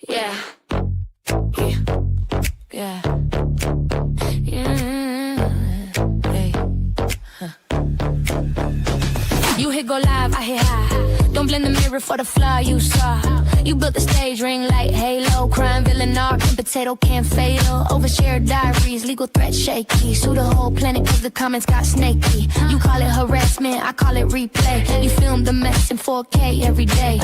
Yeah. Yeah. Hey. You hit go live, I hit high. Don't blend the mirror for the fly you saw. You built the stage, ring light, halo. Crime, villain, art, and potato can fatal. Overshared diaries, legal threats shaky. Sue the whole planet cause the comments got snaky. You call it harassment, I call it replay. You filmed the mess in 4K every day.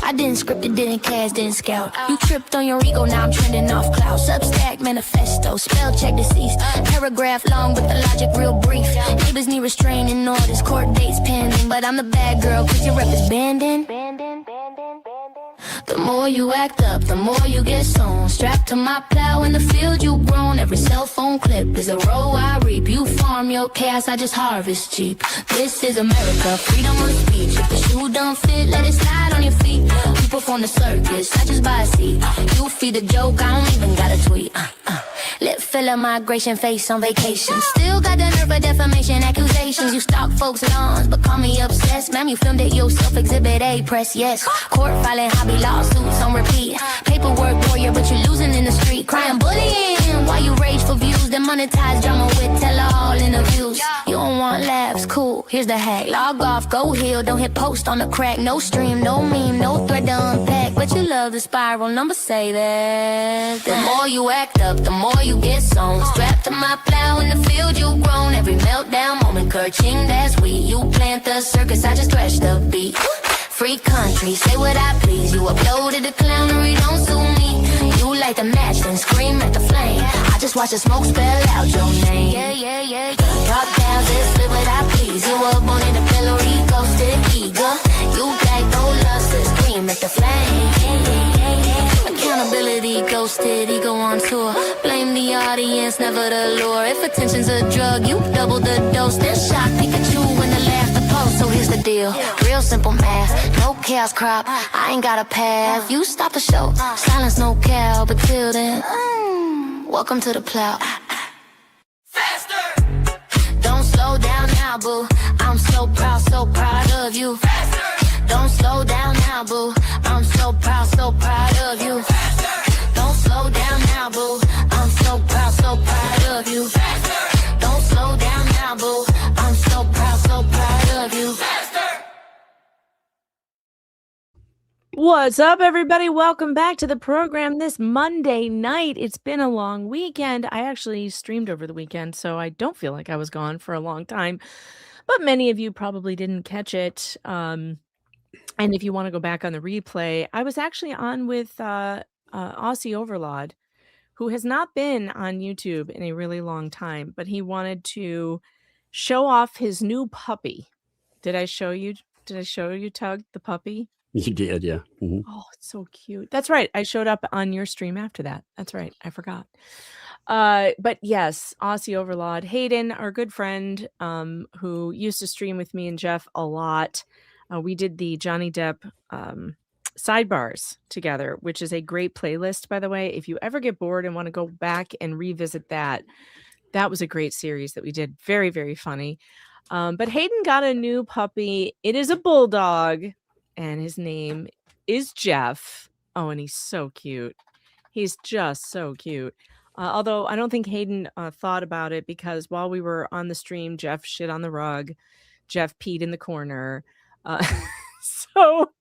I didn't script it, didn't cast, didn't scout. You tripped on your ego, now I'm trending off cloud. Substack, manifesto, spell check deceased. Paragraph long, but the logic real brief. Neighbors need restraining orders, court dates pending. But I'm the bad girl, cause your rep is banding. The more you act up, the more you get sown. Strapped to my plow in the field you've grown. Every cell phone clip is a row I reap. You farm your chaos, I just harvest cheap. This is America, freedom of speech. If the shoe don't fit, let it slide on your feet. You perform the circus, I just buy a seat. You feed the joke, I don't even gotta tweet. Lip filler, migration, face on vacation. Still got the nerve of defamation accusations. You stalk folks' lawns, but call me obsessed. Ma'am, you filmed it yourself, exhibit A, press yes. Court filing, hobby lawsuits on repeat. Paperwork warrior, but you're losing in the street. Crying bullying while you rage for views. Then monetize drama with tell-all interviews. You don't want laughs, cool, here's the hack. Log off, go heal, don't hit post on the crack. No stream, no meme, no thread to unpack. But you love the spiral, numbers say that. The more you act up, the more you get sown. Strapped to my plow in the field you've grown. Every meltdown moment, kerching, that's we. You plant the circus, I just thresh the beat. Free country, say what I please. You uploaded the clownery, don't sue me. You light the match, then scream at the flame. I just watch the smoke spell out your name. Yeah. Drop down, just live what I please. You up on it, the pillory, ghosted ego. You black, no lust, scream at the flame. Accountability, ghosted, ego on tour. Blame the audience, never the lure. If attention's a drug, you double the dose. Then shock Pikachu when the laughter post. So here's the deal, real simple math. No chaos crop, I ain't got a path. You stop the show, silence no cow. But till then, welcome to the plow. Faster! Don't slow down now, boo. I'm so proud of you. Faster! Don't slow down now, boo. I'm so proud of you. Faster! Don't slow down now, boo. I'm so proud of you. Faster! Don't slow down now, boo. I'm so proud of you. Faster! What's up, everybody? Welcome back to the program this Monday night. It's been a long weekend. I actually streamed over the weekend, so I don't feel like I was gone for a long time. But many of you probably didn't catch it. And if you want to go back on the replay, I was actually on with Aussie Overlord, who has not been on YouTube in a really long time, but he wanted to show off his new puppy. Did I show you, Tug, the puppy? You did, yeah. Mm-hmm. Oh, it's so cute. That's right. I showed up on your stream after that. That's right. I forgot. But yes, Aussie Overlord, Hayden, our good friend, who used to stream with me and Jeff a lot. We did the Johnny Depp sidebars together, which is a great playlist, by the way. If you ever get bored and want to go back and revisit that, that was a great series that we did. Very, very funny. But Hayden got a new puppy. It is a bulldog, and his name is Jeff. Oh, and he's so cute. He's just so cute. Although I don't think Hayden thought about it, because while we were on the stream, Jeff shit on the rug. Jeff peed in the corner. So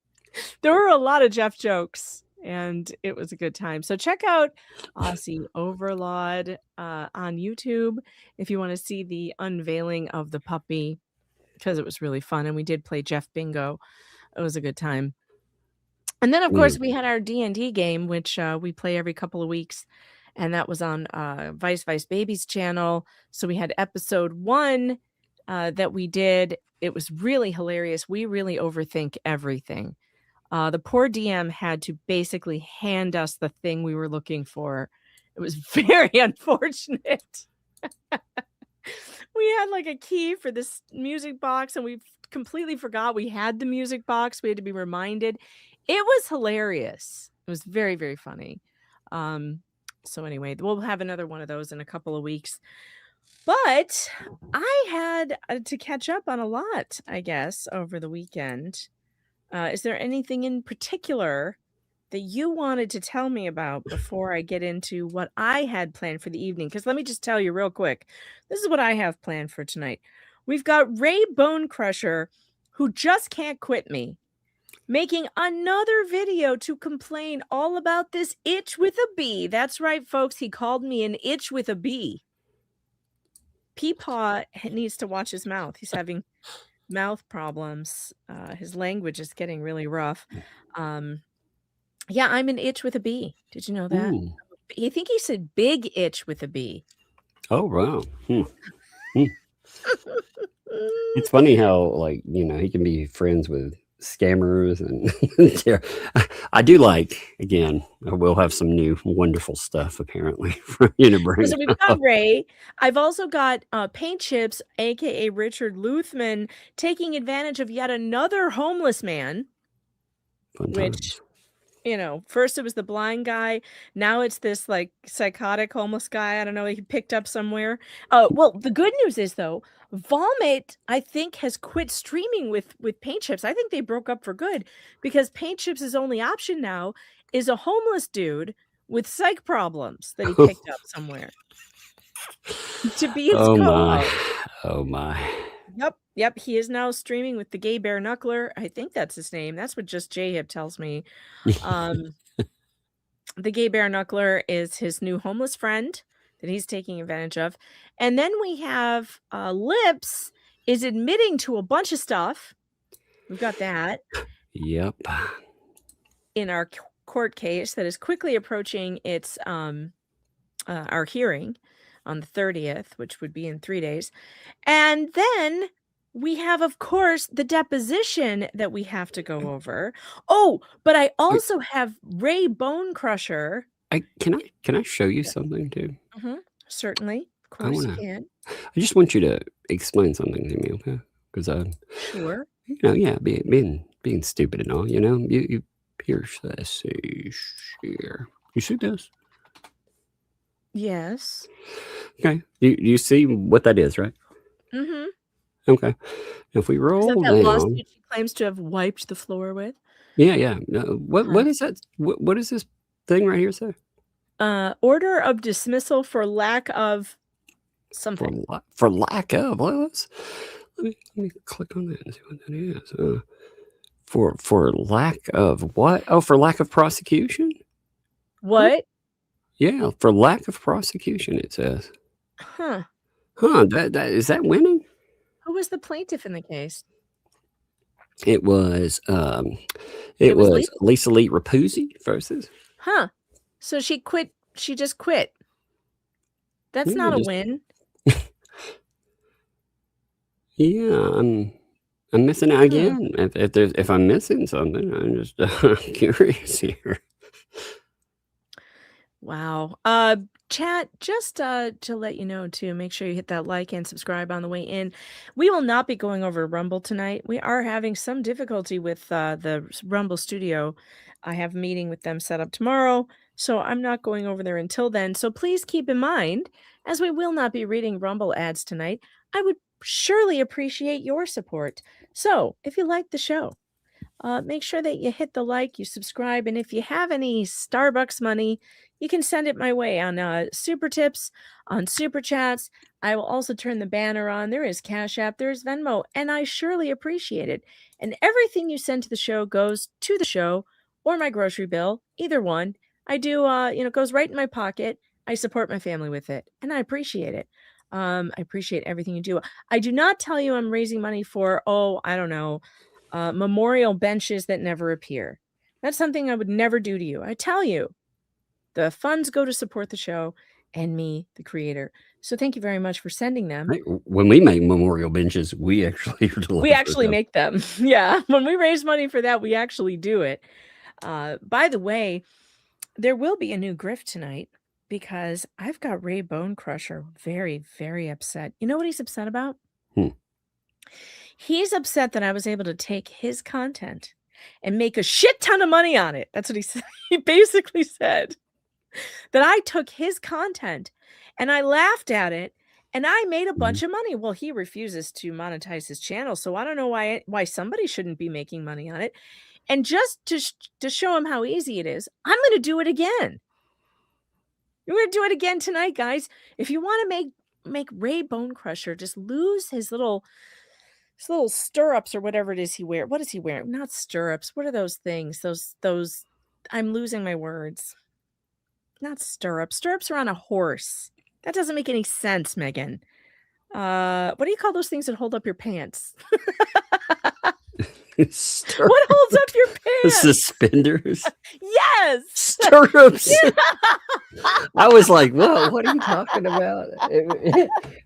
there were a lot of Jeff jokes, and it was a good time. So check out Aussie Overlord on YouTube if you want to see the unveiling of the puppy, because it was really fun. And we did play Jeff Bingo. It was a good time. And then, of course, we had our D&D game, which we play every couple of weeks. And that was on Vice Baby's channel. So we had episode 1 that we did. It was really hilarious. We really overthink everything. The poor DM had to basically hand us the thing we were looking for. It was very unfortunate. We had like a key for this music box, and we completely forgot we had the music box. We had to be reminded. It was hilarious. It was very, very funny. So anyway, we'll have another one of those in a couple of weeks. But I had to catch up on a lot, I guess, over the weekend. Is there anything in particular that you wanted to tell me about before I get into what I had planned for the evening. Because let me just tell you real quick. This is what I have planned for tonight. We've got Ray Bone Crusher, who just can't quit me, making another video to complain all about this itch with a B. That's right, folks. He called me an itch with a B. Peepaw needs to watch his mouth. He's having mouth problems. His language is getting really rough. Yeah, I'm an itch with a B. Did you know that? Ooh. I think he said big itch with a B. Oh, wow. It's funny how, like, you know, he can be friends with scammers and I do like, again, we'll have some new wonderful stuff apparently for you to bring So we've got Ray. I've also got Paint Chips, aka Richard Luthman, taking advantage of yet another homeless man. Fun Which, times. you know, first it was the blind guy. Now it's this like psychotic homeless guy. I don't know. He picked up somewhere. Well, the good news is though, Vomit, I think, has quit streaming with Paint Chips. I think they broke up for good because Paint Chips' only option now is a homeless dude with psych problems that he picked up somewhere to be his co-host. Oh my. Yep. He is now streaming with the Gay Bear Knuckler. I think that's his name. That's what just J-Hip tells me. The Gay Bear Knuckler is his new homeless friend that he's taking advantage of. And then we have Lips is admitting to a bunch of stuff. We've got that. Yep. In our court case that is quickly approaching its our hearing on the 30th, which would be in 3 days. And then we have, of course, the deposition that we have to go over. Oh, but I also have Ray Bone Crusher. Can I show you something too? Certainly. Of course you can. I just want you to explain something to me, okay? Because Sure. You know, yeah, being stupid and all, you know. You here's this here. You see this? Yes. Okay. You see what that is, right? Okay. If we roll is that down, lawsuit she claims to have wiped the floor with? Yeah. No, what is that? What does this thing right here say? Order of dismissal for lack of something. For lack of. Well, let me click on that and see what that is. For lack of what? Oh, for lack of prosecution? What? Yeah, for lack of prosecution, it says. Huh. That is that winning? Who was the plaintiff in the case? It was Lisa Lee Rapuzzi versus. Huh. So she quit. She just quit. That's not a win. Yeah, I'm missing out again. If I'm missing something, I'm just curious here. Wow. Chat, just to let you know too, make sure you hit that like and subscribe on the way in. We will not be going over Rumble tonight. We are having some difficulty with the Rumble studio. I have a meeting with them set up tomorrow, so I'm not going over there until then. So please keep in mind, as we will not be reading Rumble ads tonight, I would surely appreciate your support. So if you like the show, make sure that you hit the like, you subscribe, and if you have any Starbucks money, you can send it my way on Super Tips, on Super Chats. I will also turn the banner on. There is Cash App, there is Venmo, and I surely appreciate it. And everything you send to the show goes to the show or my grocery bill, either one. I do, goes right in my pocket. I support my family with it, and I appreciate it. I appreciate everything you do. I do not tell you I'm raising money for, I don't know, memorial benches that never appear. That's something I would never do to you. I tell you, the funds go to support the show and me, the creator. So thank you very much for sending them. When we make memorial benches, we actually make them. Yeah. When we raise money for that, we actually do it. By the way, there will be a new grift tonight because I've got Ray Bone Crusher very, very upset. You know what he's upset about? He's upset that I was able to take his content and make a shit ton of money on it. That's what he said. He basically said that I took his content and I laughed at it and I made a bunch of money. Well, he refuses to monetize his channel, so I don't know why somebody shouldn't be making money on it. And just to show him how easy it is, I'm going to do it again. We're going to do it again tonight, guys. If you want to make Ray Bone Crusher just lose his little stirrups or whatever it is he wears. What is he wearing? Not stirrups. What are those things? Those. I'm losing my words. Not stirrups. Stirrups are on a horse. That doesn't make any sense, Megan. What do you call those things that hold up your pants? What holds up your pants? Suspenders. Yes. Stirrups. I was like, "What? What are you talking about?"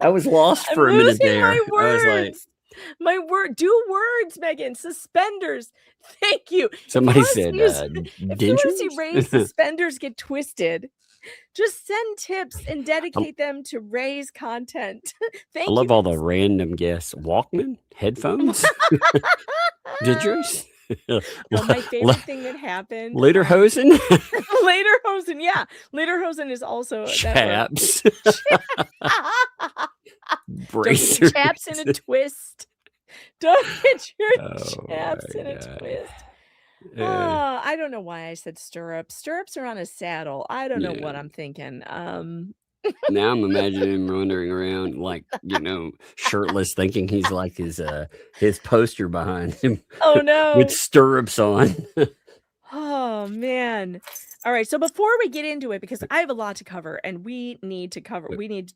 I was lost for a minute there. My words. I was like, do words, Megan. Suspenders. Thank you. Somebody said, if you see Ray's suspenders get twisted, just send tips and dedicate them to Ray's content. Thank you. I love all the random guests. Walkman, headphones, didgers. No, my favorite thing that happened. Lederhosen. Lederhosen, yeah. Lederhosen is also chaps. Don't get chaps in a twist. Don't get your chaps in a twist. I don't know why I said stirrups. Stirrups are on a saddle. I don't know what I'm thinking. Now I'm imagining him wandering around like, shirtless, thinking he's like his poster behind him. Oh no. With stirrups on. Oh man. All right. So before we get into it, because I have a lot to cover and we need to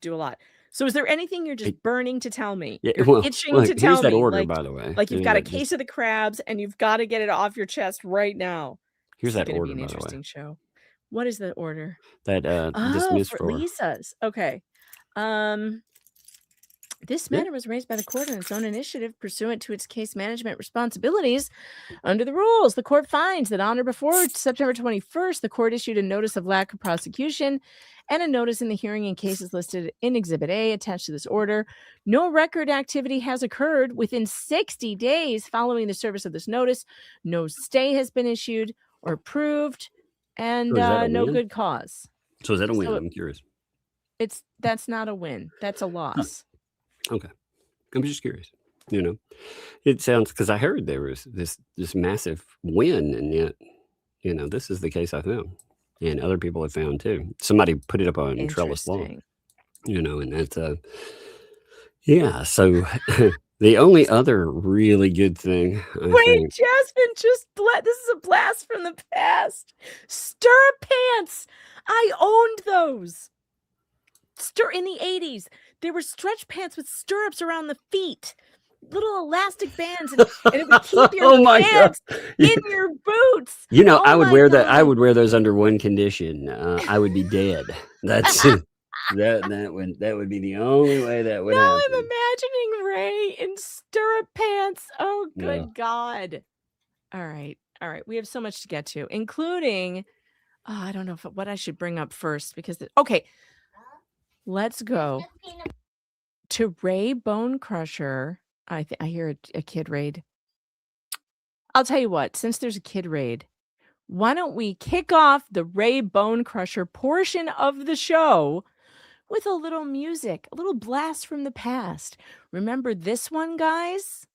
do a lot. So is there anything you're just burning to tell me? You're itching to tell me. Here's that order, by the way. Like you've got a case of the crabs and you've got to get it off your chest right now. Here's that order, by the way. It's going to be an interesting show. What is the order? That dismissed for Lisa's. Okay. This matter was raised by the court on its own initiative pursuant to its case management responsibilities under the rules. The court finds that on or before September 21st, the court issued a notice of lack of prosecution and a notice in the hearing in cases listed in Exhibit A attached to this order. No record activity has occurred within 60 days following the service of this notice. No stay has been issued or approved, and no good cause. So is that a win? I'm curious. That's not a win. That's a loss. Okay. I'm just curious. It sounds, because I heard there was this massive win, and yet, this is the case I found. And other people have found too. Somebody put it up on Trellis Law. And that's so the only other really good thing. Wait, Jasmine, this is a blast from the past. Stirrup pants. I owned those. In the 80s. There were stretch pants with stirrups around the feet. Little elastic bands, and it would keep your pants in your boots. I would wear that. I would wear those under one condition. I would be dead. That's that would be the only way that would happen. I'm imagining Ray in stirrup pants. Oh, good God! All right. We have so much to get to, including I don't know what I should bring up first because let's go to Ray Bone Crusher. I hear a kid raid. I'll tell you what, since there's a kid raid, why don't we kick off the Ray Bone Crusher portion of the show with a little music, a little blast from the past. Remember this one, guys?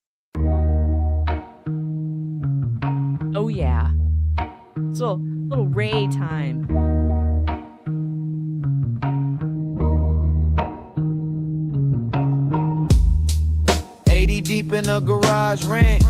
Oh yeah. It's a little Ray time. Deep in a garage rant,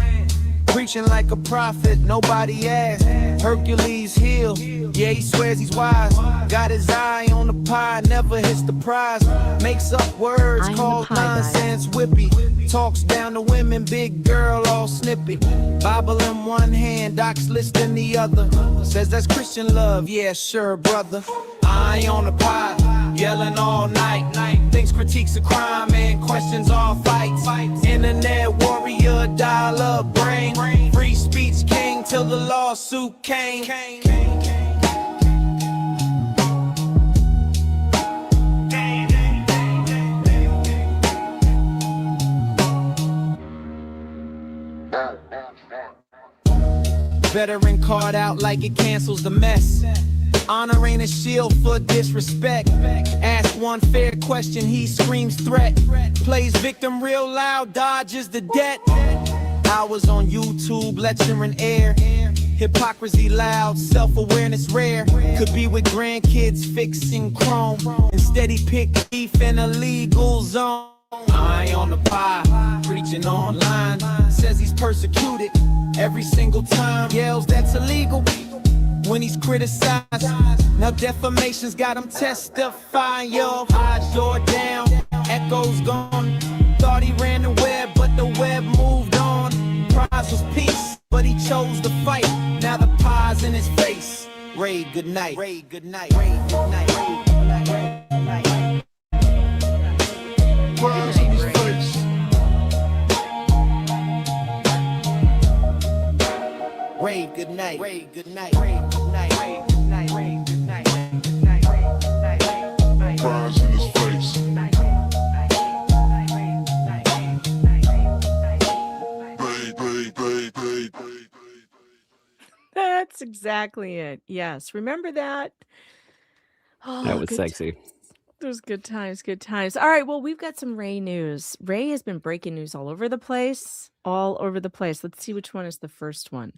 preaching like a prophet, nobody asked. Hercules heel, yeah, he swears he's wise. Got his eye on the pie, never hits the prize. Makes up words called nonsense, whippy. Talks down to women, big girl, all snippy. Bible in one hand, Doc's list in the other. Says that's Christian love, yeah, sure, brother. Eye on the pie, yelling all night. Thinks critiques a crime and questions all fights. Internet warrior, dial up brain. Free speech king till the lawsuit came. Veteran card out like it cancels the mess. Honor ain't a shield for disrespect. Ask one fair question, he screams threat. Plays victim real loud, dodges the debt. Hours on YouTube, lecturing air. Hypocrisy loud, self-awareness rare. Could be with grandkids fixing chrome. Instead he picked beef in a legal zone. I on the pie, preaching online. Says he's persecuted every single time. Yells that's illegal when he's criticized. Now defamation's got him testifying. Yo, hide door down, echoes gone. Thought he ran the web, but the web moved on. Prize was peace, but he chose to fight. Now the pie's in his face. Ray, good night. Ray, good night. Ray, good night. Ray, good night. Ray, good night. Prize in his face. Ray, good night. Ray, good night. Ray, good night. Ray, good night. Ray, good night. Ray, good night. Ray, good night. Ray, good night. Prize in his face. That's exactly it. Yes. Remember that? Oh, That was good sexy. Those good times, good times. All right. Well, we've got some Ray news. Ray has been breaking news all over the place. All over the place. Let's see which one is the first one.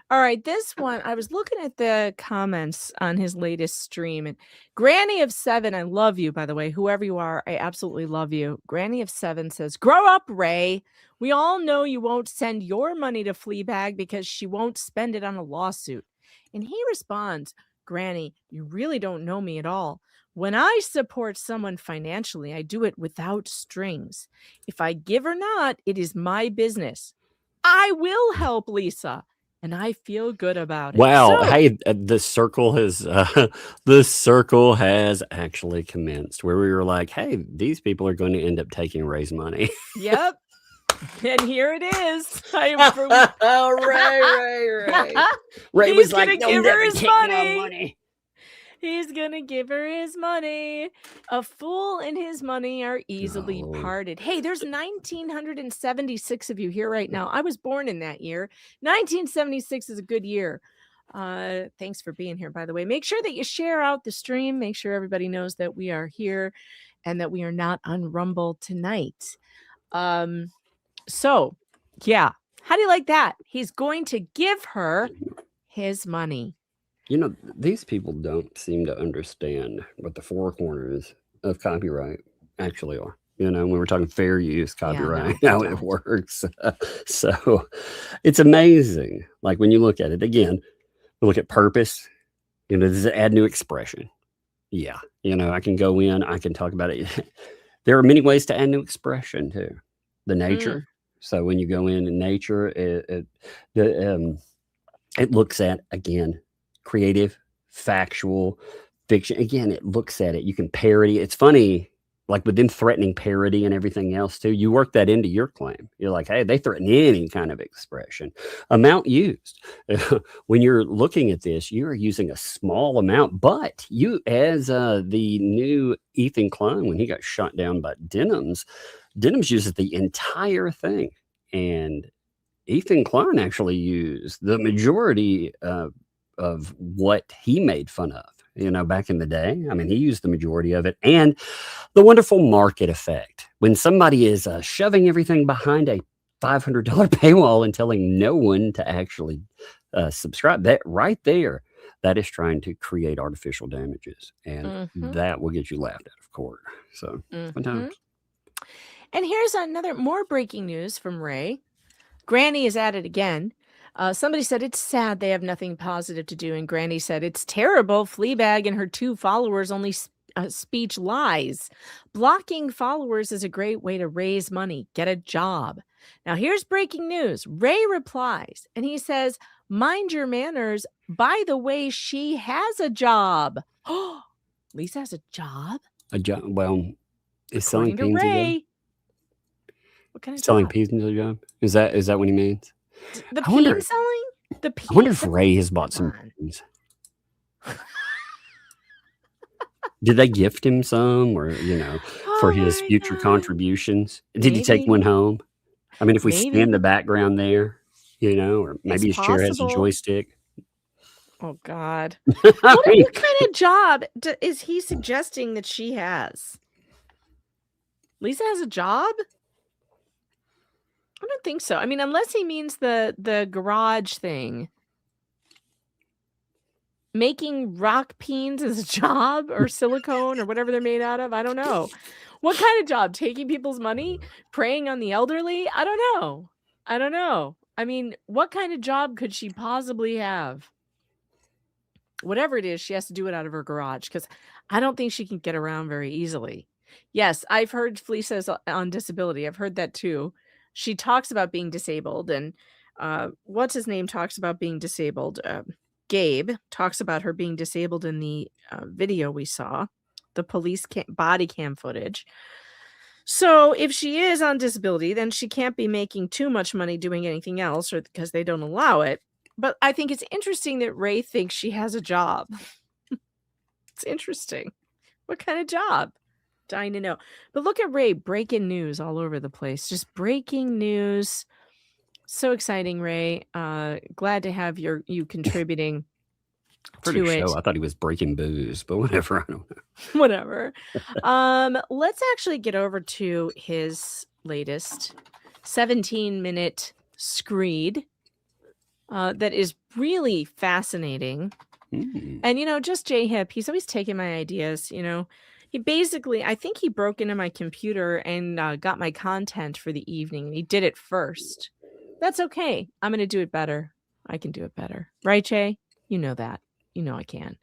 All right. This one, I was looking at the comments on his latest stream. And Granny of 7, I love you, by the way. Whoever you are, I absolutely love you. Granny of 7 says, grow up, Ray. We all know you won't send your money to Fleabag because she won't spend it on a lawsuit. And he responds, Granny, you really don't know me at all. When I support someone financially, I do it without strings. If I give or not, it is my business. I will help Lisa, and I feel good about it. Wow. So, Hey, the circle has actually commenced where we were like, hey, these people are going to end up taking Ray's money. yep. And here it is. Oh, Ray. Ray He's was like, gonna "Don't give her never his take my money." money. He's gonna give her his money. A fool and his money are easily No. parted. Hey, there's 1,976 of you here right now. I was born in that year. 1976 is a good year. Thanks for being here, by the way. Make sure that you share out the stream. Make sure everybody knows that we are here and that we are not on Rumble tonight. So, yeah. How do you like that? He's going to give her his money. You know, these people don't seem to understand what the four corners of copyright actually are. You know, when we're talking fair use copyright, no, how they it don't. works. So it's amazing. Like when you look at it again, we look at purpose. You know, does it add new expression? Yeah. You know, I can go in, I can talk about it. There are many ways to add new expression too. The nature. So when you go in nature, it looks at, again, creative, factual, fiction. Again, it looks at it. You can parody. It's funny, like with them threatening parody and everything else too. You work that into your claim. You're like, hey, they threaten any kind of expression. Amount used. When you're looking at this, you are using a small amount, but you, as the new Ethan Klein, when he got shot down by Denham's uses the entire thing. And Ethan Klein actually used the majority of what he made fun of, you know, back in the day. I mean, he used the majority of it. And the wonderful market effect. When somebody is shoving everything behind a $500 paywall and telling no one to actually subscribe, that right there, that is trying to create artificial damages. And that will get you laughed out of court. So, fun times. And here's more breaking news from Ray. Granny is at it again. Somebody said it's sad they have nothing positive to do. And Granny said it's terrible. Fleabag and her 2 followers only speech lies. Blocking followers is a great way to raise money. Get a job. Now here's breaking news. Ray replies and he says, mind your manners. By the way, she has a job. Oh, Lisa has a job? A job? Well, is selling According to peas a job? Ray. What kind of Selling job? peas into a job? Is that what he means? The I wonder- peen selling? The peen. I wonder if Ray has bought some Come on. peas. Did they gift him some, or for his my future God. contributions? Did he take Maybe. one home? I mean, if we Maybe. scan the background there, or maybe It's his chair has a possible. joystick. Oh God. I What mean, kind of job is he suggesting that she has? Lisa has a job? I don't think so. I mean, unless he means the garage thing. Making rock peens as a job or silicone or whatever they're made out of. I don't know. What kind of job? Taking people's money? Preying on the elderly? I don't know. I don't know. I mean, what kind of job could she possibly have? Whatever it is, she has to do it out of her garage because I don't think she can get around very easily. Yes, I've heard Felisa's on disability. I've heard that too. She talks about being disabled, and what's his name talks about being disabled. Gabe talks about her being disabled in the video we saw, the police body cam footage. So if she is on disability, then she can't be making too much money doing anything else, or because they don't allow it. But I think it's interesting that Ray thinks she has a job. It's interesting. What kind of job? Dying to know. But look at Ray, breaking news all over the place. Just breaking news. So exciting, Ray. Glad to have you contributing Pretty to show. it. I thought he was breaking booze, but whatever. I don't know. Whatever. Let's actually get over to his latest 17-minute screed that is really fascinating. And, just J-Hip, he's always taking my ideas, He basically, I think he broke into my computer and got my content for the evening. He did it first. That's okay. I'm going to do it better. I can do it better. Right, Jay? You know that. You know I can.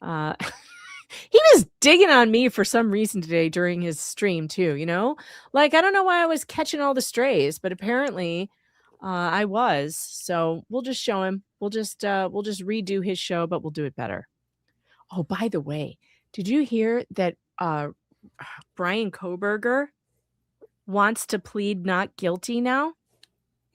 He was digging on me for some reason today during his stream too, Like, I don't know why I was catching all the strays, but apparently I was. So we'll just show him. We'll just redo his show, but we'll do it better. Oh, by the way, did you hear that Brian Koberger wants to plead not guilty now?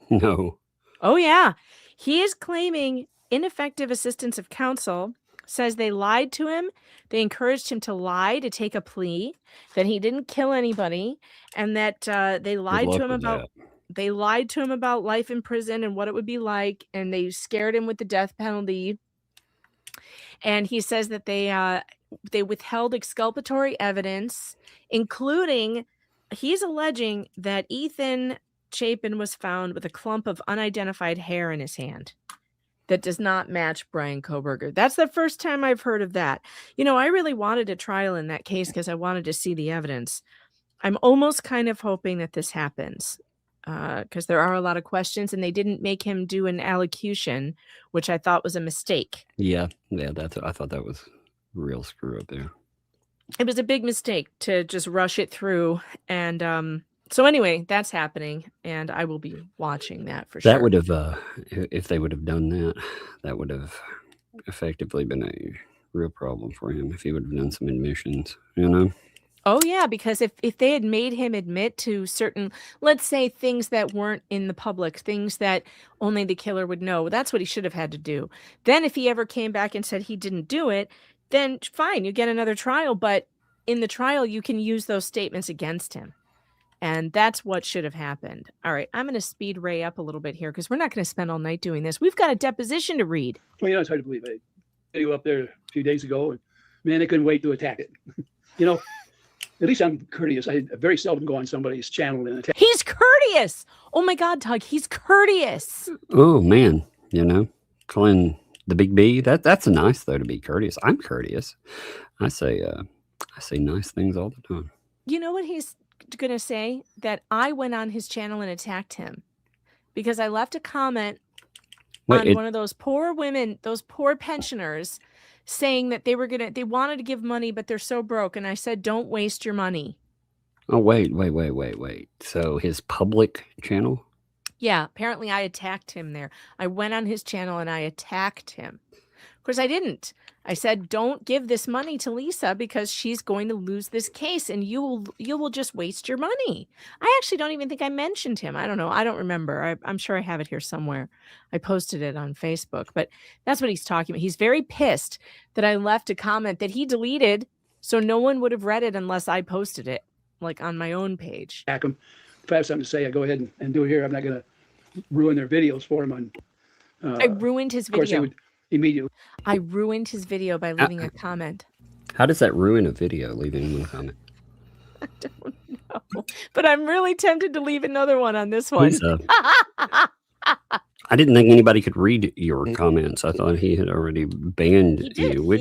No. Oh, yeah. He is claiming ineffective assistance of counsel, says they lied to him. They encouraged him to lie, to take a plea, that he didn't kill anybody, and that they lied to him about life in prison and what it would be like, and they scared him with the death penalty. And he says that they withheld exculpatory evidence, including he's alleging that Ethan Chapin was found with a clump of unidentified hair in his hand that does not match Brian Koberger. That's the first time I've heard of that. I really wanted a trial in that case because I wanted to see the evidence. I'm almost kind of hoping that this happens because there are a lot of questions, and they didn't make him do an allocution, which I thought was a mistake. Yeah. I thought that was real screw up there. It was a big mistake to just rush it through. And so anyway, that's happening, and I will be watching that for sure. That would have, if they would have done that, that would have effectively been a real problem for him if he would have done some admissions, Oh, yeah, because if they had made him admit to certain, let's say, things that weren't in the public, things that only the killer would know, that's what he should have had to do. Then if he ever came back and said he didn't do it, then fine, you get another trial. But in the trial, you can use those statements against him. And that's what should have happened. All right, I'm going to speed Ray up a little bit here because we're not going to spend all night doing this. We've got a deposition to read. Well, it's hard to believe. I had a video up there a few days ago, and man, they couldn't wait to attack it. At least I'm courteous. I very seldom go on somebody's channel and attack. He's courteous. Oh my God, Tug, he's courteous. Oh man, calling the big B. That's nice though, to be courteous. I'm courteous. I say nice things all the time. You know what he's gonna say? That I went on his channel and attacked him because I left a comment on one of those poor women, those poor pensioners, saying that they wanted to give money, but they're so broke. And I said, don't waste your money. Oh, wait. So his public channel? Yeah, apparently I attacked him there. I went on his channel and I attacked him. Of course, I didn't. I said, don't give this money to Lisa because she's going to lose this case and you will just waste your money. I actually don't even think I mentioned him. I don't know. I don't remember. I'm sure I have it here somewhere. I posted it on Facebook, but that's what he's talking about. He's very pissed that I left a comment that he deleted so no one would have read it unless I posted it, like on my own page. Attack them. If I have something to say, I go ahead and do it here. I'm not going to ruin their videos for them. I ruined his video. Of course, they would immediately. I ruined his video by leaving a comment. How does that ruin a video, leaving one comment? I don't But I'm really tempted to leave another one on this one. Lisa, I didn't think anybody could read your comments. I thought he had already banned He did. you.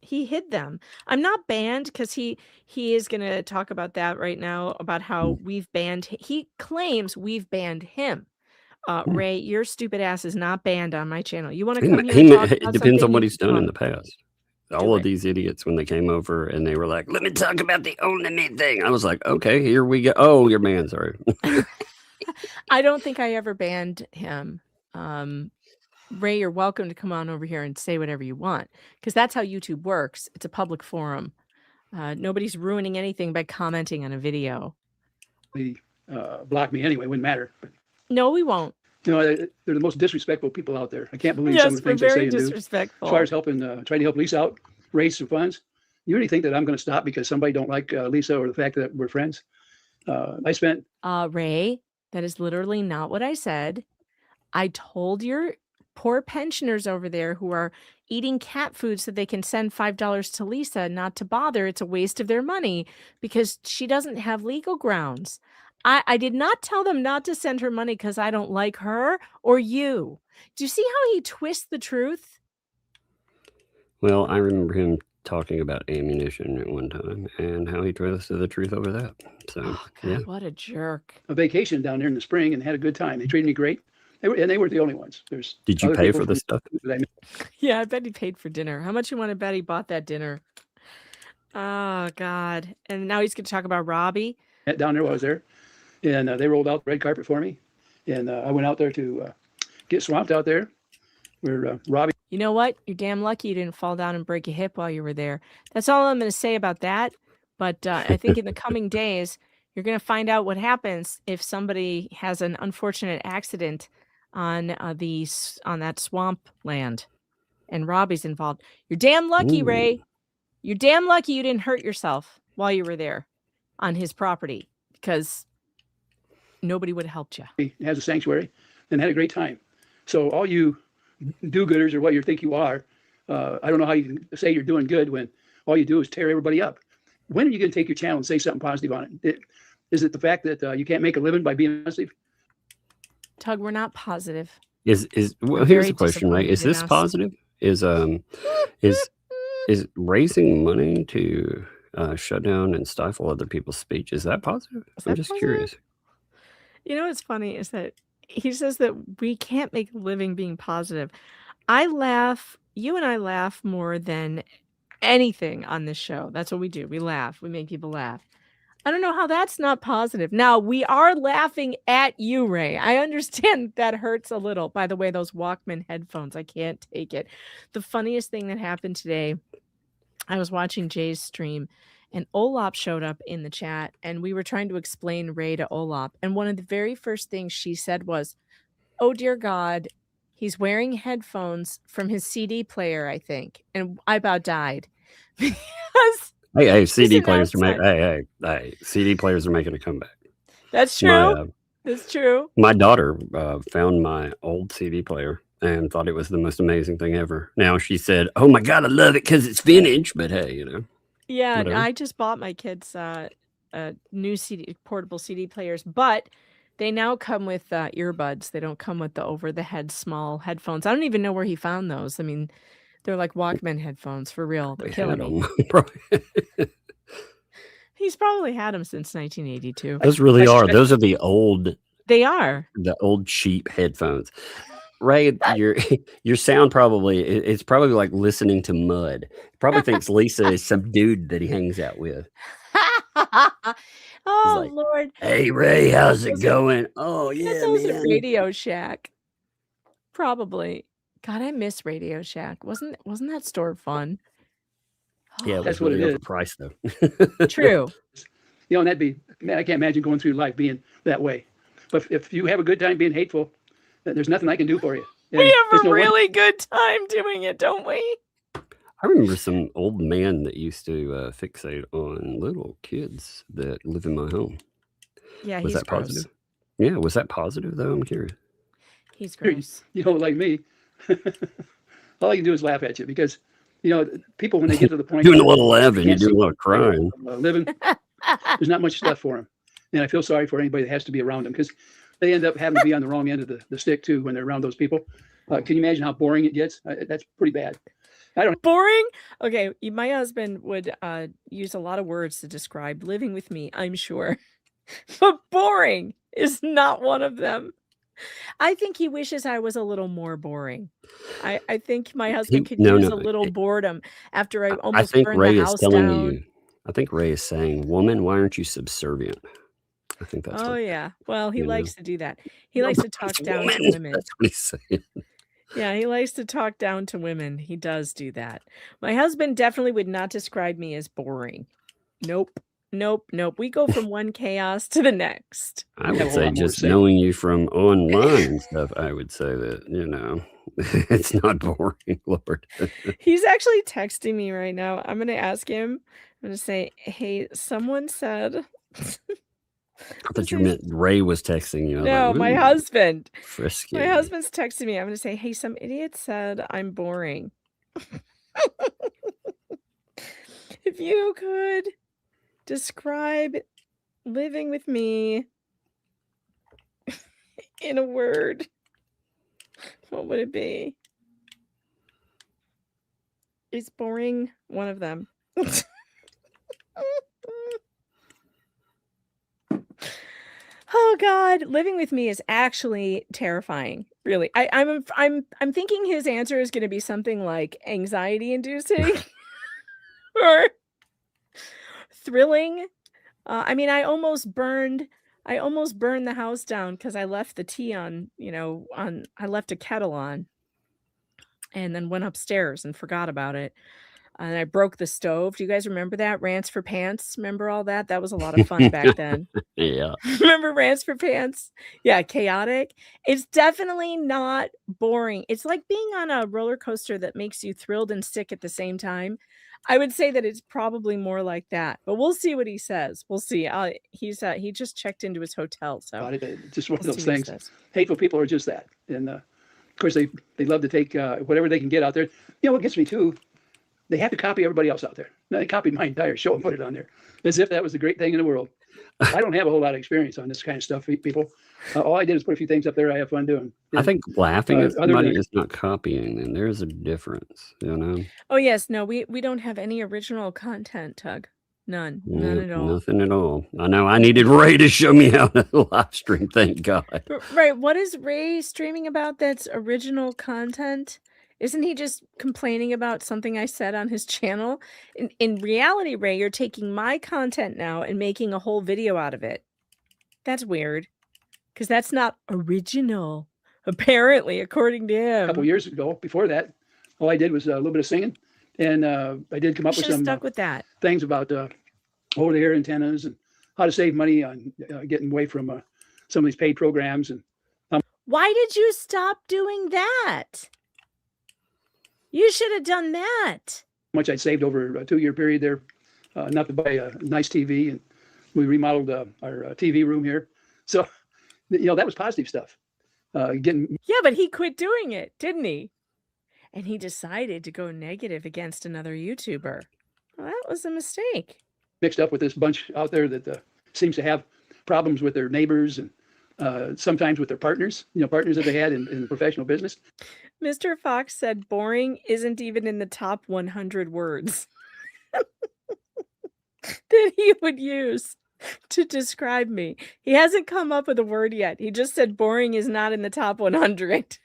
He hid them. I'm not banned because he is going to talk about that right now, about how we've banned. He claims we've banned him. Ray, your stupid ass is not banned on my channel. You want to come here and talk It about depends on something? what he's done in the past. All of it. these idiots, when they came over and they were like, "Let me talk about the only thing," I was like, "Okay, here we go." Oh, you're banned. Sorry. I don't think I ever banned him. Ray, you're welcome to come on over here and say whatever you want, because that's how YouTube works. It's a public forum. Nobody's ruining anything by commenting on a video. Block me anyway, wouldn't matter. But, No, we won't. they're the most disrespectful people out there. I can't believe Yes, some of the we're things they say very and do. disrespectful. As far as helping, trying to help Lisa out, raise some funds. You really think that I'm going to stop because somebody don't like Lisa or the fact that we're friends? I spent. Ray, that is literally not what I said. I told your poor pensioners over there who are eating cat food so they can send $5 to Lisa not to bother. It's a waste of their money because she doesn't have legal grounds. I did not tell them not to send her money because I don't like her or you. Do you see how he twists the truth? Well, I remember him talking about ammunition at one time and how he twisted the truth over that. So, Oh, God, yeah. what a jerk. A vacation down there in the spring and had a good time. They treated me great. They weren't the only ones. There's Did you other pay people for the from- stuff? that I met Yeah, I bet he paid for dinner. How much you want to bet he bought that dinner? Oh, God. And now he's going to talk about Robbie. down there while I was there, and they rolled out the red carpet for me, and I went out there to get swamped out there, where Robbie. You know what? You're damn lucky you didn't fall down and break a hip while you were there. That's all I'm going to say about that. But I think in the coming days, you're going to find out what happens if somebody has an unfortunate accident on that swamp land, and Robbie's involved. You're damn lucky, Ooh. Ray. You're damn lucky you didn't hurt yourself while you were there on his property, because nobody would have helped you. Has a sanctuary and had a great time. So all you do-gooders or what you think you are, I don't know how you can say you're doing good when all you do is tear everybody up. When are you going to take your channel and say something positive on it? Is it the fact that you can't make a living by being positive? Tug, we're not positive. Well, We're here's very the question, right? Is disappointed in this us. positive? Is raising money to shut down and stifle other people's speech, is that positive? Is I'm that just positive? curious. You know what's funny is that he says that we can't make a living being positive. I laugh. You and I laugh more than anything on this show. That's what we do. We laugh. We make people laugh. I don't know how that's not positive. Now, we are laughing at you, Ray. I understand that hurts a little. By the way, those Walkman headphones, I can't take it. The funniest thing that happened today, I was watching Jay's stream, and Olap showed up in the chat, and we were trying to explain Ray to Olap. And one of the very first things she said was, "Oh, dear God, he's wearing headphones from his CD player, I think." And I about died. Because Hey, CD an players are outside. hey, CD players are making a comeback. that's true. That's true. My daughter found my old CD player and thought it was the most amazing thing ever. Now she said, "Oh my God, I love it because it's vintage." But hey, Yeah, whatever. I just bought my kids new portable CD players, but they now come with earbuds. They don't come with the over-the-head small headphones. I don't even know where he found those. I mean, they're like Walkman headphones for real. They're We killing had me. 'em. Probably. He's probably had them since 1982. Those really are. Those are the old They are. cheap headphones. Ray, your sound it's probably like listening to mud. Probably thinks Lisa is some dude that he hangs out with. Oh, like, Lord. "Hey Ray, how's it going?" "Oh yeah, That was at man." Radio Shack. Probably. God, I miss Radio Shack. Wasn't that store fun? Yeah, it was That's what really it overpriced though. True. And that'd be, man, I can't imagine going through life being that way. But if you have a good time being hateful, then there's nothing I can do for you. And We there's have a no one- really good time doing it, don't we? I remember some old man that used to fixate on little kids that live in my home. Yeah, Was he's that gross. positive? Yeah, was that positive though? I'm curious. He's gross. like me, all I can do is laugh at you because, people, when they get to the point Doing a where little they laughing, you're can't doing a see little crying. living, there's not much stuff for them. And I feel sorry for anybody that has to be around them because they end up having to be on the wrong end of the stick too when they're around those people. Can you imagine how boring it gets? That's pretty bad. Boring? Okay, my husband would use a lot of words to describe living with me, I'm sure. But boring is not one of them. I think he wishes I was a little more boring. I think my husband could use a little boredom after I almost think burned Ray the is house telling down. you. I think Ray is saying, "Woman, why aren't you subservient?" I think that's. Oh what, yeah. Well, he you know. likes to do that. He likes to talk down to women. That's what he's saying. Yeah, he likes to talk down to women. He does do that. My husband definitely would not describe me as boring. Nope. Nope. Nope. We go from one chaos to the next. I would say just knowing you from online and stuff, I would say that, it's not boring, Lord. He's actually texting me right now. I'm going to ask him. I'm going to say, hey, someone said. I thought you meant Ray was texting you. No, my husband. Frisky. My husband's texting me. I'm going to say, hey, some idiot said I'm boring. If you could describe living with me in a word, what would it be? Is boring one of them? Oh God, living with me is actually terrifying. Really, I'm thinking his answer is going to be something like anxiety inducing or thrilling. I mean, I almost burned the house down because I left the tea on. I left a kettle on, and then went upstairs and forgot about it. And I broke the stove. Do you guys remember that? Rants for Pants. Remember all that? That was a lot of fun back then. Yeah. Remember Rants for Pants? Yeah, chaotic. It's definitely not boring. It's like being on a roller coaster that makes you thrilled and sick at the same time. I would say that it's probably more like that, but we'll see what he says. We'll see. He just checked into his hotel, so it's just one of those things. Hateful people are just that, and of course they love to take whatever they can get out there. You know what gets me too? They have to copy everybody else out there. Now, they copied my entire show and put it on there as if that was the great thing in the world. I don't have a whole lot of experience on this kind of stuff, people. All I did is put a few things up there I have fun doing. And, I think laughing at somebody is not copying, and there's a difference, Oh yes, no, we don't have any original content, Tug. None at all. Nothing at all. I know I needed Ray to show me how to live stream. Thank God. Right. What is Ray streaming about that's original content? Isn't he just complaining about something I said on his channel? In reality, Ray, you're taking my content now and making a whole video out of it. That's weird. Because that's not original, apparently, according to him. A couple years ago, before that, all I did was a little bit of singing. And I did come up with some stuck with that. Things about over-the-air antennas and how to save money on getting away from some of these paid programs. And why did you stop doing that? You should have done that. How much I saved over a 2-year period there, not to buy a nice TV, and we remodeled our TV room here. So, that was positive stuff. Yeah, but he quit doing it, didn't he? And he decided to go negative against another YouTuber. Well, that was a mistake. Mixed up with this bunch out there that seems to have problems with their neighbors and sometimes with their partners, partners that they had in professional business. Mr. Fox said boring isn't even in the top 100 words that he would use to describe me. He hasn't come up with a word yet. He just said boring is not in the top 100.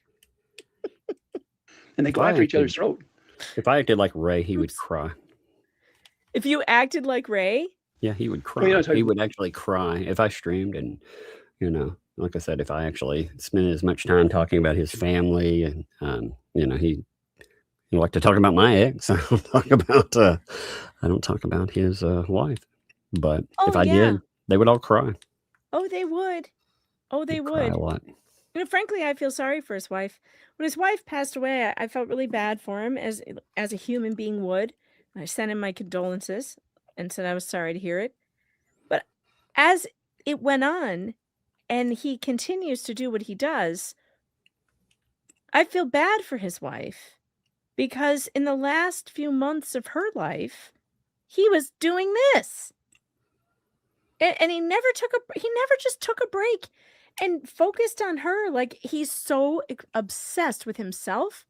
And they go after each other's throat. If I acted like Ray, he would cry. If you acted like Ray? Yeah, he would cry. He would actually cry if I streamed, and like I said, if I actually spent as much time talking about his family, and he liked to talk about my ex. I don't talk about his wife. But if I did, they would all cry. Oh, they would. Oh, they would. Cry a lot. Frankly, I feel sorry for his wife. When his wife passed away, I felt really bad for him, as a human being would. I sent him my condolences and said I was sorry to hear it. But as it went on, and he continues to do what he does, I feel bad for his wife, because in the last few months of her life, he was doing this. And he never just took a break and focused on her. Like, he's so obsessed with himself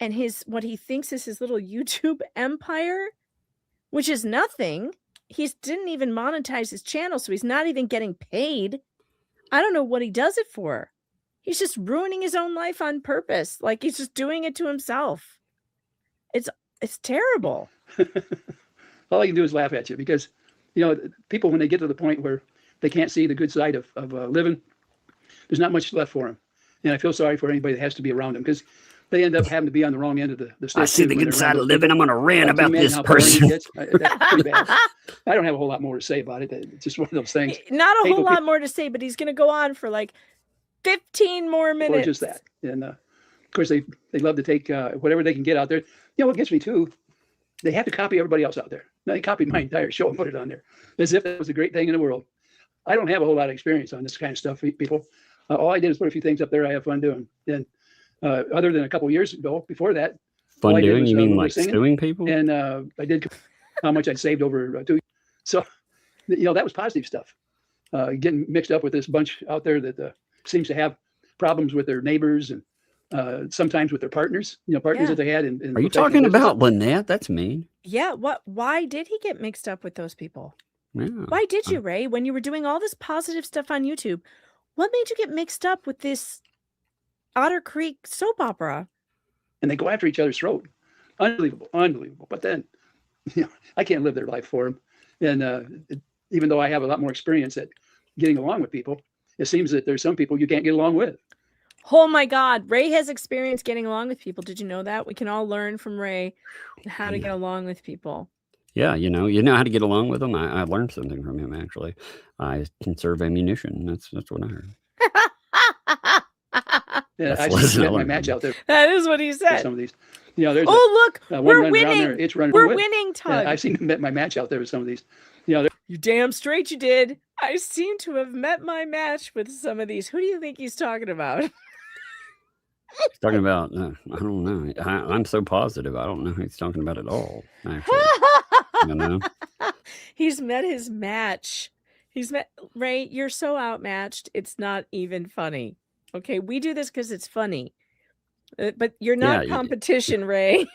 and what he thinks is his little YouTube empire, which is nothing. He didn't even monetize his channel, so he's not even getting paid. I don't know what he does it for. He's just ruining his own life on purpose. Like, he's just doing it to himself. It's terrible. All I can do is laugh at you because, people, when they get to the point where they can't see the good side of living, there's not much left for them. And I feel sorry for anybody that has to be around them because they end up having to be on the wrong end of the stick. I see the good side of living. I'm going to rant about this person. That's pretty bad. I don't have a whole lot more to say about it. It's just one of those things. Not a whole lot more to say, but he's going to go on for like 15 more minutes. Or just that. And of course, they love to take whatever they can get out there. What gets me too, they have to copy everybody else out there. Now, they copied my entire show and put it on there as if that was a great thing in the world. I don't have a whole lot of experience on this kind of stuff, people. All I did is put a few things up there I have fun doing. And other than a couple of years ago, before that. Fun doing? You mean like suing people? And I did how much I'd saved over 2 years. So, that was positive stuff. Getting mixed up with this bunch out there that seems to have problems with their neighbors and sometimes with their partners, partners that they had. Are you talking about Lynette? That's mean. Yeah. Why did he get mixed up with those people? Yeah. Why did you, Ray? When you were doing all this positive stuff on YouTube, what made you get mixed up with this Otter Creek soap opera? And they go after each other's throat. Unbelievable. But then, I can't live their life for them. And even though I have a lot more experience at getting along with people, it seems that there's some people you can't get along with. Oh my God. Ray has experience getting along with people. Did you know that? We can all learn from Ray how to get along with people. Yeah, you know how to get along with them. I learned something from him, actually. I conserve ammunition. That's what I heard. Yeah, I met my match out there. That is what he said. Some of these, there's look, we're winning. It's running. We're winning, Tug. I've seen met my match out there with some of these. You damn straight you did. I seem to have met my match with some of these. Who do you think he's talking about? He's talking about, I don't know. I'm so positive. I don't know who he's talking about at all, actually. He's met his match. Ray, you're so outmatched. It's not even funny. Okay, we do this because it's funny. But you're not competition, Ray.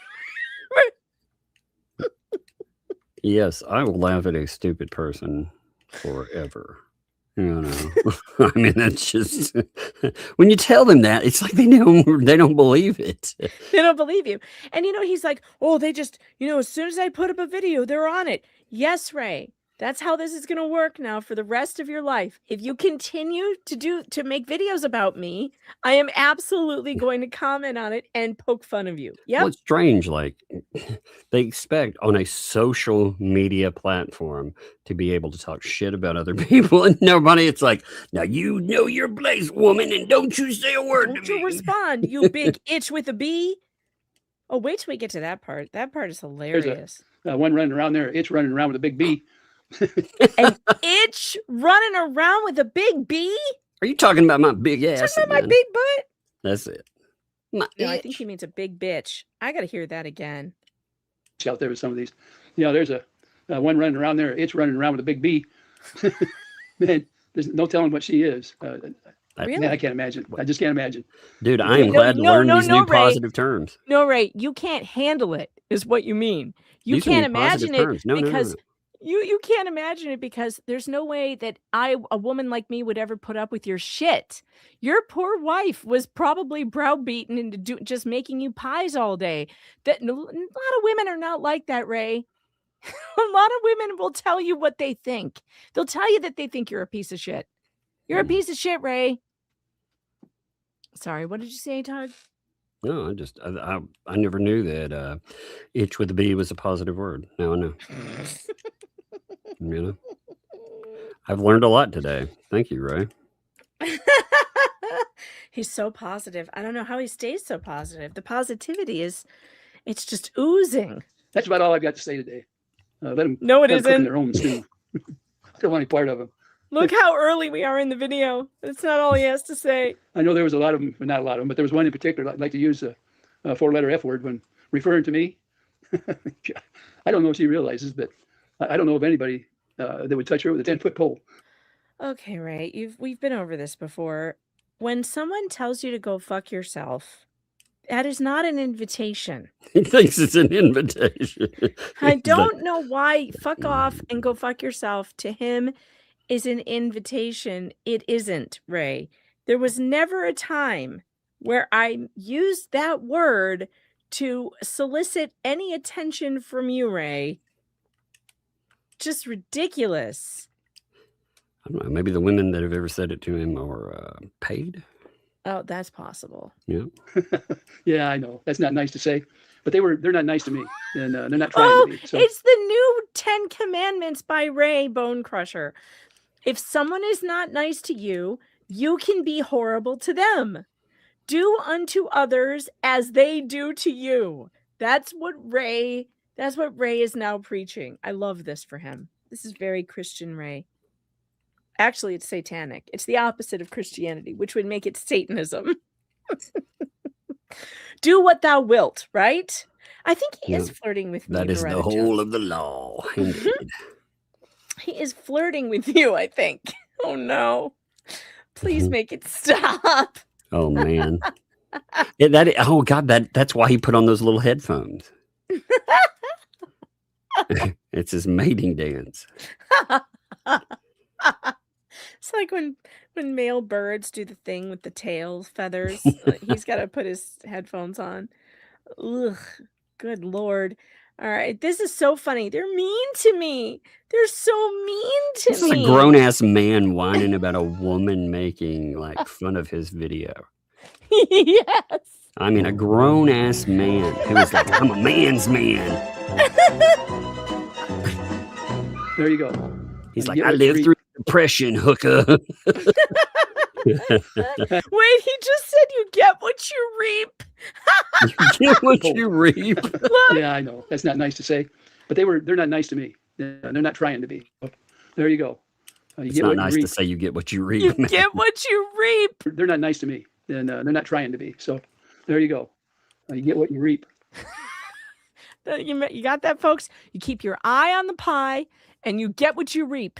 Yes, I will laugh at a stupid person forever. I mean, that's just when you tell them that, it's like they don't believe it. They don't believe you. And he's like, oh, they just, as soon as I put up a video, they're on it. Yes, Ray. That's how this is going to work now for the rest of your life. If you continue to make videos about me, I am absolutely going to comment on it and poke fun of you. Yeah. Well, it's strange. Like they expect on a social media platform to be able to talk shit about other people, and nobody. It's like, now you know your place, woman, and don't you say a word. Don't you respond, you big itch with a B. Oh, wait till we get to that part. That part is hilarious. There's one running around there. It's running around with a big B. An itch running around with a big B? Are you talking about my big ass? Talking about my big butt? That's it. I think he means a big bitch. I got to hear that again. Out there with some of these. There's a one running around there. It's running around with a big B. Man, there's no telling what she is. Really? Man, I can't imagine. I just can't imagine. Dude, I am glad to learn these new positive terms. No, Ray, you can't handle it, is what you mean. You can't imagine it because... You can't imagine it because there's no way that a woman like me would ever put up with your shit. Your poor wife was probably browbeaten into just making you pies all day. That a lot of women are not like that, Ray. A lot of women will tell you what they think. They'll tell you that they think you're a piece of shit. You're a piece of shit, Ray. Sorry, what did you say, Todd? No, I never knew that itch with a B was a positive word. Now I know. I've learned a lot today. Thank you, Ray. He's so positive. I don't know how he stays so positive. The positivity it's just oozing. That's about all I've got to say today. Let them. No, it isn't. Their own stew. I don't want any part of them. Look how early we are in the video. That's not all he has to say. I know there was a lot of them, but not a lot of them. But there was one in particular. I'd like to use a 4-letter F word when referring to me. I don't know if she realizes, but I don't know of anybody that would touch her with a 10-foot pole. Okay, Ray, we've been over this before. When someone tells you to go fuck yourself, that is not an invitation. He thinks it's an invitation. I He's like, don't know why fuck off and go fuck yourself to him is an invitation. It isn't, Ray. There was never a time where I used that word to solicit any attention from you, Ray. Just ridiculous. I don't know. Maybe the women that have ever said it to him are paid. Oh, that's possible. Yeah. Yeah, I know. That's not nice to say, but they're not nice to me, and they're not trying to be. So It's the new 10 Commandments by Ray Bone Crusher. If someone is not nice to you, you can be horrible to them. Do unto others as they do to you. That's what Ray is now preaching. I love this for him. This is very Christian Ray. Actually, it's satanic. It's the opposite of Christianity, which would make it Satanism. Do what thou wilt, right? I think he is flirting with me. That is the Beretta whole Jones. of the law. Indeed. He is flirting with you, I think. Oh no. Please make it stop. Oh man. Yeah, oh God, that's why he put on those little headphones. It's his mating dance. It's like when male birds do the thing with the tail feathers. He's got to put his headphones on. Ugh, good Lord. All right, this is so funny. They're mean to me. They're so mean to This is me. a grown-ass man whining about a woman making like fun of his video. Yes. I mean, a grown-ass man who is like, I'm a man's man. there you go. He's like, Yeah, I lived through depression, hooker. Wait, he just said you get what you reap. You get what you reap. Yeah, I know. That's not nice to say, but they're not nice to me. They're not trying to be. There you go. You It's get not what nice you to reap. say you get what you reap. You man. get what you reap. They're not nice to me, and they're not trying to be. So there you go. You get what you reap. You got that, folks? You keep your eye on the pie, and you get what you reap.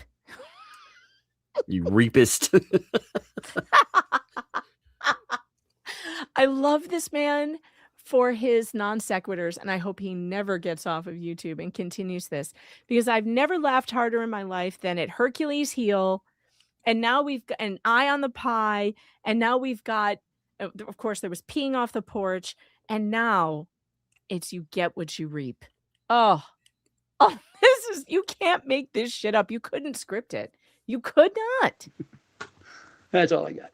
You reapist. I love this man for his non sequiturs, and I hope he never gets off of YouTube and continues this, because I've never laughed harder in my life than at Hercules' heel, and now we've got an eye on the pie, and now we've got, of course, there was peeing off the porch, and now it's you get what you reap. Oh, you can't make this shit up. You couldn't script it. You could not. That's all I got.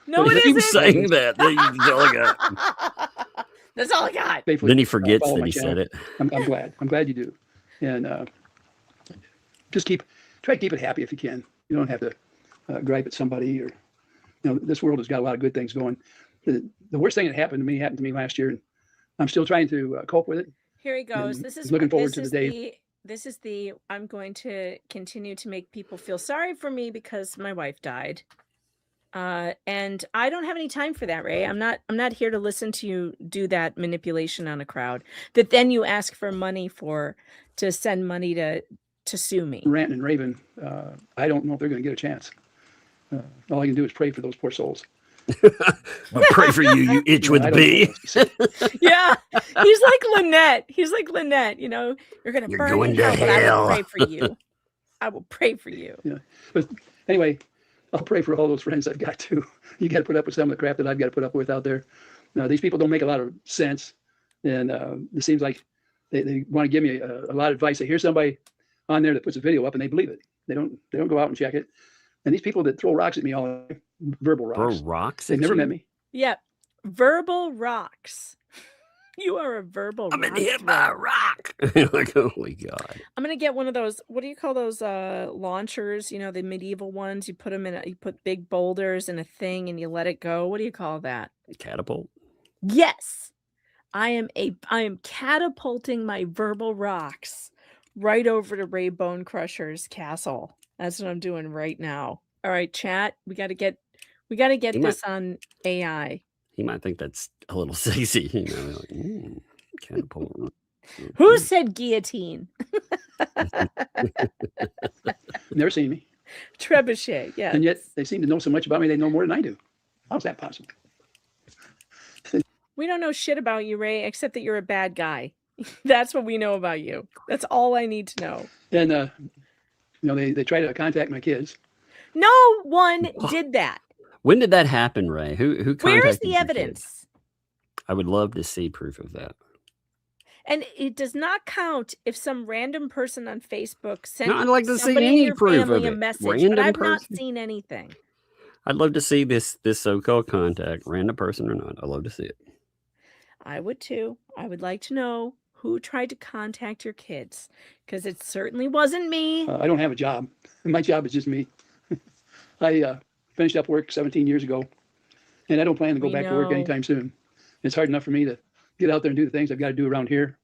No, But it if you Keep isn't. saying that. That's all I got. That's all I got. Faithfully, Then he forgets follow that my he channel. said it. I'm glad. I'm glad you do. And just try to keep it happy if you can. You don't have to gripe at somebody, or this world has got a lot of good things going. The worst thing that happened to me last year, and I'm still trying to cope with it. Here he goes. And This is looking forward this to the is day. This is the I'm going to continue to make people feel sorry for me because my wife died. And I don't have any time for that, Ray. I'm not here to listen to you do that manipulation on a crowd that then you ask for money to send money to sue me. Ranting and raving. I don't know if they're going to get a chance. All I can do is pray for those poor souls. But pray for you itch Yeah, with I a don't know bee. what else to say. Yeah. He's like Lynette. You're gonna You're burn going in to hell, but I will hell. pray for you. I will pray for you. Yeah. But anyway, I'll pray for all those friends I've got too. You got to put up with some of the crap that I've got to put up with out there. These people don't make a lot of sense, and it seems like they want to give me a lot of advice. They hear somebody on there that puts a video up and they believe it. They don't go out and check it. And these people that throw rocks at me, all verbal rocks. Throw rocks. They've at never you? met me. Yeah. Verbal rocks. You are a verbal I've been rock hit by a thrower. rock. Like, holy God. I'm gonna get one of those. What do you call those launchers? The medieval ones. You put them you put big boulders in a thing and you let it go. What do you call that? Catapult. Yes, I am catapulting my verbal rocks right over to Ray Bone Crusher's castle. That's what I'm doing right now. All right, chat. We got to get this on AI. He might think that's a little sexy. Like, catapult. Who said guillotine? Never seen me. Trebuchet, yeah. And yet they seem to know so much about me, they know more than I do. How's that possible? We don't know shit about you, Ray, except that you're a bad guy. That's what we know about you. That's all I need to know. And, they try to contact my kids. No one did that. When did that happen, Ray? Who contacted Where is the your evidence? kids? I would love to see proof of that. And it does not count if some random person on Facebook sent No, I'd like to see somebody in any your proof family of a it. message, but Random I've not person? seen anything. I'd love to see this so-called contact, random person or not. I'd love to see it. I would too. I would like to know who tried to contact your kids, because it certainly wasn't me. I don't have a job. My job is just me. I finished up work 17 years ago, and I don't plan to go We back to work know. anytime soon. It's hard enough for me to get out there and do the things I've got to do around here.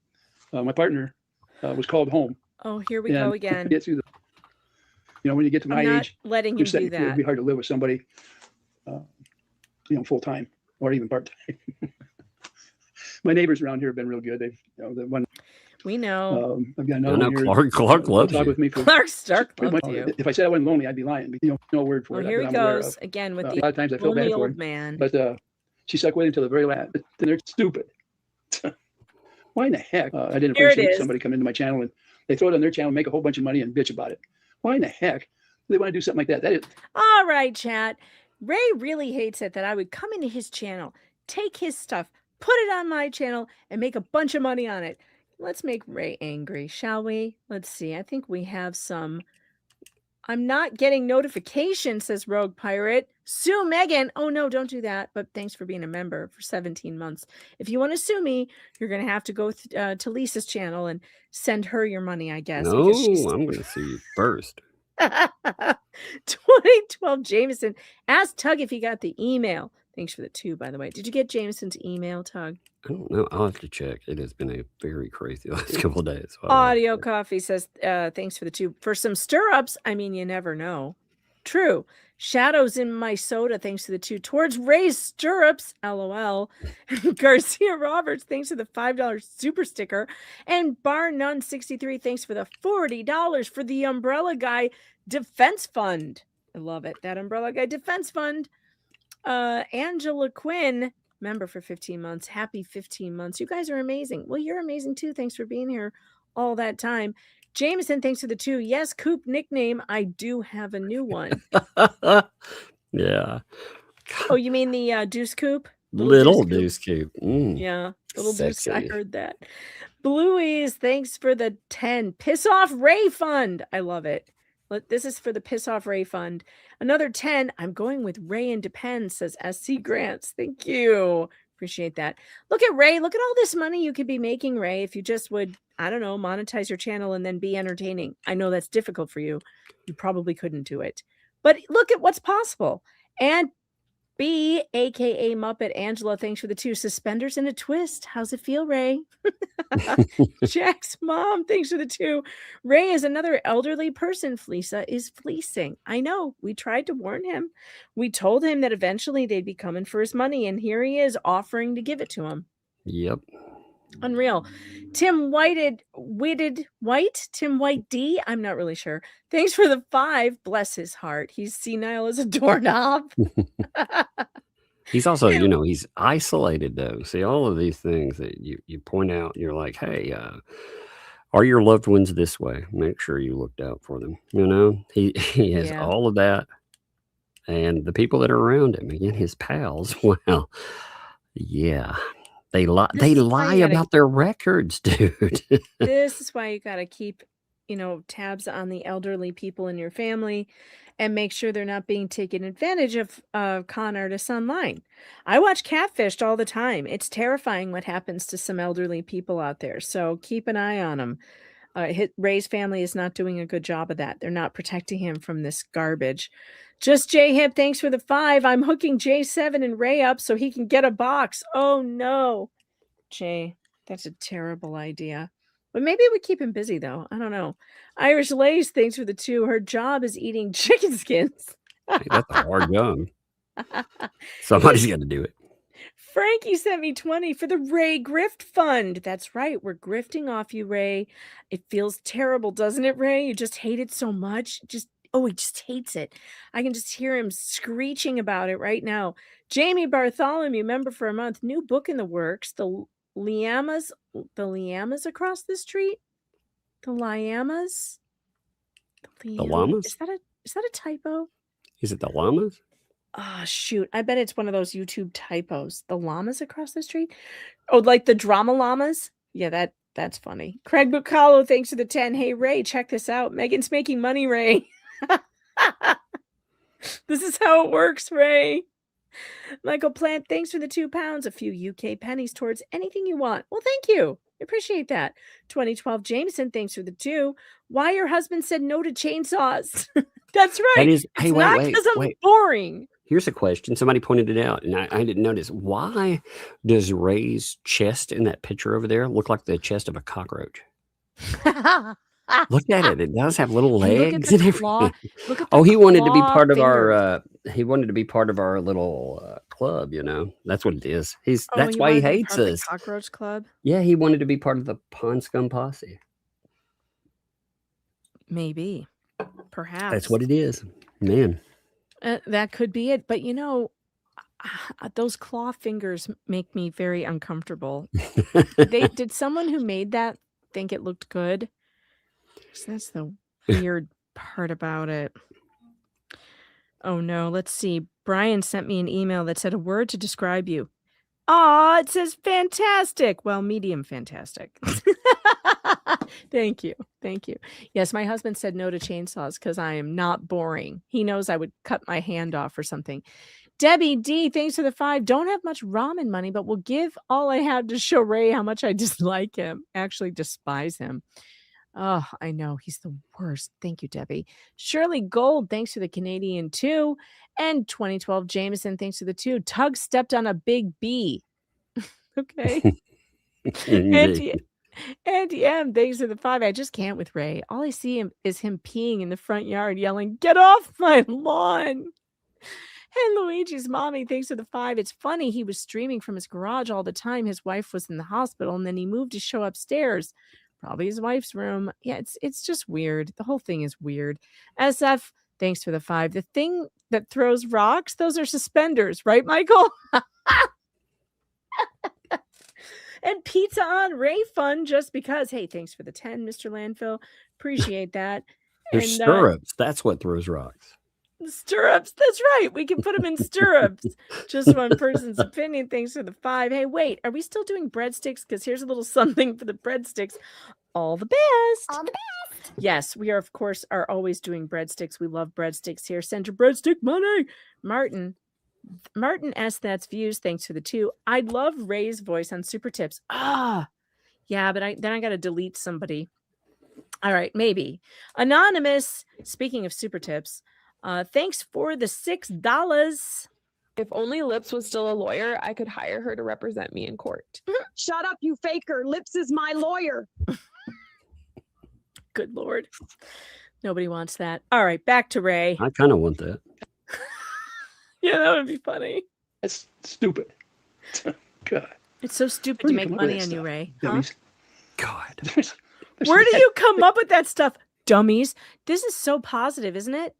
My partner was called home. Oh, here we and go again. Get through when you get to my I'm not age, letting him you're do setting, it'd that. be hard to live with somebody, full time or even part time. My neighbors around here have been real good. They've, the one, We know. I've got I another know one here. Clark He'll loves talk you. with me for Clark Stark pretty loves much. you. If I said I wasn't lonely, I'd be lying. No word for Well, it. here he that I'm aware goes of. again with A the lot of times I feel lonely bad for old him, man. but she stuck with him until the very last. And they're stupid. Why in the heck? I didn't Here it appreciate is. somebody come into my channel and they throw it on their channel, make a whole bunch of money, and bitch about it. Why in the heck do they want to do something like that? That is, All right, chat. Ray really hates it that I would come into his channel, take his stuff, put it on my channel, and make a bunch of money on it. Let's make Ray angry, shall we? Let's see. I think we have some. I'm not getting notifications, says Rogue Pirate. Sue Megan. Oh, no, don't do that. But thanks for being a member for 17 months. If you want to sue me, you're going to have to go to Lisa's channel and send her your money, I guess. No, because she's I'm going to see you first. 2012 Jameson. Ask Tug if he got the email. Thanks for the 2, by the way. Did you get Jameson's email, Tug? I don't know. I'll have to check. It has been a very crazy last couple of days. So Audio Coffee says, thanks for the 2. For some stir-ups, I mean, you never know. True. Shadows in my soda, thanks for the 2. Towards Ray's stirrups, LOL. Garcia Roberts, thanks for the $5 super sticker. And Bar None 63, thanks for the $40 for the Umbrella Guy Defense Fund. I love it. That Umbrella Guy Defense Fund. Angela Quinn, member for 15 months. Happy 15 months. You guys are amazing. Well, you're amazing too. Thanks for being here all that time. Jameson, thanks for the 2. Yes, Coop nickname. I do have a new one. yeah. Oh, you mean the Deuce Coop? Little Deuce Deuce Coop. Mm. Yeah, Little Deuce. I Sexy. heard that. Blueies, thanks for the 10. Piss Off Ray Fund. I love it. This is for the Piss Off Ray Fund. Another 10. I'm going with Ray and Depends, says SC Grants. Thank you. Appreciate that. Look at Ray. Look at all this money you could be making, Ray, if you just would, I don't know, monetize your channel and then be entertaining. I know that's difficult for you. You probably couldn't do it. But look at what's possible. And B, aka Muppet Angela, thanks for the 2. Suspenders and a twist. How's it feel, Ray? Jack's mom, thanks for the 2. Ray is another elderly person Fleesa is fleecing. I know. We tried to warn him. We told him that eventually they'd be coming for his money, and here he is offering to give it to him. Yep. Unreal. Tim White Tim White D. I'm not really sure. Thanks for the 5. Bless his heart. He's senile as a doorknob. He's also, he's isolated though. See, all of these things that you point out, and you're like, hey, are your loved ones this way? Make sure you looked out for them. He has Yeah. all of that. And the people that are around him, again, his pals, well, yeah. They lie about their records, dude. This is why you got to keep, tabs on the elderly people in your family and make sure they're not being taken advantage of con artists online. I watch Catfished all the time. It's terrifying what happens to some elderly people out there. So keep an eye on them. Ray's family is not doing a good job of that. They're not protecting him from this garbage. Just J Hip, thanks for the 5. I'm hooking J7 and Ray up so he can get a box. Oh no, Jay, that's a terrible idea. But maybe it would keep him busy though. I don't know. Irish Lace, thanks for the 2. Her job is eating chicken skins. Hey, that's a hard job. Somebody's got to do it. Frankie sent me 20 for the Ray Grift Fund. That's right. We're grifting off you, Ray. It feels terrible, doesn't it, Ray? You just hate it so much. He just hates it. I can just hear him screeching about it right now. Jamie Bartholomew, member for a month, new book in the works. The Liamas across the street. The Liamas. The llamas? Is that a typo? Is it the llamas? Oh, shoot. I bet it's one of those YouTube typos. The llamas across the street? Oh, like the drama llamas? Yeah, that's funny. Craig Bucalo, thanks for the 10. Hey, Ray, check this out. Megan's making money, Ray. This is how it works, Ray. Michael Plant, thanks for the £2. A few UK pennies towards anything you want. Well, thank you. I appreciate that. 2012 Jameson, thanks for the 2. Why your husband said no to chainsaws? That's right. That is, hey, not because I'm boring. Here's a question. Somebody pointed it out, and I didn't notice. Why does Ray's chest in that picture over there look like the chest of a cockroach? Look at it. It does have little legs and everything. He wanted to be part of our. He wanted to be part of our little club. You know, that's what it is. That's why he hates us. Cockroach Club. Yeah, he wanted to be part of the Pond Scum Posse. Maybe, perhaps that's what it is, man. That could be it. But those claw fingers make me very uncomfortable. Did someone who made that think it looked good? That's the weird part about it. Oh no, let's see. Brian sent me an email that said a word to describe you. Aw, it says fantastic. Well, medium fantastic. Thank you. Yes, my husband said no to chainsaws because I am not boring. He knows I would cut my hand off or something. Debbie D, thanks for the 5. Don't have much ramen money, but will give all I have to show Ray how much I dislike him. Actually despise him. Oh, I know. He's the worst. Thank you, Debbie. Shirley Gold, thanks for the Canadian 2. And 2012 Jameson, thanks for the 2. Tug stepped on a big bee. Okay. Andy M, thanks for the 5. I just can't with Ray. All I see is him peeing in the front yard, yelling, "Get off my lawn." And Luigi's mommy, thanks for the 5. It's funny. He was streaming from his garage all the time. His wife was in the hospital, and then he moved his show upstairs. Probably his wife's room. Yeah, it's just weird. The whole thing is weird. SF, thanks for the 5. The thing that throws rocks, those are suspenders, right, Michael? And pizza on Ray fun just because. Hey, thanks for the 10, Mr. Landfill. Appreciate that. They're stirrups. That's what throws rocks. Stirrups. That's right. We can put them in stirrups. Just one person's opinion. Thanks for the 5. Hey, wait. Are we still doing breadsticks? Because here's a little something for the breadsticks. All the best. All the best. Yes, we are, of course, always doing breadsticks. We love breadsticks here. Send your breadstick money. Martin S. That's views. Thanks for the 2. I'd love Ray's voice on Super Tips. Yeah, but then I got to delete somebody. All right, maybe. Anonymous, speaking of Super Tips, thanks for the $6. If only Lips was still a lawyer, I could hire her to represent me in court. Shut up, you faker. Lips is my lawyer. Good Lord. Nobody wants that. All right, back to Ray. I kind of want that. Yeah, that would be funny. That's stupid. God. It's so stupid to make money on you, Ray. Huh? God. Where do you come up with that stuff? Dummies. This is so positive, isn't it?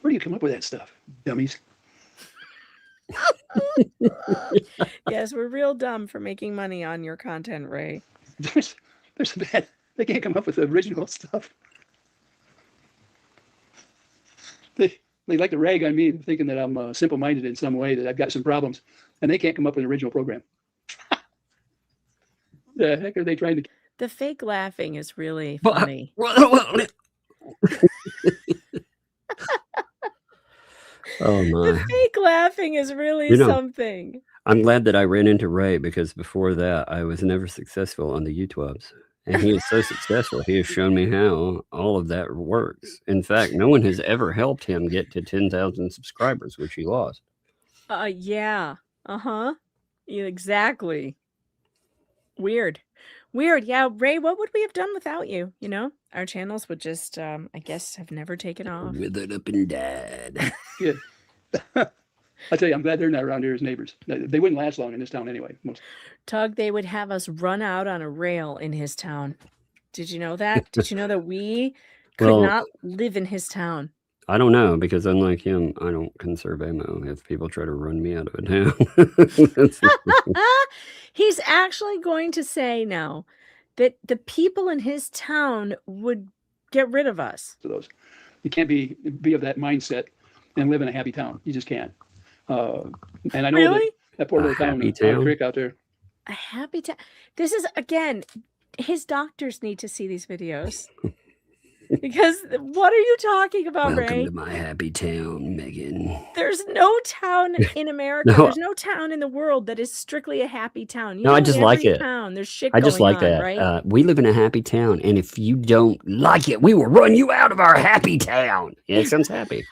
Where do you come up with that stuff, dummies? Yes, we're real dumb for making money on your content, Ray. There's bad. They can't come up with original stuff. They like to rag on me, thinking that I'm simple-minded in some way, that I've got some problems, and they can't come up with an original program. The heck are they trying to? The fake laughing is really funny. Oh my. The fake laughing is really something. I'm glad that I ran into Ray, because before that I was never successful on the YouTubes. And he is so successful. He has shown me how all of that works. In fact, no one has ever helped him get to 10,000 subscribers, which he lost. Yeah. Uh-huh. Yeah, exactly. Weird. Yeah, Ray, what would we have done without you? You know, our channels would just, I guess, have never taken off. Withered up and died. Yeah. I tell you, I'm glad they're not around here as neighbors. They wouldn't last long in this town anyway. Most. Tug, they would have us run out on a rail in his town. Did you know that? Did you know that we could Well, not live in his town? I don't know, because unlike him, I don't conserve ammo if people try to run me out of a town. He's actually going to say now that the people in his town would get rid of us. To those, you can't be of that mindset and live in a happy town. You just can't. And I know Really? that poor A little town, happy Otter town? Creek out there. A happy town. This is, again, his doctors need to see these videos. Because what are you talking about, Welcome Ray? to my happy town, Megan. There's no town in America. No. There's no town in the world that is strictly a happy town. You No, I know, just in like every it. Town, there's shit I just going like on, that. right? We live in a happy town, and if you don't like it, we will run you out of our happy town. Yeah, it sounds happy.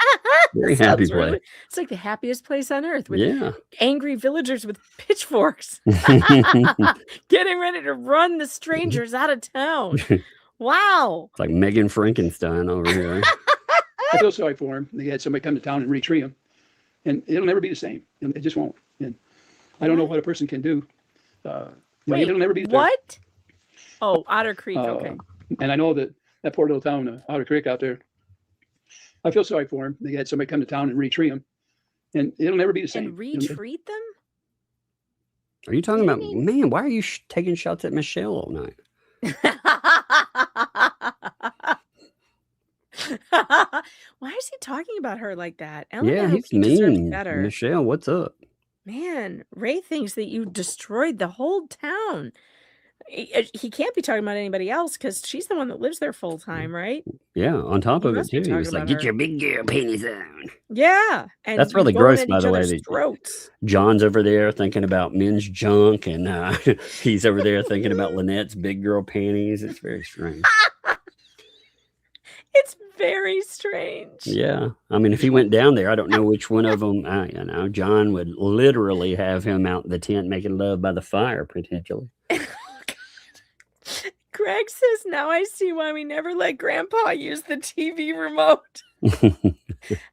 Very That happy sounds really- place. it's like the happiest place on earth with Yeah. angry villagers with pitchforks getting ready to run the strangers out of town. Wow. It's like Megan Frankenstein over here. I feel sorry for him. They had somebody come to town and retreat him, and it'll never be the same. It just won't. And I don't know what a person can do. Wait, it'll never be the same. what? Oh, Otter Creek. Okay. And I know that poor little town, Otter Creek out there. I feel sorry for him. They had somebody come to town and retreat him, and it'll never be the same. And retreat them? Are you talking about, Really? man, why are you taking shots at Michelle all night? Why is he talking about her like that? Ellen, I Yeah, hope he's he deserves mean. better. Michelle, what's up? Man, Ray thinks that you destroyed the whole town. He can't be talking about anybody else because she's the one that lives there full time, right? Yeah, on top He of it, must be too. He was talking like, about get her. your big girl panties on. Yeah, and That's you're really going gross, at by each the way, other's that- throats. John's over there thinking about men's junk, and he's over there thinking about Lynette's big girl panties. It's very strange. It's very strange. Yeah. I mean, if he went down there, I don't know which one of them, John would literally have him out in the tent making love by the fire, potentially. Greg says, now I see why we never let Grandpa use the TV remote.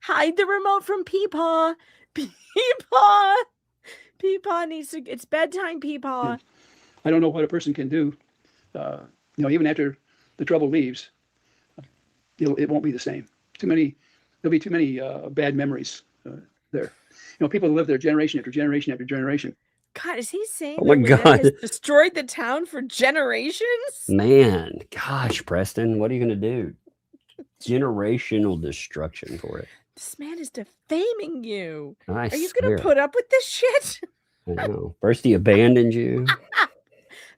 Hide the remote from Peepaw. Peepaw. Peepaw needs to, it's bedtime, Peepaw. I don't know what a person can do. Even after the trouble leaves, it won't be the same. There'll be too many bad memories there. People live there generation after generation after generation. God, is he saying Oh my that Lynette God. has destroyed the town for generations? Man, gosh, Preston, what are you going to do? Generational destruction for it. This man is defaming you. I Are you swear. going to put up with this shit? I know. First he abandoned you.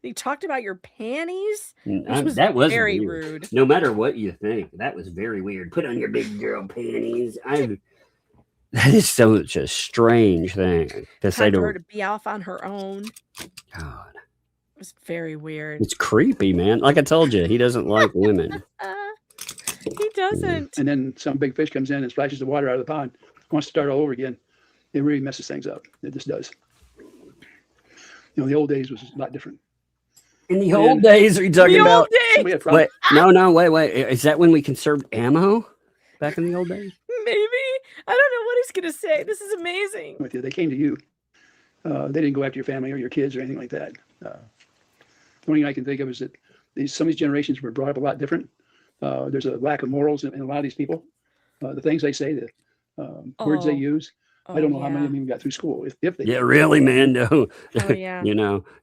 He talked about your panties, which was that was very weird. rude. No matter what you think, that was very weird. Put on your big girl panties. That is such a strange thing to say Time to for her to be off on her own. God. It was very weird. It's creepy, man. Like I told you, he doesn't like women. He doesn't. And then some big fish comes in and splashes the water out of the pond, wants to start all over again. It really messes things up. It just does. The old days was a lot different. In the old days, are you talking The about? old days. We had problems. Wait. Is that when we conserved ammo back in the old days? Maybe. I don't know what he's going to say. This is amazing. With you. They came to you. They didn't go after your family or your kids or anything like that. The only thing I can think of is that some of these generations were brought up a lot different. There's a lack of morals in a lot of these people. The things they say, the words they use. I don't know how many of them even got through school. If they Yeah, really, man. No. Oh, yeah.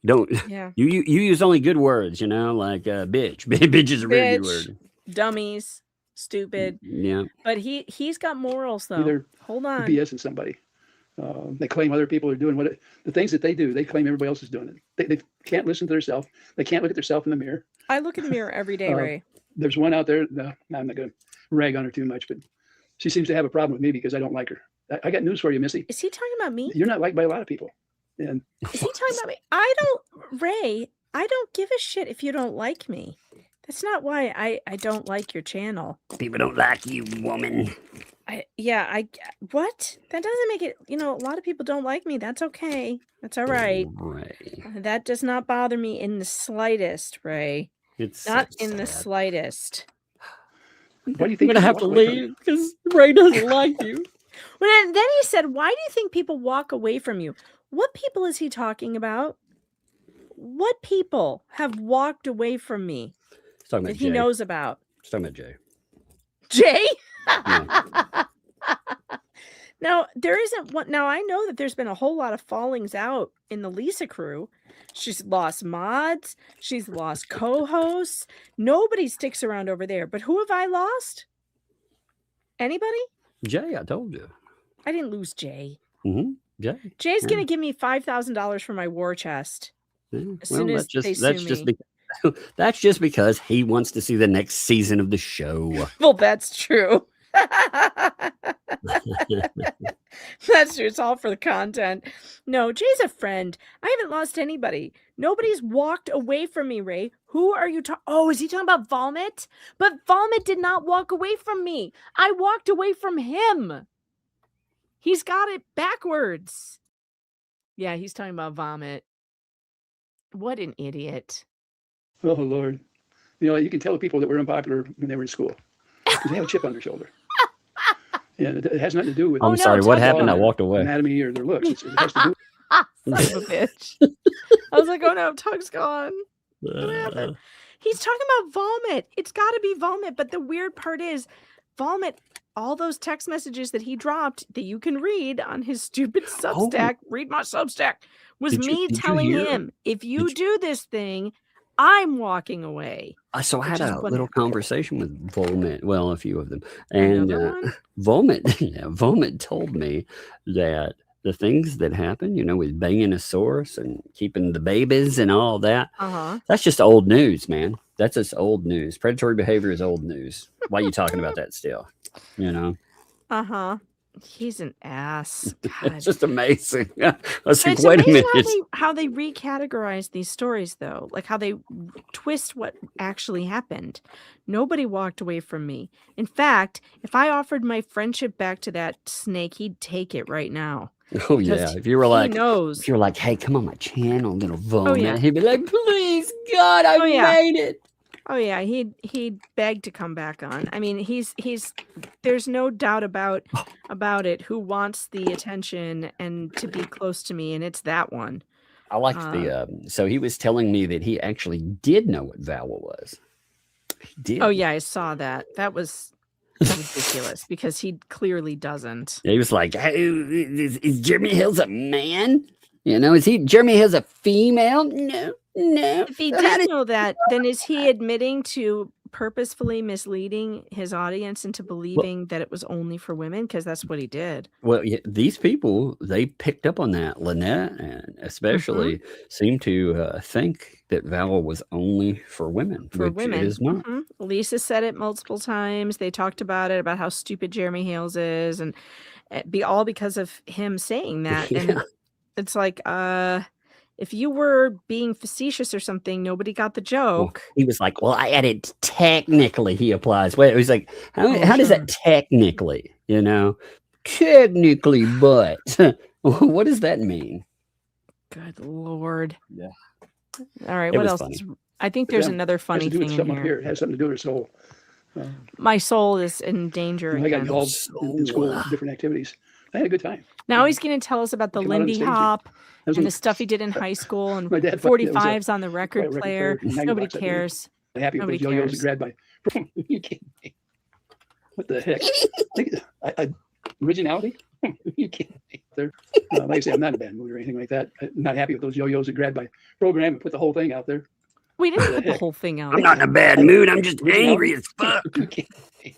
Don't. Yeah. You use only good words, like bitch. Bitch is a very good Bitch. word. Dummies. Stupid. Yeah. But he's got morals, though. Either Hold on. BS in somebody. They claim other people are doing the things that they do. They claim everybody else is doing it. They can't listen to themselves. They can't look at themselves in the mirror. I look in the mirror every day, Ray. There's one out there. No, I'm not going to rag on her too much, but she seems to have a problem with me because I don't like her. I got news for you, Missy. Is he talking about me? You're not liked by a lot of people. And Is he talking about me? Ray, I don't give a shit if you don't like me. That's not why I don't like your channel. People don't like you, woman. What? That doesn't make it, a lot of people don't like me. That's okay. That's all right. Ray. That does not bother me in the slightest, Ray. It's Not so in the sad. slightest. why do you think I'm gonna she have to walked away from leave because Ray doesn't like you. Then he said, "Why do you think people walk away from you?" What people is he talking about? What people have walked away from me He's talking that about he Jay. knows about? He's talking about Jay. Jay? Yeah. Now, there isn't one. Now, I know that there's been a whole lot of fallings out in the Lisa crew. She's lost mods. She's lost co-hosts. Nobody sticks around over there. But who have I lost? Anybody? Jay, I told you. I didn't lose Jay. Mm-hmm. Jay. Jay's Yeah. going to give me $5,000 for my war chest Yeah. as soon as they sue me. That's just because he wants to see the next season of the show. Well, that's true. That's true. It's all for the content. No, Jay's a friend. I haven't lost anybody. Nobody's walked away from me, Ray. Who are you talking? Oh, is he talking about Vomit? But Vomit did not walk away from me. I walked away from him. He's got it backwards. Yeah, he's talking about Vomit. What an idiot. Oh, Lord. You know, you can tell the people that were unpopular when they were in school because they have a chip on their shoulder. And it has nothing to do with I'm sorry, what happened? I their walked away. anatomy or their looks. It has to do Son of a bitch. I was like, oh no, Tug's gone. What happened? He's talking about Vomit. It's got to be Vomit. But the weird part is, Vomit, all those text messages that he dropped that you can read on his stupid Substack, read my Substack, was Did me you telling hear? him, if you do this thing, I'm walking away. So I had Which is a what little happened. conversation with Vomit. Well, a few of them. Another And one? Vomit told me that the things that happen, with banging a source and keeping the babies and all that, that's just old news, man. That's just old news. Predatory behavior is old news. Why are you talking about that still? He's an ass. It's just amazing. I was But like, it's wait a amazing minute. how they recategorize these stories, though. Like how they twist what actually happened. Nobody walked away from me. In fact, if I offered my friendship back to that snake, he'd take it right now. Oh yeah. If you were like, knows. if you're like, hey, come on my channel, little Vomit, yeah. he'd be like, please, God, I made it. Oh yeah, he'd beg to come back on. I mean, he's there's no doubt about it who wants the attention and to be close to me, and it's that one. I liked so he was telling me that he actually did know what vowel was. He did. Oh yeah, I saw that. That was ridiculous because he clearly doesn't. He was like, hey, is Jeremy Hales a man? Is Jeremy Hales a female? No. If he did know that, then is he admitting to purposefully misleading his audience into believing that it was only for women? Because that's what he did. Well, yeah, these people, they picked up on that. Lynette and especially seem to think that vowel was only for women. For which women. is not. Lisa said it multiple times. They talked about it, about how stupid Jeremy Hales is, and all because of him saying that. Yeah. And it's like, if you were being facetious or something, nobody got the joke. He was like, well, I added technically he applies. Wait, it was like, how does that technically, technically, but what does that mean? Good Lord. Yeah. All right. It What was else? funny. I think there's another funny has to do thing with in something up here. here. It has something to do with her soul. My soul is in danger I got again. involved in school in different activities. I had a good time. Now he's going to tell us about the Come out on Lindy stage. Hop That was and a- the stuff he did in high school and My dad thought it was a 45s on the record record player. player, 90 Nobody bucks, I believe. cares. Happy with Nobody those yo-yos cares. that grabbed by. You kidding me? What the heck? Originality? You kidding me? Like I say, I'm not in a bad mood or anything like that. I'm not happy with those yo-yos that grabbed by program and put the whole thing out there. We didn't What the put the heck? whole thing out. I'm not in a bad mood. I'm just angry as fuck. You kidding me?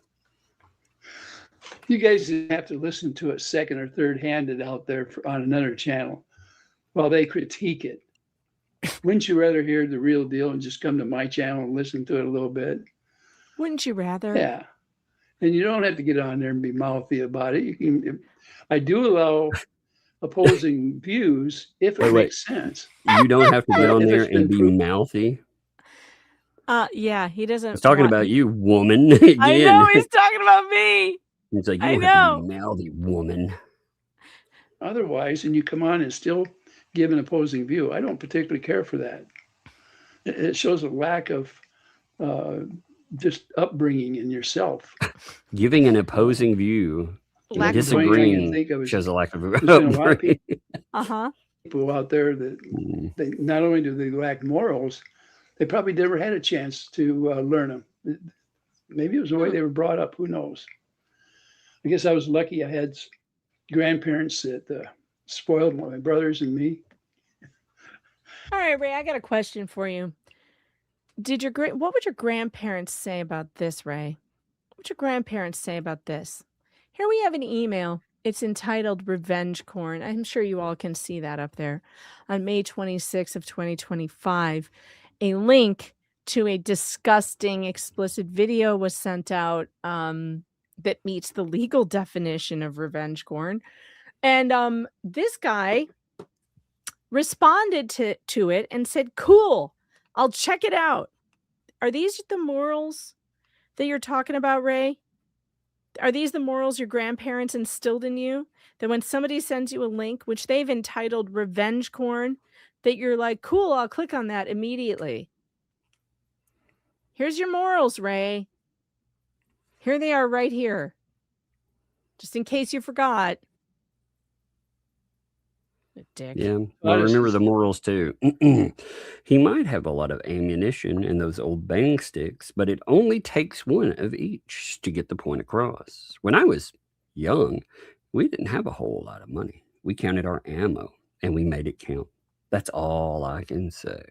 You guys have to listen to it second or third handed out there on another channel while they critique it. Wouldn't you rather hear the real deal and just come to my channel and listen to it a little bit? Wouldn't you rather? Yeah. And you don't have to get on there and be mouthy about it. You can. I do allow opposing views if it Wait. makes sense. You don't have to get on If there it's been and be proven. mouthy. Yeah, he doesn't. He's talking want- about you, woman. Again. I know he's talking about me. He's like, I you have to be mouthy, woman. Otherwise, and you come on and still give an opposing view. I don't particularly care for that. It shows a lack of just upbringing in yourself. Giving an opposing view Lack of Disagreeing, I can Disagreeing think of is shows a lack of there's been a lot of upbringing. Uh-huh. people out there that they not only do they lack morals, they probably never had a chance to learn them. Maybe it was the way they were brought up. Who knows? I guess I was lucky. I had grandparents that spoiled my brothers and me. All right, Ray, I got a question for you. What would your grandparents say about this, Ray? What would your grandparents say about this? Here we have an email. It's entitled Revenge Corn. I'm sure you all can see that up there. On May 26th of 2025, a link to a disgusting, explicit video was sent out that meets the legal definition of revenge corn. And this guy responded to it and said, cool, I'll check it out. Are these the morals that you're talking about, Ray? Are these the morals your grandparents instilled in you? That when somebody sends you a link, which they've entitled Revenge Corn, that you're like, cool, I'll click on that immediately. Here's your morals, Ray. Here they are right here. Just in case you forgot. Dick. Yeah, well, remember the morals too. He might have a lot of ammunition and those old bang sticks, but it only takes one of each to get the point across. When I was young, we didn't have a whole lot of money. We counted our ammo and we made it count. That's all I can say.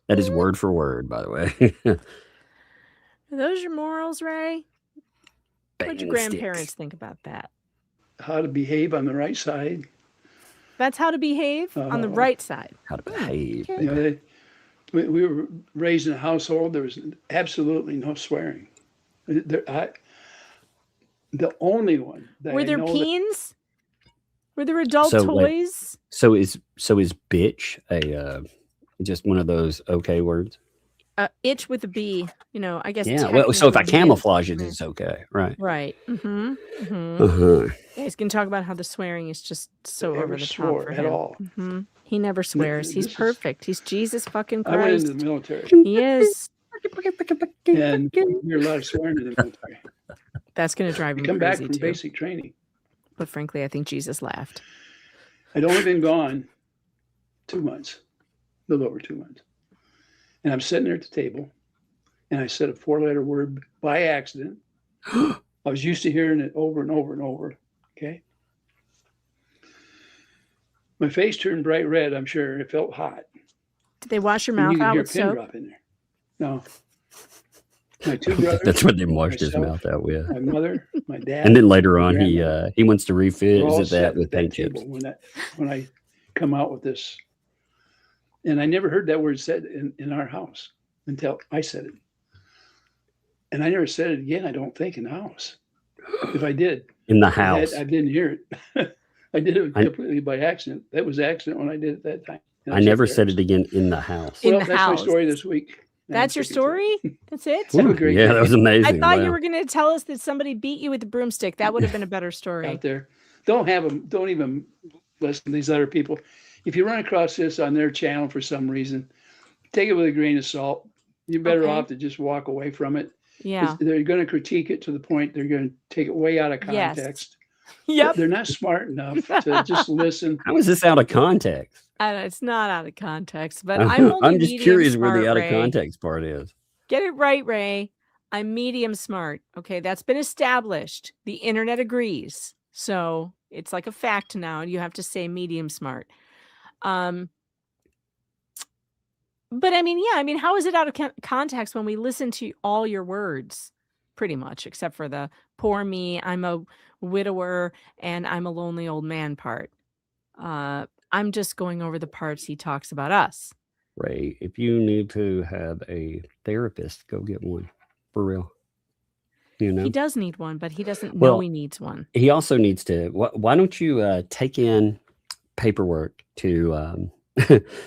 That is word for word, by the way. Are those your morals, Ray? What'd your Bang grandparents sticks. think about that? How to behave on the right side. That's how to behave on the right side. How to behave. You know, we were raised in a household. There was absolutely no swearing. The only one that Were I there know that- peens? Were there adult So, like, toys? So is bitch a just one of those okay words? Itch with a B. You know, I guess. Yeah. Well, so if I technically it is. camouflage it, it's okay, right? Right. Mm-hmm. Mm-hmm. Uh-huh. Yeah, he's gonna talk about how the swearing is just so Never over the top swore for at him. all. Mm-hmm. He never swears. He's this is- perfect. He's Jesus fucking I went Christ. into the military, He is. and we hear a lot of swearing in the military. That's gonna drive We him come back crazy from too. basic training. But frankly, I think Jesus laughed. I'd only been gone 2 months, a little over 2 months. And I'm sitting there at the table, and I said a 4-letter word by accident. I was used to hearing it over and over and over. Okay. My face turned bright red, I'm sure. It felt hot. Did they wash your And mouth you could out hear a with pin soap? drop in there. No. My 2 brothers. That's what they washed his myself, mouth out with. My mother, my dad. And then later my on, grandmother. he wants to We're all revisit sat that with at that paint chips. table when I come out with this. And I never heard that word said in our house until I said it. And I never said it again, I don't think, in the house. If I did, In the house. I didn't hear it. I did it completely by accident. That was accident when I did it that time. And I was never said embarrassed. it again in the house. In Well, the that's house. my story this week. Now I'm That's your sticking to it. story? That's it? Have a Ooh, great yeah, day. that was amazing. I thought Wow. you were going to tell us that somebody beat you with a broomstick. That would have been a better story. Out there. Don't have them. Don't even listen to these other people. If you run across this on their channel for some reason, take it with a grain of salt. You're better Okay. off to just walk away from it. Yeah. They're going to critique it to the point they're going to take it way out of Yes. context. Yep. They're not smart enough to just listen. How is this out of context? It's not out of context, but I'm only I'm just medium curious where smart, the out of Ray. context part is. Get it right, Ray. I'm medium smart. Okay, that's been established. The internet agrees. So it's like a fact now. You have to say medium smart. But I mean, yeah, I mean, how is it out of context when we listen to all your words? Pretty much, except for the poor me, I'm a widower, and I'm a lonely old man part. I'm just going over the parts he talks about us. Ray, if you need to have a therapist, go get one. For real. You know? He does need one, but he doesn't know Well, he needs one. He also needs to. Why don't you take in paperwork to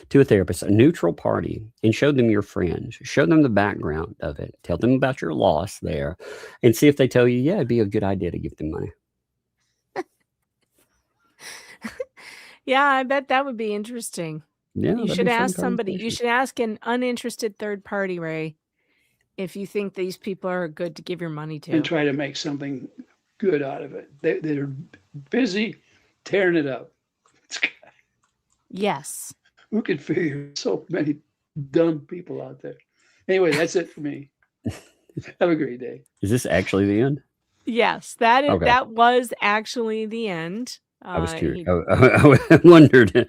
to a therapist, a neutral party, and show them your friends, show them the background of it, tell them about your loss there, and see if they tell you, yeah, it'd be a good idea to give them money. Yeah, I bet that would be interesting. Yeah, You that'd should be fun ask somebody. You conversation. should ask an uninterested third party, Ray, if you think these people are good to give your money And to. try to make something good out of it. They're busy tearing it up. Yes. Who can figure so many dumb people out there? Anyway, that's it for me. Have a great day. Is this actually the end? Yes, that is Okay. that was actually the end. I was curious. He- I wondered I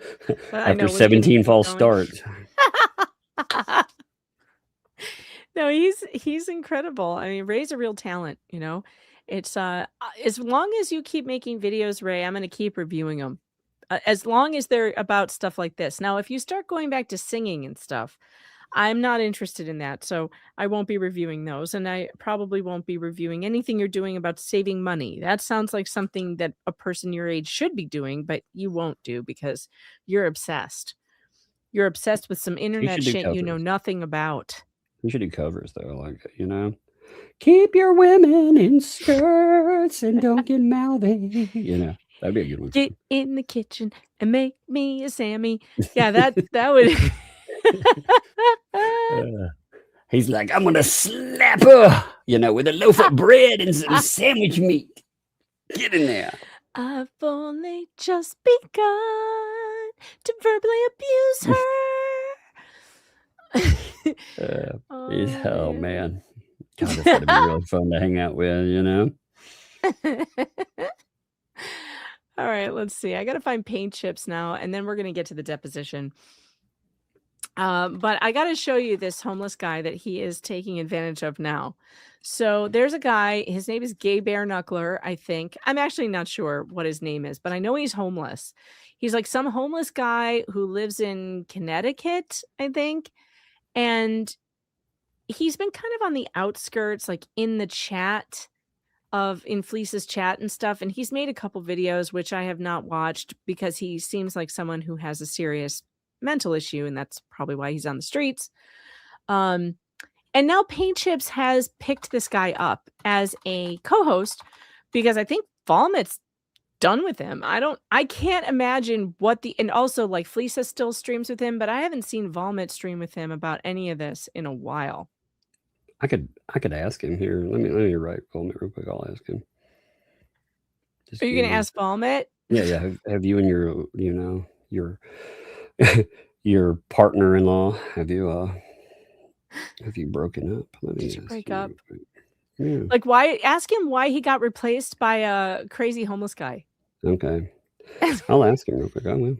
know, after was 17 gonna false keep going. starts. No, he's incredible. I mean, Ray's a real talent, you know. It's as long as you keep making videos, Ray, I'm going to keep reviewing them. As long as they're about stuff like this. Now, if you start going back to singing and stuff, I'm not interested in that. So I won't be reviewing those. And I probably won't be reviewing anything you're doing about saving money. That sounds like something that a person your age should be doing, but you won't do because you're obsessed. You're obsessed with some internet do shit you know covers. nothing about. You should do covers though, like, you know, keep your women in skirts and don't get mouthy. You know, that'd be a good one. Get in the kitchen and make me a Sammy. Yeah, that would. He's like, I'm gonna slap her, you know, with a loaf of bread and some sandwich meat. Get in there. I've only just begun to verbally abuse her. Oh man. God, that's gotta be really fun to hang out with, you know. All right, let's see. I gotta find paint chips now, and then we're gonna get to the deposition. But I got to show you this homeless guy that he is taking advantage of now. So there's a guy, his name is Gay Bear Knuckler, I think. I'm actually not sure what his name is, but I know he's homeless. He's like some homeless guy who lives in Connecticut, I think. And he's been kind of on the outskirts, like in the chat in Fleece's chat and stuff. And he's made a couple videos, which I have not watched because he seems like someone who has a serious mental issue, and that's probably why he's on the streets. And now Paint Chips has picked this guy up as a co-host because I think Volmit's done with him. I can't imagine and also like Fleece still streams with him, but I haven't seen Volmit stream with him about any of this in a while. I could ask him here. Let me write Volmit real quick. I'll ask him. Are you gonna ask Volmit? Yeah. Have you and your, you know, your partner-in-law, have you broken up? Did you break up? Yeah. Like, ask him why he got replaced by a crazy homeless guy. Okay. I'll ask him real quick. I will.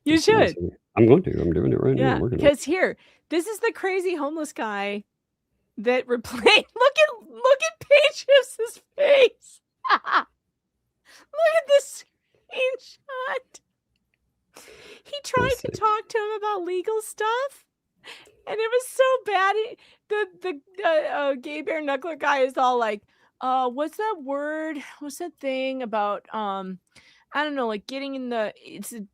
You should. I'm going to. I'm doing it right now. Yeah, I'm working on it. because here, this is the crazy homeless guy that replaced. Look at Pages' face. Look at this screenshot. He tried to talk to him about legal stuff, and it was so bad. The Gay Bear Knuckler guy is all like, what's that word? What's that thing about I don't know, like getting in the it's a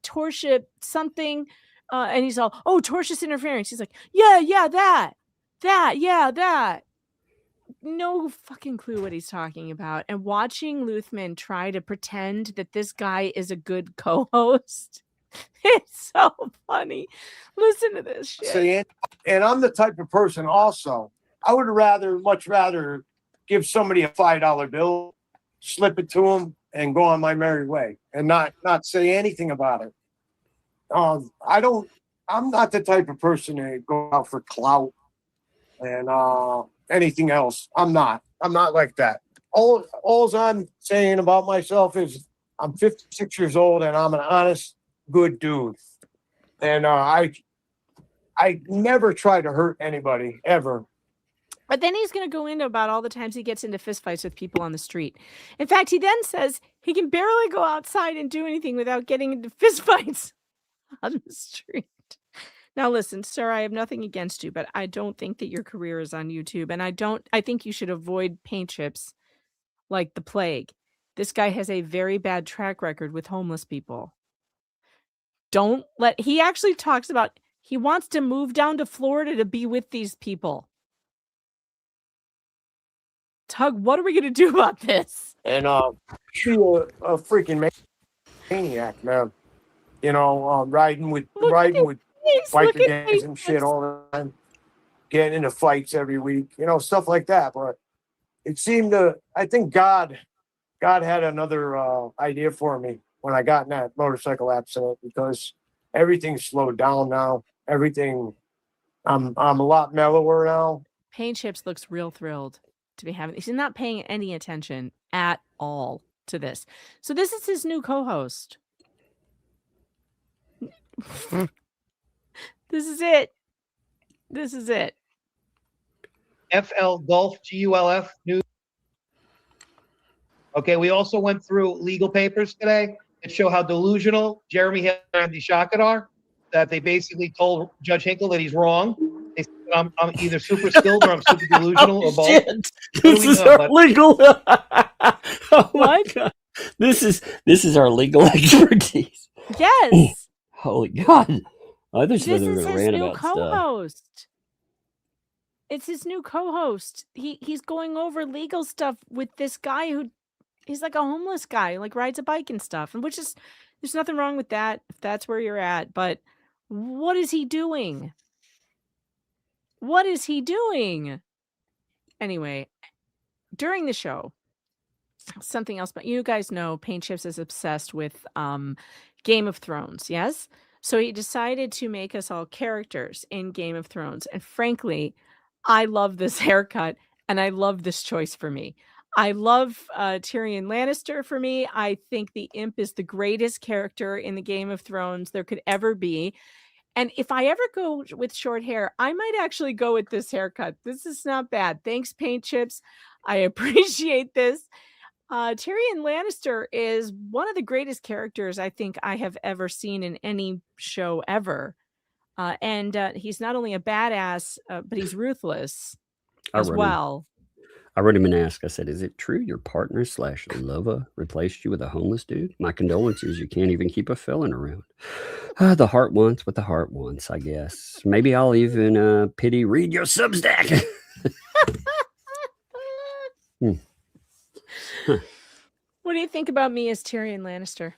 tortious something, and he's all, oh, tortious interference. He's like, yeah, that. No fucking clue what he's talking about. And watching Luthman try to pretend that this guy is a good co-host, it's so funny. Listen to this shit. And I'm the type of person also, I would much rather give somebody a $5 bill, slip it to them, and go on my merry way and not say anything about it. I'm not the type of person to go out for clout and anything else. I'm not like that. All I'm saying about myself is I'm 56 years old and I'm an honest, good dude. And I never try to hurt anybody ever. But then he's going to go into about all the times he gets into fistfights with people on the street. In fact, he then says he can barely go outside and do anything without getting into fistfights on the street. Now, listen, sir, I have nothing against you, but I don't think that your career is on YouTube. And I think you should avoid Paint Chips like the plague. This guy has a very bad track record with homeless people. He actually talks about he wants to move down to Florida to be with these people. Tug, what are we going to do about this? And she's a freaking maniac, man. You know, riding with biker gangs and shit all the time, getting into fights every week, you know, stuff like that. But it seemed to, I think God had another idea for me when I got in that motorcycle accident, because everything slowed down now. Everything, I'm a lot mellower now. Paint Chips looks real thrilled to be having. He's not paying any attention at all to this. So this is his new co-host. This is it. This is it. FL Gulf, GULF news. Okay, we also went through legal papers today that show how delusional Jeremy Hale and Andy Shockley are, that they basically told Judge Hinkle that he's wrong. They said I'm either super skilled or I'm super delusional or both. Shit. This is our legal. Oh my God. This is our legal expertise. Yes. Holy God. I just This was is his rant new about stuff. co-host. It's his new co-host. He's going over legal stuff with this guy who he's like a homeless guy, like rides a bike and stuff. And which is there's nothing wrong with that if that's where you're at. But what is he doing? What is he doing? Anyway, during the show, something else, but you guys know Paint Chips is obsessed with Game of Thrones, yes? So he decided to make us all characters in Game of Thrones. And frankly, I love this haircut and I love this choice for me. I love Tyrion Lannister for me. I think the Imp is the greatest character in the Game of Thrones there could ever be. And if I ever go with short hair, I might actually go with this haircut. This is not bad. Thanks, Paint Chips. I appreciate this. Tyrion Lannister is one of the greatest characters I think I have ever seen in any show ever. And he's not only a badass, but he's ruthless as well. I wrote him and asked, I said, is it true your partner / lover replaced you with a homeless dude? My condolences. You can't even keep a felon around. The heart wants what the heart wants, I guess. Maybe I'll even pity read your Substack. What do you think about me as Tyrion Lannister?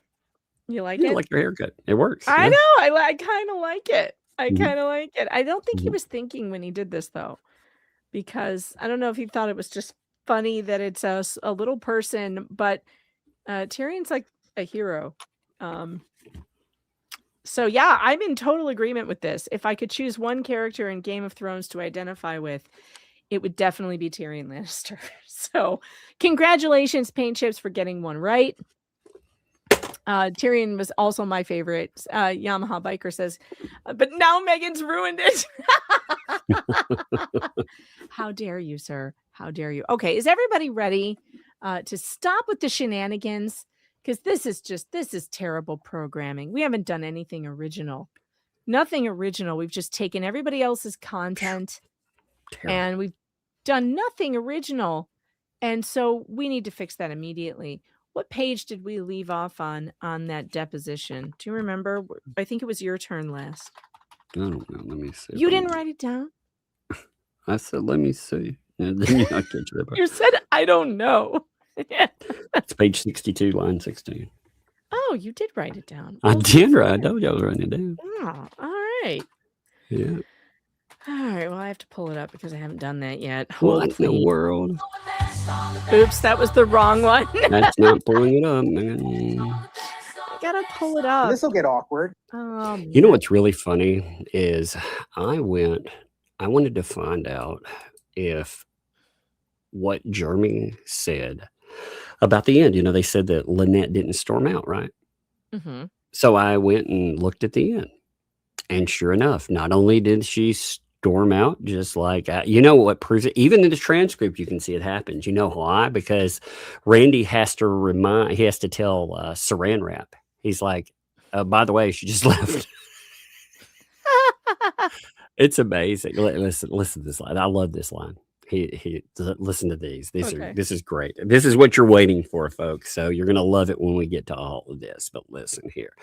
You like I it? like your haircut. It works. I yeah. know. I kind of like it. I Mhm. kind of like it. I don't think he Mhm. was thinking when he did this, though, because I don't know if he thought it was just funny that it's a little person, but Tyrion's like a hero. So yeah, I'm in total agreement with this. If I could choose one character in Game of Thrones to identify with, it would definitely be Tyrion Lannister. So congratulations, Paint Chips, for getting one right. Tyrion was also my favorite. Yamaha Biker says, but now Megan's ruined it. How dare you, sir? How dare you? Okay, is everybody ready to stop with the shenanigans? Because this is terrible programming. We haven't done anything original. Nothing original. We've just taken everybody else's content and we've done nothing original. And so we need to fix that immediately. What page did we leave off on that deposition? Do you remember? I think it was your turn last. I don't know. Let me see. You didn't write it down? I said, let me see. And then I catch it up. You said, I don't know. It's page 62, line 16. Oh, you did write it down. I did write. I told you I was writing it down. Oh, all right. Yeah. All right. Well, I have to pull it up because I haven't done that yet. What in the world? Oops, that was the wrong one. That's not pulling it up, man. I gotta pull it up. This will get awkward. You know what's really funny is I wanted to find out if what Jeremy said about the end. You know, they said that Lynette didn't storm out, right? Mm-hmm. So I went and looked at the end. And sure enough, not only did she storm out, just like, you know what proves it? Even in the transcript, you can see it happens. You know why? Because Randy has to tell Saran Wrap. He's like, by the way, she just left. It's amazing. Listen to this line. I love this line. He listen to these. This is great. This is what you're waiting for, folks. So you're gonna love it when we get to all of this. But listen here.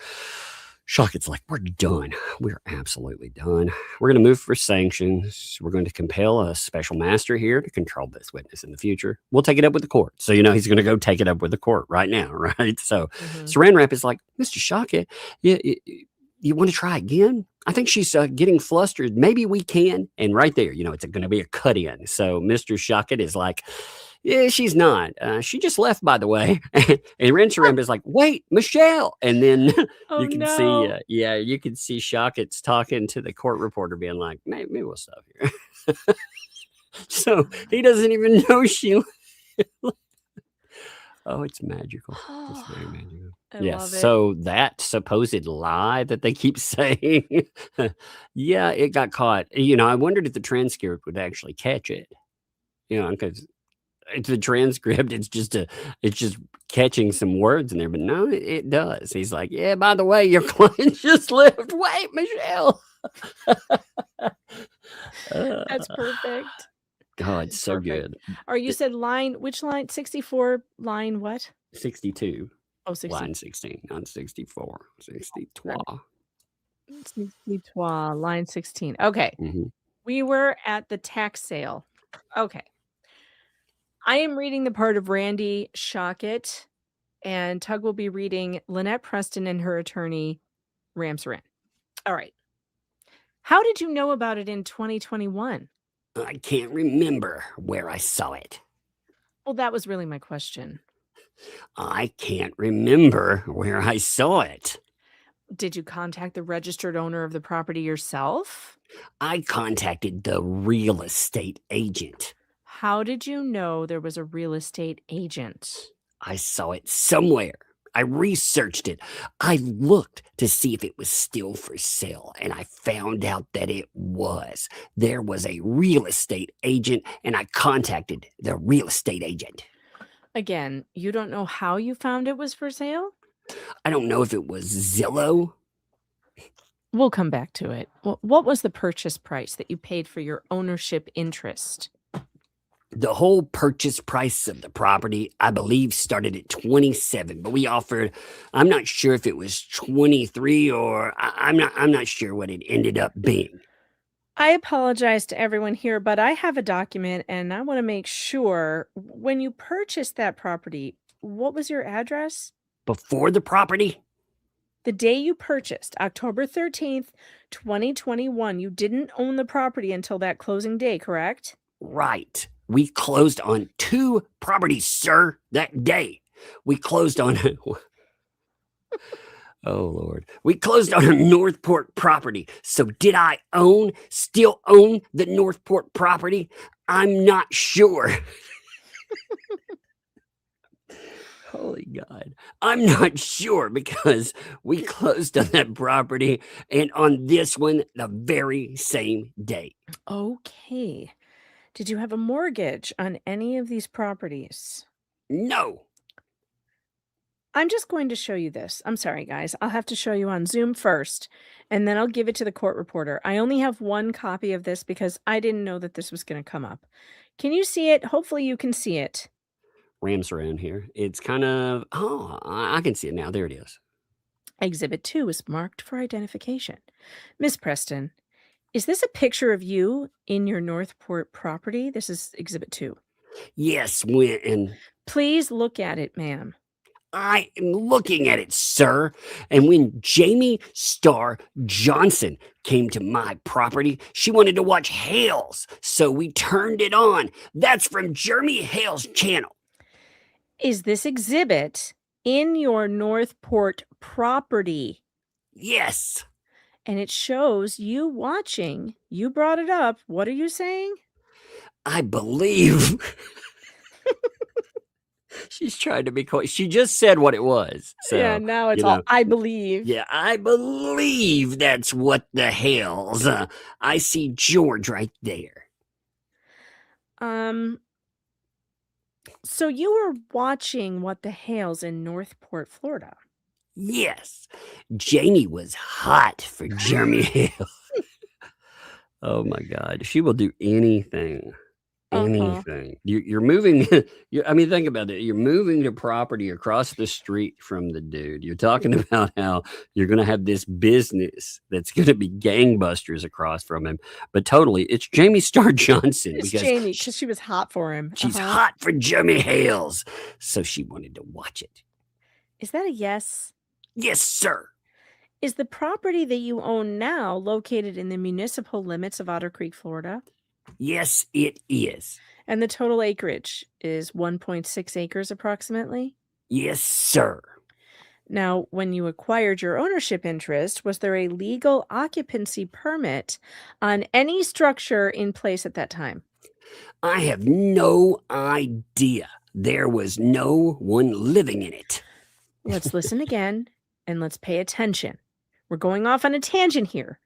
It's like, we're done. We're absolutely done. We're going to move for sanctions. We're going to compel a special master here to control this witness in the future. We'll take it up with the court. So, you know, he's going to go take it up with the court right now, right? So Saran Wrap is like, Mr. Shockett, you want to try again? I think she's getting flustered. Maybe we can. And right there, it's going to be a cut in. So Mr. Shockett is like, yeah, she's not. She just left, by the way. And Rinceram is like, wait, Michelle. And then Oh, you can no. see, you can see Shockett's talking to the court reporter being like, maybe we'll stop here. So he doesn't even know she. Oh, it's magical. It's very magical. I Yes. love it. So that supposed lie that they keep saying, yeah, it got caught. I wondered if the transcript would actually catch it. Because it's a transcript. It's just catching some words in there. But no, it does. He's like, yeah. By the way, your client just left. Wait, Michelle. That's perfect. God, it's so Perfect. good. Or you said which line? 64 line what? 62. Oh, 60. Line 16, not 64. 63. 63, line 16. Okay. Mhm. We were at the tax sale. Okay. I am reading the part of Randy Shockett, and Tug will be reading Lynette Preston and her attorney, Ram Saran. All right. How did you know about it in 2021? I can't remember where I saw it. Well, that was really my question. I can't remember where I saw it. Did you contact the registered owner of the property yourself? I contacted the real estate agent. How did you know there was a real estate agent? I saw it somewhere. I researched it. I looked to see if it was still for sale, and I found out that it was. There was a real estate agent, and I contacted the real estate agent. Again, you don't know how you found it was for sale? I don't know if it was Zillow. We'll come back to it. What was the purchase price that you paid for your ownership interest? The whole purchase price of the property, I believe, started at 27, but we offered, I'm not sure if it was 23 or I'm not sure what it ended up being. I apologize to everyone here, but I have a document and I want to make sure when you purchased that property, what was your address? Before the property? The day you purchased, October 13th, 2021, you didn't own the property until that closing day, correct? Right. We closed on 2 properties, sir, that day. We closed on, oh Lord, we closed on a Northport property. So did I still own the Northport property? I'm not sure. Holy God. I'm not sure because we closed on that property and on this one the very same day. Okay. Did you have a mortgage on any of these properties? No. I'm just going to show you this. I'm sorry, guys. I'll have to show you on Zoom first, and then I'll give it to the court reporter. I only have one copy of this because I didn't know that this was going to come up. Can you see it? Hopefully you can see it. Rams around here. It's kind of, I can see it now. There it is. Exhibit 2 is marked for identification. Miss Preston, is this a picture of you in your Northport property? This is Exhibit 2. Yes, Please look at it, ma'am. I am looking at it, sir. And when Jamie Starr Johnson came to my property, she wanted to watch Hales, so we turned it on. That's from Jeremy Hales' channel. Is this exhibit in your Northport property? Yes. And it shows you watching. You brought it up. What are you saying? I believe. She's trying to be coy. She just said what it was. So, yeah, now it's all I believe. Yeah, I believe that's what the Hales. I see George right there. So you were watching What the Hales in Northport, Florida. Yes. Jamie was hot for Jeremy Hale. Oh my God. She will do anything. Anything. You're moving. I mean, think about it. You're moving the property across the street from the dude. You're talking about how you're going to have this business that's going to be gangbusters across from him. But totally, it's Jamie Starr Johnson. It's Jamie because she was hot for him. She's hot for Jeremy Hales. So she wanted to watch it. Is that a yes? Yes, sir. Is the property that you own now located in the municipal limits of Otter Creek, Florida? Yes, it is. And the total acreage is 1.6 acres approximately? Yes, sir. Now, when you acquired your ownership interest, was there a legal occupancy permit on any structure in place at that time? I have no idea. There was no one living in it. Let's listen again and let's pay attention. We're going off on a tangent here.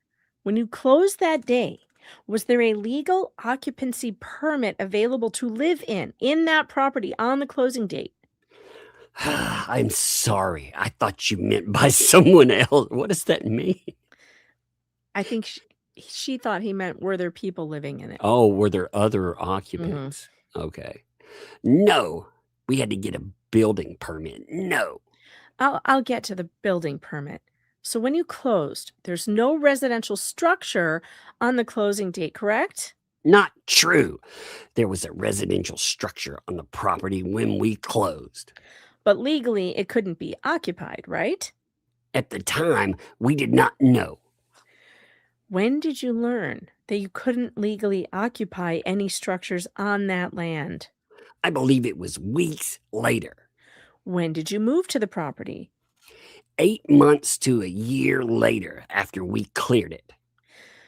When you closed that day, was there a legal occupancy permit available to live in that property on the closing date? I'm sorry. I thought you meant by someone else. What does that mean? I think she thought he meant were there people living in it? Oh, were there other occupants? Okay. No, we had to get a building permit. No. I'll get to the building permit. So when you closed, there's no residential structure on the closing date, correct? Not true. There was a residential structure on the property when we closed. But legally, it couldn't be occupied, right? At the time, we did not know. When did you learn that you couldn't legally occupy any structures on that land? I believe it was weeks later. When did you move to the property? 8 months to a year later after we cleared it.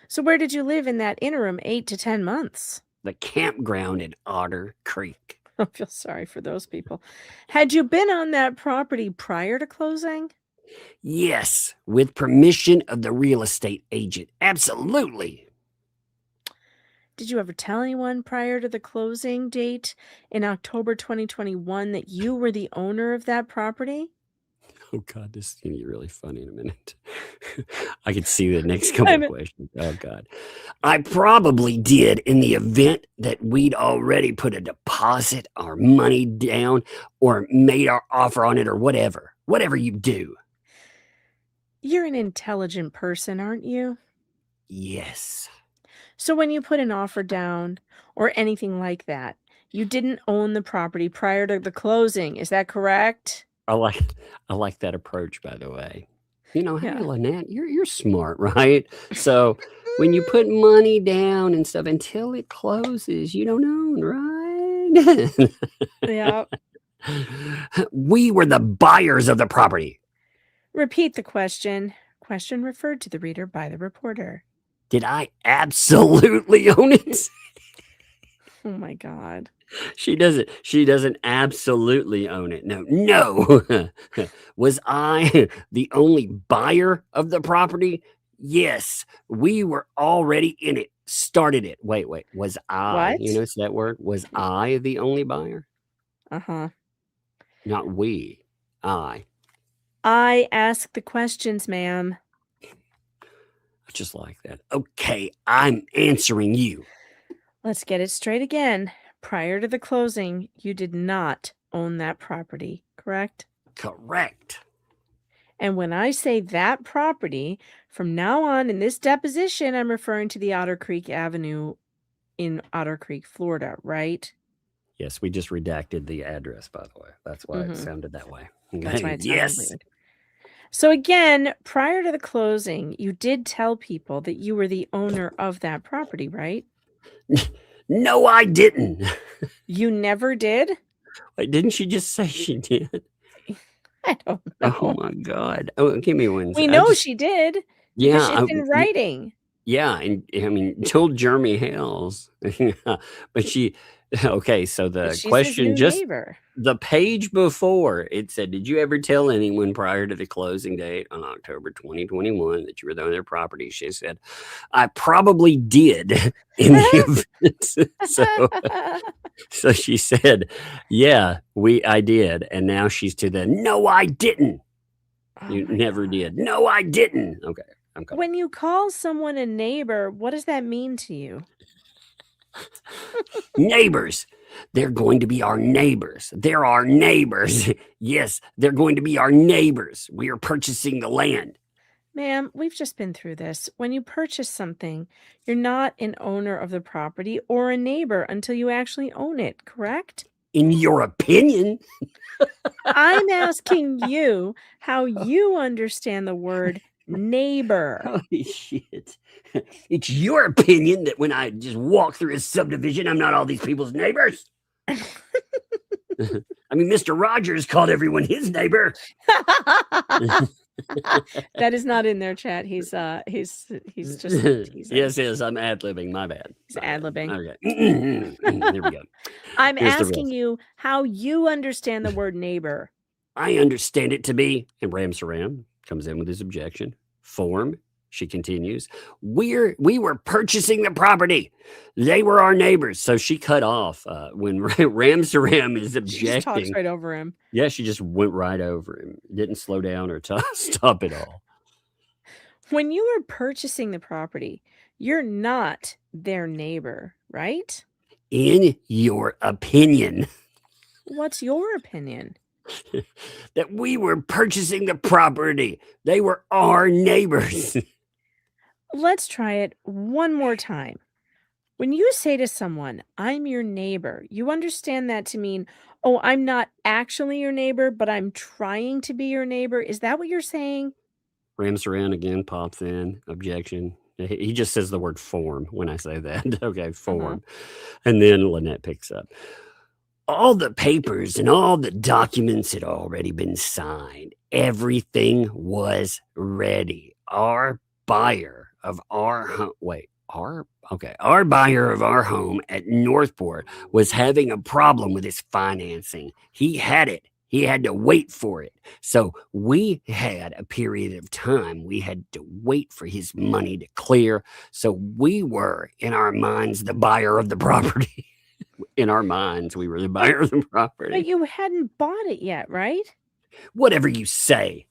So where did you live in that interim 8 to 10 months? The campground in Otter Creek. I feel sorry for those people. Had you been on that property prior to closing? Yes, with permission of the real estate agent. Absolutely. Did you ever tell anyone prior to the closing date in October 2021 that you were the owner of that property? Oh, God, this is going to be really funny in a minute. I could see the next couple of questions. Oh, God. I probably did in the event that we'd already put a deposit or money down or made our offer on it or whatever. Whatever you do. You're an intelligent person, aren't you? Yes. So when you put an offer down or anything like that, you didn't own the property prior to the closing. Is that correct? I like that approach, by the way. You know, hey, Yeah. Lynette, you're smart, right? So when you put money down and stuff until it closes, you don't own, right? Yeah. We were the buyers of the property. Repeat the question. Question referred to the reader by the reporter. Did I absolutely own it? Oh my God. She doesn't absolutely own it. No. Was I the only buyer of the property? Yes, we were already in it. Started it. Wait. Was I? What? You notice that word? Was I the only buyer? Uh-huh. Not we. I. I ask the questions, ma'am. I just like that. Okay, I'm answering you. Let's get it straight again. Prior to the closing, you did not own that property, correct? Correct. And when I say that property, from now on in this deposition, I'm referring to the Otter Creek Avenue in Otter Creek, Florida, right? Yes, we just redacted the address, by the way. That's why it Mhm. sounded that way. That's why it sounded Yes. weird. So again, prior to the closing, you did tell people that you were the owner of that property, right? No, I didn't. You never did? Wait, didn't she just say she did? I don't know. Oh my God. Oh, give me one. We I know just- she did. Yeah. Because it's in writing. Yeah, and I mean, told Jeremy Hales, but she. Okay, so the She's his question new just neighbor. the page before it said, "Did you ever tell anyone prior to the closing date on October 2021 that you were on their property?" She said, "I probably did in the event." So she said, "Yeah, I did," and now she's to the no, I didn't. Oh You my never God. did. No, I didn't. Okay, I'm caught up. When you call someone a neighbor, what does that mean to you? Neighbors. They're going to be our neighbors. They're our neighbors. Yes, they're going to be our neighbors. We are purchasing the land. Ma'am, we've just been through this. When you purchase something, you're not an owner of the property or a neighbor until you actually own it, correct? In your opinion, I'm asking you how you understand the word neighbor. Holy shit. It's your opinion that when I just walk through a subdivision, I'm not all these people's neighbors? I mean, Mr. Rogers called everyone his neighbor. That is not in their chat. He's just teasing. Yes, I'm ad-libbing. My bad. He's ad-libbing. Okay. There we go. I'm Here's the asking riff. you how you understand the word neighbor. I understand it to be, and Ram Saram comes in with his objection. Form, she continues. We were purchasing the property. They were our neighbors. So she cut off when Ram Saram is She just talks objecting. right over him. Yeah, she just went right over him. Didn't slow down or stop at all. When you were purchasing the property, you're not their neighbor, right? In your opinion, What's your opinion? that we were purchasing the property. They were our neighbors. Let's try it one more time. When you say to someone, I'm your neighbor, you understand that to mean, oh, I'm not actually your neighbor, but I'm trying to be your neighbor. Is that what you're saying? Ram Saran again pops in. Objection. He just says the word form when I say that. Okay, form. And then Lynette picks up. All the papers and all the documents had already been signed. Everything was ready. Our buyer of our home, our buyer of our home at Northport was having a problem with his financing. He had it. He had to wait for it. So we had a period of time. We had to wait for his money to clear. So we were, in our minds, the buyer of the property. In our minds, we were the buyer of the property. But you hadn't bought it yet, right? Whatever you say.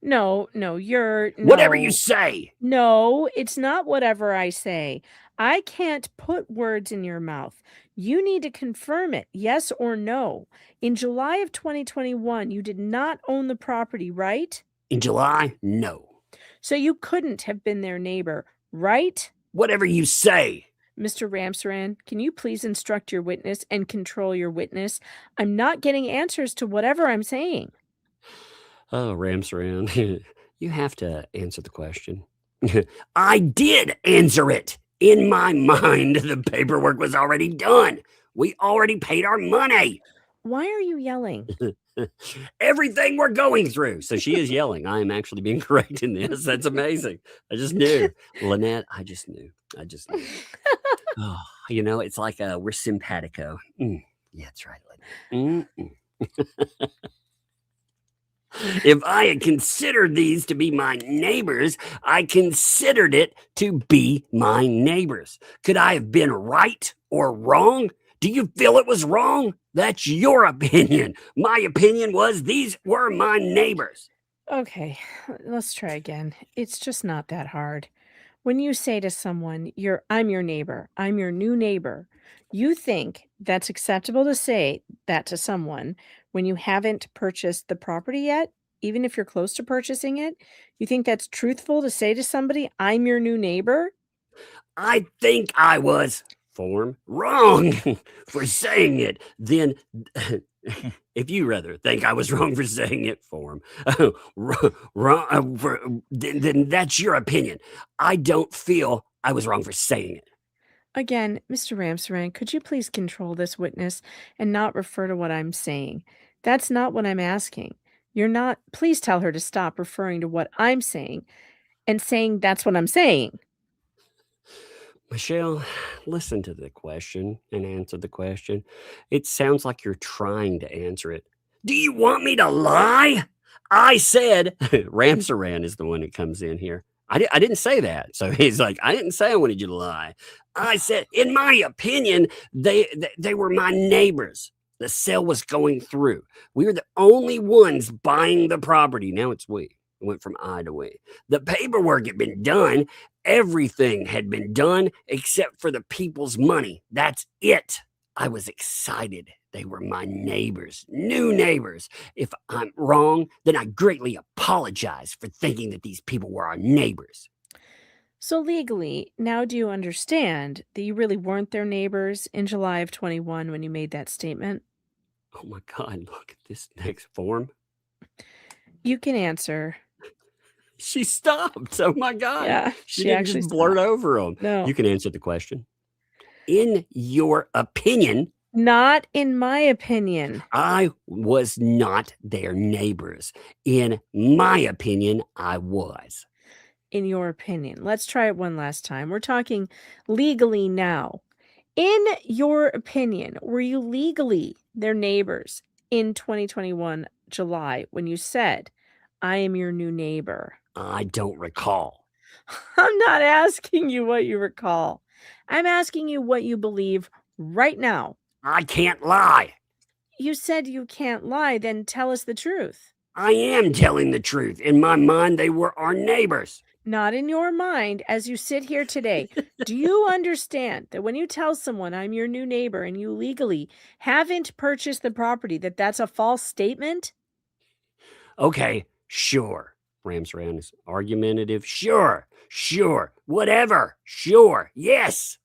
No, Whatever you say. No, it's not whatever I say. I can't put words in your mouth. You need to confirm it, yes or no. In July of 2021, you did not own the property, right? In July, no. So you couldn't have been their neighbor, right? Whatever you say. Mr. Ramsaran, can you please instruct your witness and control your witness? I'm not getting answers to whatever I'm saying. Oh, Ramsaran, you have to answer the question. I did answer it. In my mind, the paperwork was already done. We already paid our money. Why are you yelling? Everything we're going through. So she is yelling. I am actually being correct in this. That's amazing. I just knew. Lynette, I just knew. Oh, it's like we're simpatico. Yeah, that's right, Lynette. If I had considered these to be my neighbors, I considered it to be my neighbors. Could I have been right or wrong? Do you feel it was wrong? That's your opinion. My opinion was these were my neighbors. Okay, let's try again. It's just not that hard. When you say to someone, I'm your neighbor, I'm your new neighbor, you think that's acceptable to say that to someone when you haven't purchased the property yet, even if you're close to purchasing it? You think that's truthful to say to somebody, I'm your new neighbor? I think I was wrong for saying it. Then, if you rather think I was wrong for saying it, then that's your opinion. I don't feel I was wrong for saying it. Again, Mr. Ramsaran, could you please control this witness and not refer to what I'm saying? That's not what I'm asking. Please tell her to stop referring to what I'm saying and saying that's what I'm saying. Michelle, listen to the question and answer the question. It sounds like you're trying to answer it. Do you want me to lie? I said, Ramsaran is the one that comes in here. I didn't say that. So he's like, I didn't say I wanted you to lie. I said, in my opinion, they were my neighbors. The sale was going through. We were the only ones buying the property. Now it's we. It went from I to we. The paperwork had been done. Everything had been done except for the people's money. That's it. I was excited. They were my neighbors, new neighbors. If I'm wrong, then I greatly apologize for thinking that these people were our neighbors. So legally, now do you understand that you really weren't their neighbors in July of 21 when you made that statement? Oh my God, look at this next form. You can answer. She stopped. Oh my God. Yeah, She she didn't actually just blurt stopped. over them. No. You can answer the question. In your opinion, Not in my opinion. I was not their neighbors. In my opinion, I was. In your opinion. Let's try it one last time. We're talking legally now. In your opinion, were you legally their neighbors in 2021 July when you said, I am your new neighbor? I don't recall. I'm not asking you what you recall. I'm asking you what you believe right now. I can't lie. You said you can't lie, then tell us the truth. I am telling the truth. In my mind, they were our neighbors. Not in your mind as you sit here today. Do you understand that when you tell someone I'm your new neighbor and you legally haven't purchased the property, that that's a false statement? Okay, sure. Ramsran is argumentative. Sure, whatever. Sure, yes.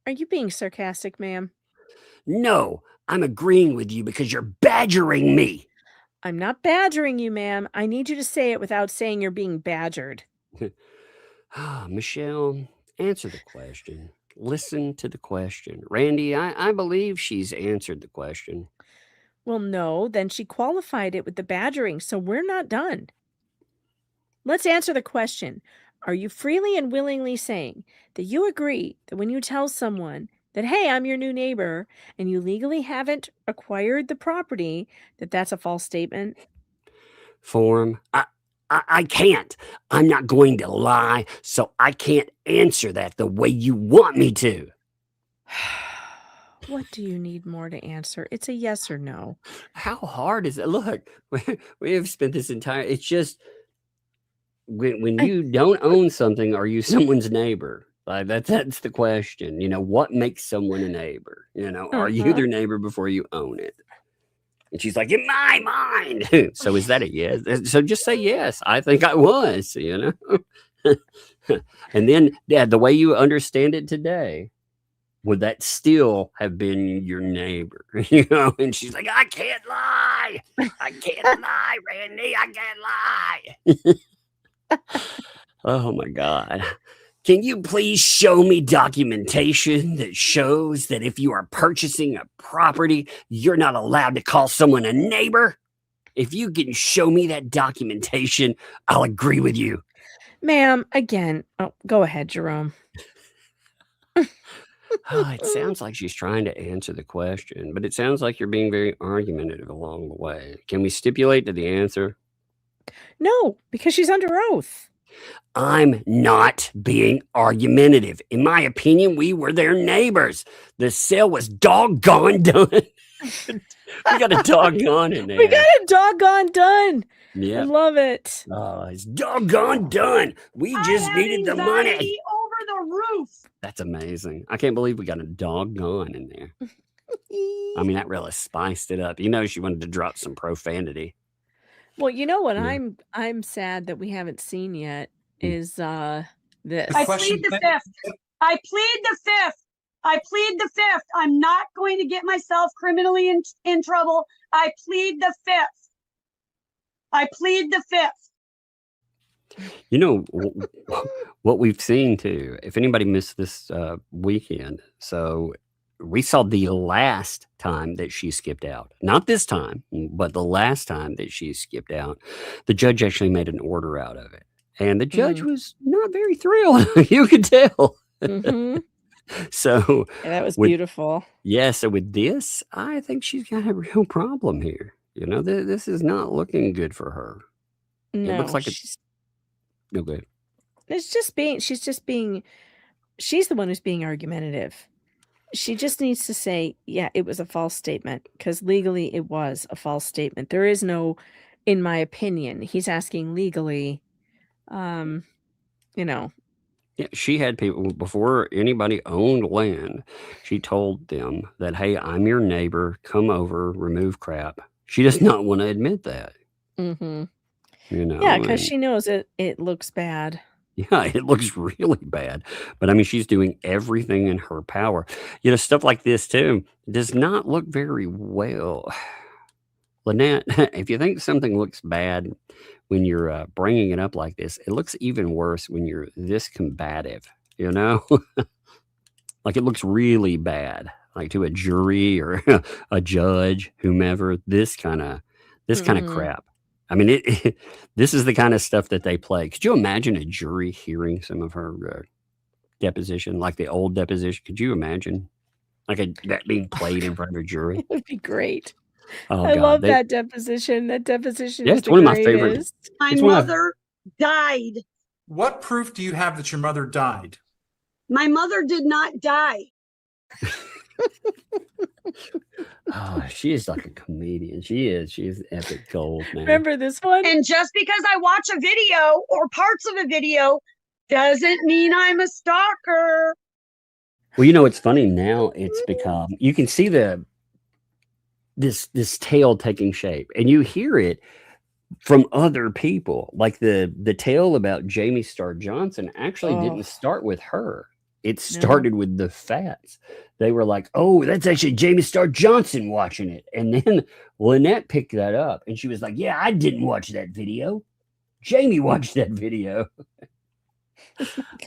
Are you being sarcastic, ma'am? No, I'm agreeing with you because you're badgering me. I'm not badgering you, ma'am. I need you to say it without saying you're being badgered. Michelle, answer the question. Listen to the question. Randy, I believe she's answered the question. Well, no, then she qualified it with the badgering, so we're not done. Let's answer the question. Are you freely and willingly saying that you agree that when you tell someone that, hey, I'm your new neighbor, and you legally haven't acquired the property, that that's a false statement? Form, I can't. I'm not going to lie, so I can't answer that the way you want me to. What do you need more to answer? It's a yes or no. How hard is it? Look, we have spent this entire, it's just, when you don't own something, are you someone's neighbor? Like that's the question. You know, what makes someone a neighbor? You know, are you their neighbor before you own it? And she's like, in my mind. So is that a yes? So just say yes. I think I was, you know. And then, Dad, the way you understand it today, would that still have been your neighbor? You know, and she's like, I can't lie. I can't lie, Randy. I can't lie. Oh my God. Can you please show me documentation that shows that if you are purchasing a property, you're not allowed to call someone a neighbor? If you can show me that documentation, I'll agree with you. Ma'am, again, go ahead, Jerome. It sounds like she's trying to answer the question, but it sounds like you're being very argumentative along the way. Can we stipulate to the answer? No, because she's under oath. I'm not being argumentative. In my opinion, we were their neighbors. The sale was doggone done. We got a doggone in there. We got a doggone done. Yeah. I love it. Oh, it's doggone done. We just needed the money. Over the roof. That's amazing. I can't believe we got a doggone in there. I mean, that really spiced it up. You know, she wanted to drop some profanity. Well, you know what Yeah. I'm sad that we haven't seen yet is this. I plead the fifth. I plead the fifth. I plead the fifth. I'm not going to get myself criminally in trouble. I plead the fifth. I plead the fifth. You know, what we've seen too, if anybody missed this weekend, so we saw the last time that she skipped out. Not this time, but the last time that she skipped out, the judge actually made an order out of it. And the judge was not very thrilled. You could tell. Mm-hmm. So yeah, that was beautiful. Yeah, so with this, I think she's got a real problem here. You know, this is not looking good for her. No, it looks like it's no good. She's the one who's being argumentative. She just needs to say, yeah, it was a false statement, because legally it was a false statement. There is no, in my opinion. He's asking legally, you know. Yeah, she had people before anybody owned land. She told them that, hey, I'm your neighbor. Come over, remove crap. She does not want to admit that. Mm-hmm. You know, yeah, because she knows it looks bad. Yeah, it looks really bad. But I mean, she's doing everything in her power. You know, stuff like this too does not look very well. Lynette, if you think something looks bad when you're bringing it up like this, it looks even worse when you're this combative, you know? Like it looks really bad, like to a jury or a judge, whomever, this kind of crap. I mean, this is the kind of stuff that they play. Could you imagine a jury hearing some of her deposition, like the old deposition? Could you imagine that being played in front of a jury? It would be great. Oh, I God, love that deposition. That deposition yeah, is it's the one of my favorite. greatest. My It's one of- mother died. What proof do you have that your mother died? My mother did not die. Oh, she is like a comedian. She is. She's epic gold, man. Remember this one? And just because I watch a video or parts of a video doesn't mean I'm a stalker. Well, you know, it's funny now. It's become, you can see this tale taking shape, and you hear it from other people. Like the tale about Jamie Starr Johnson actually didn't start with her. It started with the Fats. They were like, "Oh, that's actually Jamie Starr Johnson watching it," and then Lynette picked that up, and she was like, "Yeah, I didn't watch that video. Jamie watched that video."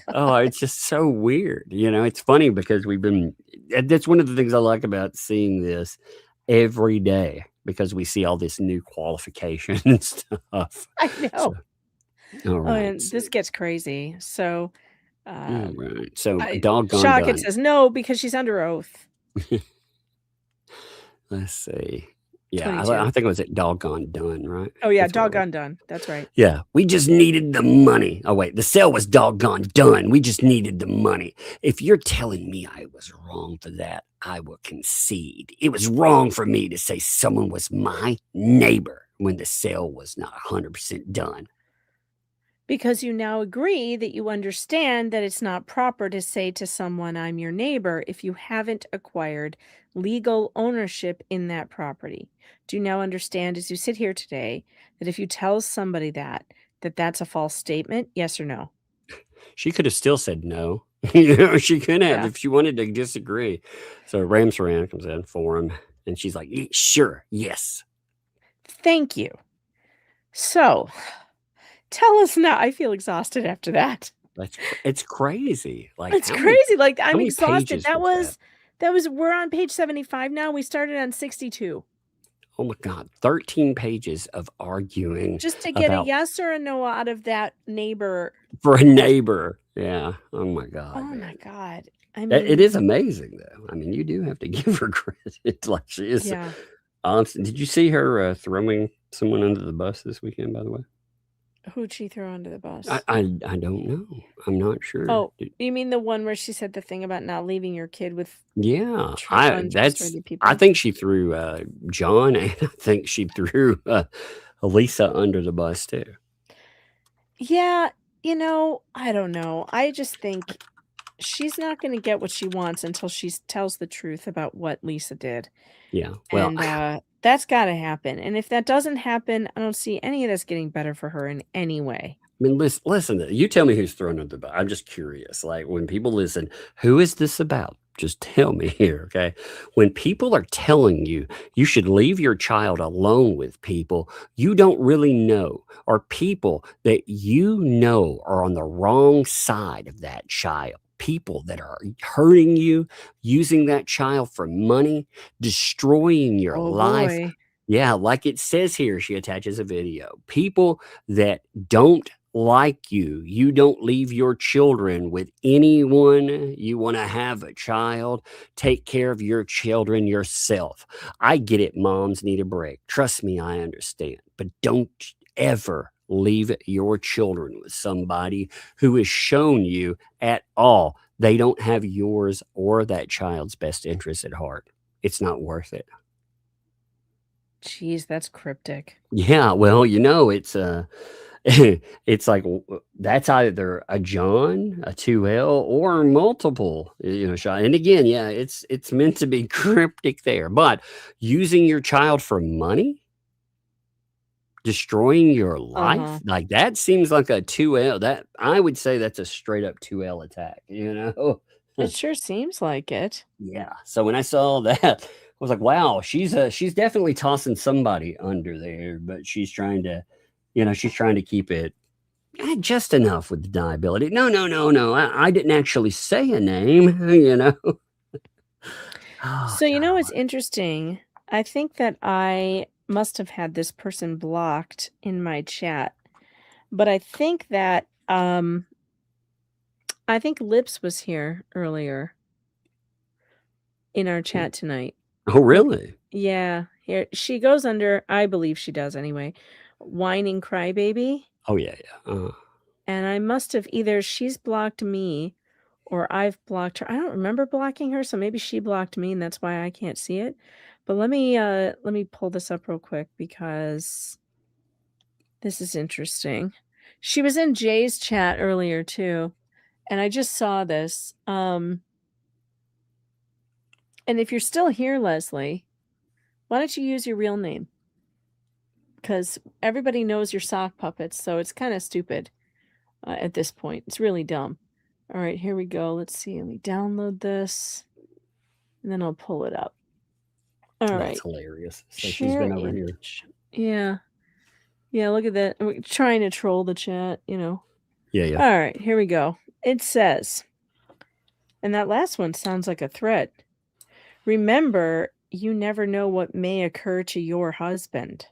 Oh, it's just so weird. You know, it's funny because that's one of the things I like about seeing this every day, because we see all this new qualification and stuff. I know. All right. And this gets crazy. So, all right. So, doggone Shockett done. says no because she's under oath. Let's see. Yeah, 22. I think it was at doggone done, right? Oh, yeah. That's what it was. Doggone done. That's right. Yeah, we just needed the money. Oh, wait, the sale was doggone done. We just needed the money. If you're telling me I was wrong for that, I will concede. It was wrong for me to say someone was my neighbor when the sale was not 100% done. Because you now agree that you understand that it's not proper to say to someone, I'm your neighbor, if you haven't acquired legal ownership in that property. Do you now understand, as you sit here today, that if you tell somebody that that's a false statement? Yes or no? She could have still said no. You know, she could have Yeah. if she wanted to disagree. So Ram Saran comes in for him, and she's like, sure, yes. Thank you. So, tell us now. I feel exhausted after that. It's crazy. Like It's how crazy. many- Like how I'm many exhausted. pages That was was we're on page 75 now. We started on 62. Oh my God, 13 pages of arguing Just to get a about yes or a no out of that neighbor. for a neighbor. Yeah. Oh my God. Oh man. my God. I It mean, is amazing though. I mean, you do have to give her credit. Like she is. yeah. Did you see her throwing someone under the bus this weekend? By the way, Who'd she throw under the bus? I don't know. I'm not sure. Oh, you mean the one where she said the thing about not leaving your kid with Yeah, untrustworthy people? I think she threw John, and I think she threw Elisa under the bus too. Yeah, I don't know. I just think she's not going to get what she wants until she tells the truth about what Lisa did. Yeah. Well, And that's got to happen. And if that doesn't happen, I don't see any of this getting better for her in any way. I mean, listen. You tell me who's thrown under the bus. I'm just curious. Like when people listen, who is this about? Just tell me here, okay? When people are telling you you should leave your child alone with people you don't really know, or people that you know are on the wrong side of that child, people that are hurting you, using that child for money, destroying your Oh life. boy. Yeah, like it says here, she attaches a video. People that don't like you, you don't leave your children with anyone. You want to have a child, take care of your children yourself. I get it, moms need a break. Trust me, I understand. But don't ever leave your children with somebody who has shown you at all they don't have yours or that child's best interest at heart. It's not worth it. Jeez, that's cryptic. Yeah, well, it's it's like that's either a John, a 2L, or multiple, shot. And again, yeah, it's meant to be cryptic there, but using your child for money, destroying your life, like that seems like a 2L. That I would say that's a straight up 2L attack, It sure seems like it. Yeah. So when I saw that, was like, wow, she's definitely tossing somebody under there, but she's trying to, she's trying to keep it just enough with the deniability. No. I didn't actually say a name, Oh, So, what's interesting? I think that I must have had this person blocked in my chat, but I think that I think Lips was here earlier in our chat tonight. Oh, really? Yeah, here she goes under. I believe she does anyway. Whining crybaby. Oh yeah. And I must have either she's blocked me or I've blocked her. I don't remember blocking her, so maybe she blocked me and that's why I can't see it. But let me pull this up real quick because this is interesting. She was in Jay's chat earlier too, and I just saw this. And if you're still here, Leslie, why don't you use your real name? Because everybody knows you're sock puppets, so it's kind of stupid at this point. It's really dumb. All right, here we go. Let's see. Let me download this, and then I'll pull it up. All right. That's hilarious. So she's been over here. Yeah. Yeah, look at that. We're trying to troll the chat, Yeah. All right, here we go. It says, and that last one sounds like a threat. Remember, you never know what may occur to your husband.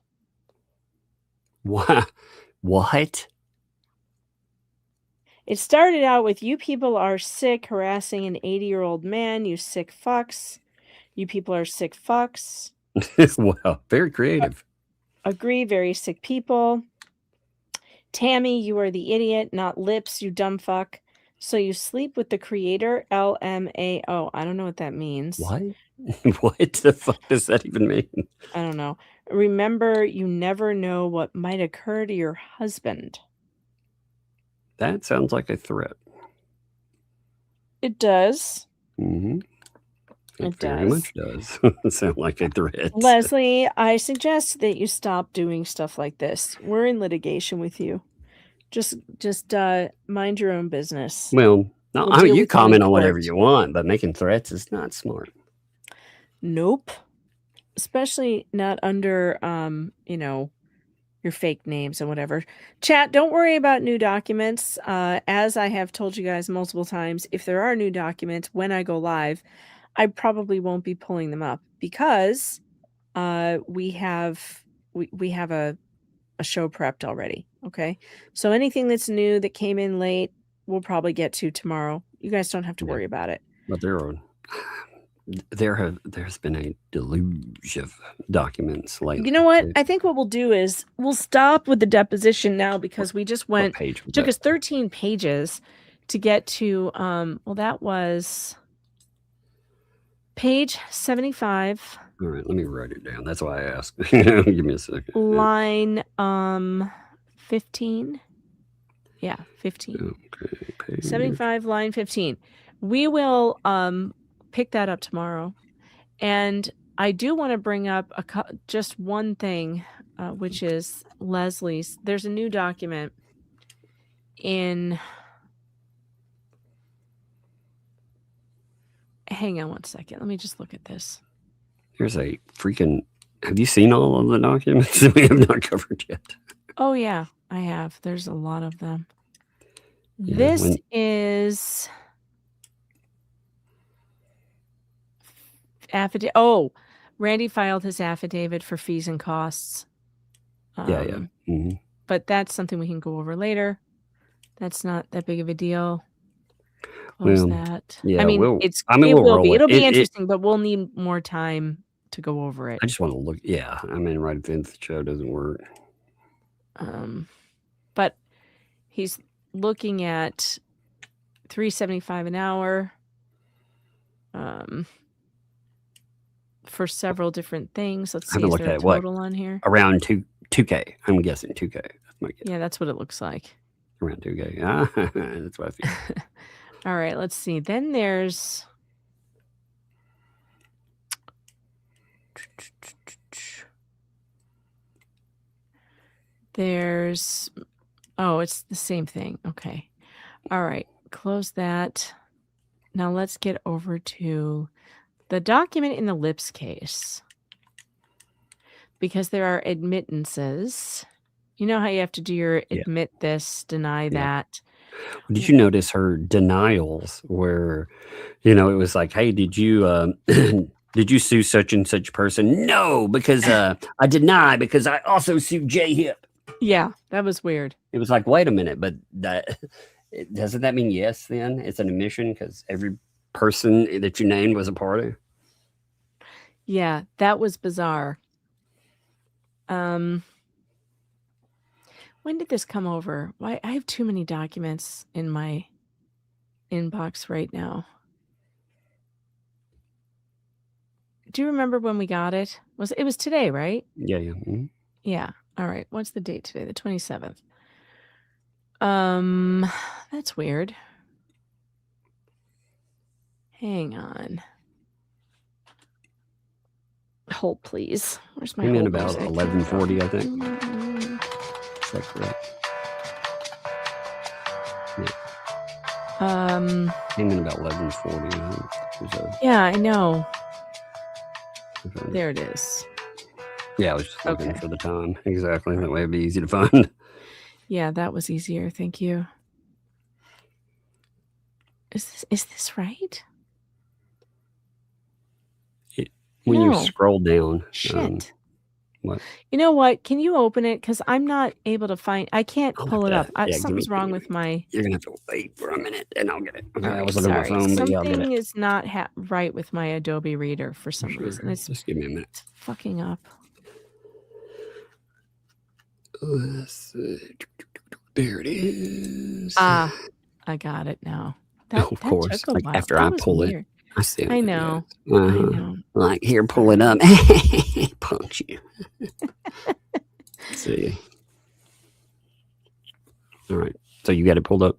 What? It started out with, you people are sick, harassing an 80-year-old man, you sick fucks. You people are sick fucks. Wow, very creative. Agree, very sick people. Tammy, you are the idiot, not Lips, you dumb fuck. So you sleep with the creator, LMAO. I don't know what that means. What? What the fuck does that even mean? I don't know. Remember, you never know what might occur to your husband. That sounds like a threat. It does. Mm-hmm. It very much does sound like a threat. Leslie, I suggest that you stop doing stuff like this. We're in litigation with you. Just mind your own business. Well, no, I mean, you comment on whatever you want, but making threats is not smart. Nope. Especially not under, your fake names and whatever. Chat, don't worry about new documents. As I have told you guys multiple times, if there are new documents when I go live, I probably won't be pulling them up because we have a show prepped already. Okay. So anything that's new that came in late, we'll probably get to tomorrow. You guys don't have to worry about it. But there's been a deluge of documents lately. You know what? I think what we'll do is we'll stop with the deposition now because we just took us 13 pages to get to that was page 75. All right, let me write it down. That's why I asked. Give me a second. Line 15. Yeah, 15. Okay, 75, line 15. We will pick that up tomorrow. And I do want to bring up just one thing, which is Leslie's. There's a new document in... Hang on one second. Let me just look at this. Here's a freaking... Have you seen all of the documents that we have not covered yet? Oh, yeah, I have. There's a lot of them. Yeah, This is... affidavit. Oh, Randy filed his affidavit for fees and costs. Yeah. Mm-hmm. But that's something we can go over later. That's not that big of a deal. Well, that. yeah, I mean, we'll it'll roll be it. interesting, but we'll need more time to go over it. I just want to look. Yeah, I mean, right at the end of the show doesn't work. But he's looking at $3.75 an hour. For several different things. Let's see, is there a total on here? Around 2K. I'm guessing 2K. That's my guess. Yeah, that's what it looks like. Around 2K. That's what I feel. All right, let's see. Then there's... Oh, it's the same thing. Okay. All right, close that. Now let's get over to the document in the Lips case, because there are admittances. You know how you have to do your admit this, deny that. Did you notice her denials where, it was like, hey, did you did you sue such and such person? No, because I deny because I also sued J Hip. Yeah, that was weird. It was like, wait a minute, but doesn't that mean yes then? It's an admission because every person that you named was a party? Yeah, that was bizarre. When did this come over? Why I have too many documents in my inbox right now. Do you remember when we got it? It was today, right? Yeah. Mhm. Yeah. All right. What's the date today? The 27th. That's weird. Hang on. Hold, please. Where's my Came in hold about music? 11:40, I think. Is that correct? Came in about 11:40. I think. Yeah, I know. There it is. Yeah, I was just looking for the time. Exactly. That way it'd be easy to find. Yeah, that was easier. Thank you. Is this right? When you No. scroll down. Shit. What? You know what? Can you open it? Because I'm not able to find. I can't I'll pull it have up. to- yeah, Something's wrong with my. You're gonna have to wait for a minute, and I'll get it. Okay, All I right, was looking at my sorry. phone, but yeah, I'll get Something it. is not right with my Adobe Reader for some Sure. reason. It's Just give me a minute. fucking up. There it is. Ah, I got it now. Of course. Took a Like while. after That I was pull weird. it, I see. I know. I I know. Like here, pull it up. Punch you. See. All right. So you got it pulled up.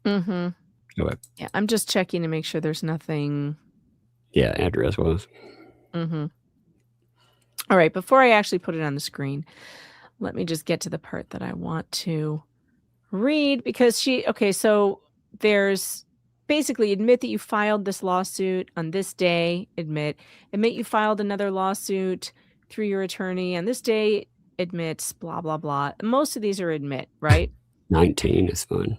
Mm-hmm. Go ahead. Yeah, I'm just checking to make sure there's nothing. Yeah, address was. Mm-hmm. All right. Before I actually put it on the screen, let me just get to the part that I want to read because so there's basically admit that you filed this lawsuit on this day, admit you filed another lawsuit through your attorney on this day, admits, blah, blah, blah. Most of these are admit, right? 19 is fun.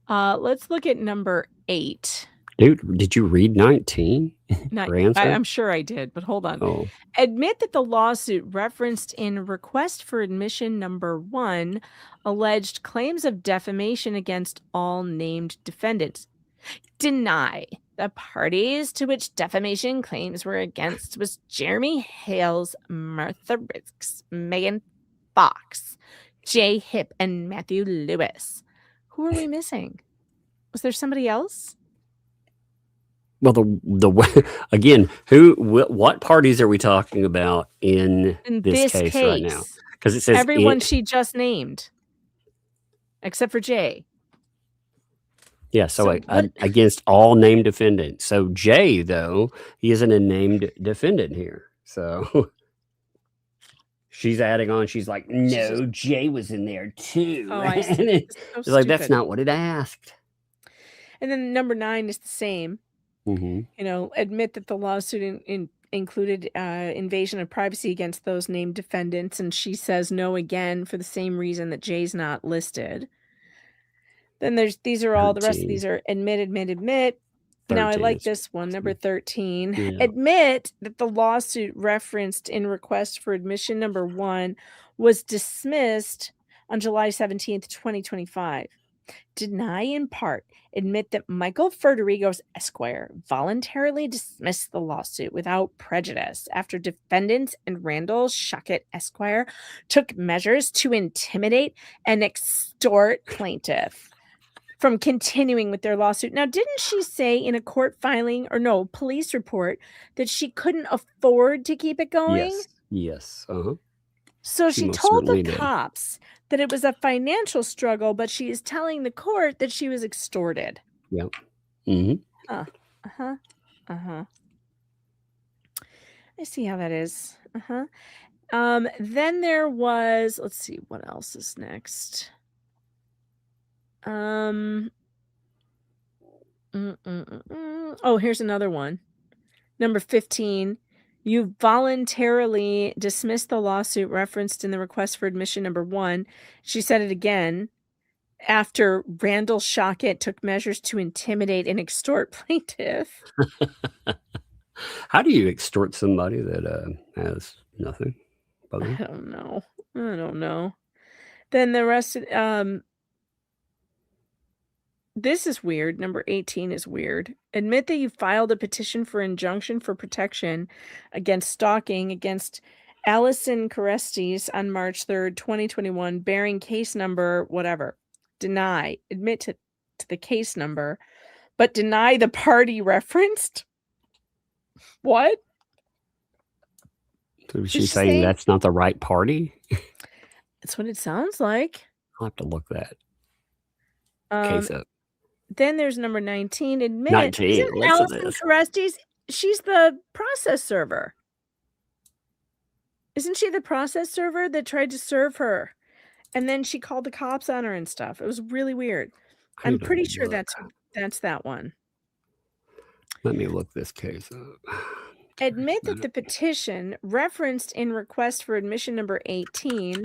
Let's look at number 8. Dude, did you read 19? I'm sure I did, but hold on. Oh. Admit that the lawsuit referenced in request for admission number 1 alleged claims of defamation against all named defendants. Deny the parties to which defamation claims were against was Jeremy Hales, Martha Risks, Megan Fox, Jay Hip, and Matthew Lewis. Who are we missing? Was there somebody else? Well, again, what parties are we talking about in this case right now? Because it says everyone she just named, except for Jay. Yeah, so against all named defendants. So Jay, though, he isn't a named defendant here. So she's adding on. She's like, no, Jay was in there too. Oh, I see. It's like, that's not what it asked. And then number 9 is the same. Mm-hmm. Admit that the lawsuit included invasion of privacy against those named defendants. And she says no again for the same reason that Jay's not listed. Then these are all, 13. The rest of these are admit. Now I like this one, number 13. Yeah. Admit that the lawsuit referenced in request for admission number 1 was dismissed on July 17th, 2025. Deny in part. Admit that Michael Ferderigo's Esquire voluntarily dismissed the lawsuit without prejudice after defendants and Randall Shuckett Esquire took measures to intimidate and extort plaintiff from continuing with their lawsuit. Now, didn't she say in a court filing police report that she couldn't afford to keep it going? Yes. Uh-huh. So she told the cops that it was a financial struggle, but she is telling the court that she was extorted. Yep. Mm-hmm. I see how that is. Then there was, let's see, what else is next? Oh, here's another one. Number 15. You voluntarily dismissed the lawsuit referenced in the request for admission number 1. She said it again. After Randall Shockett took measures to intimidate and extort plaintiff. How do you extort somebody that has nothing? I don't know. Then the rest of this is weird. Number 18 is weird. Admit that you filed a petition for injunction for protection against stalking against Allison Carestes on March 3rd, 2021, bearing case number whatever. Deny. Admit to the case number, but deny the party referenced. What? So is she saying that's not the right party? That's what it sounds like. I'll have to look that case up. Then there's number 19. Admit 19. Isn't Allison Carestes, she's the process server. Isn't she the process server that tried to serve her? And then she called the cops on her and stuff. It was really weird. I'm pretty sure that's that one. Let me look this case up. Admit that the petition referenced in request for admission number 18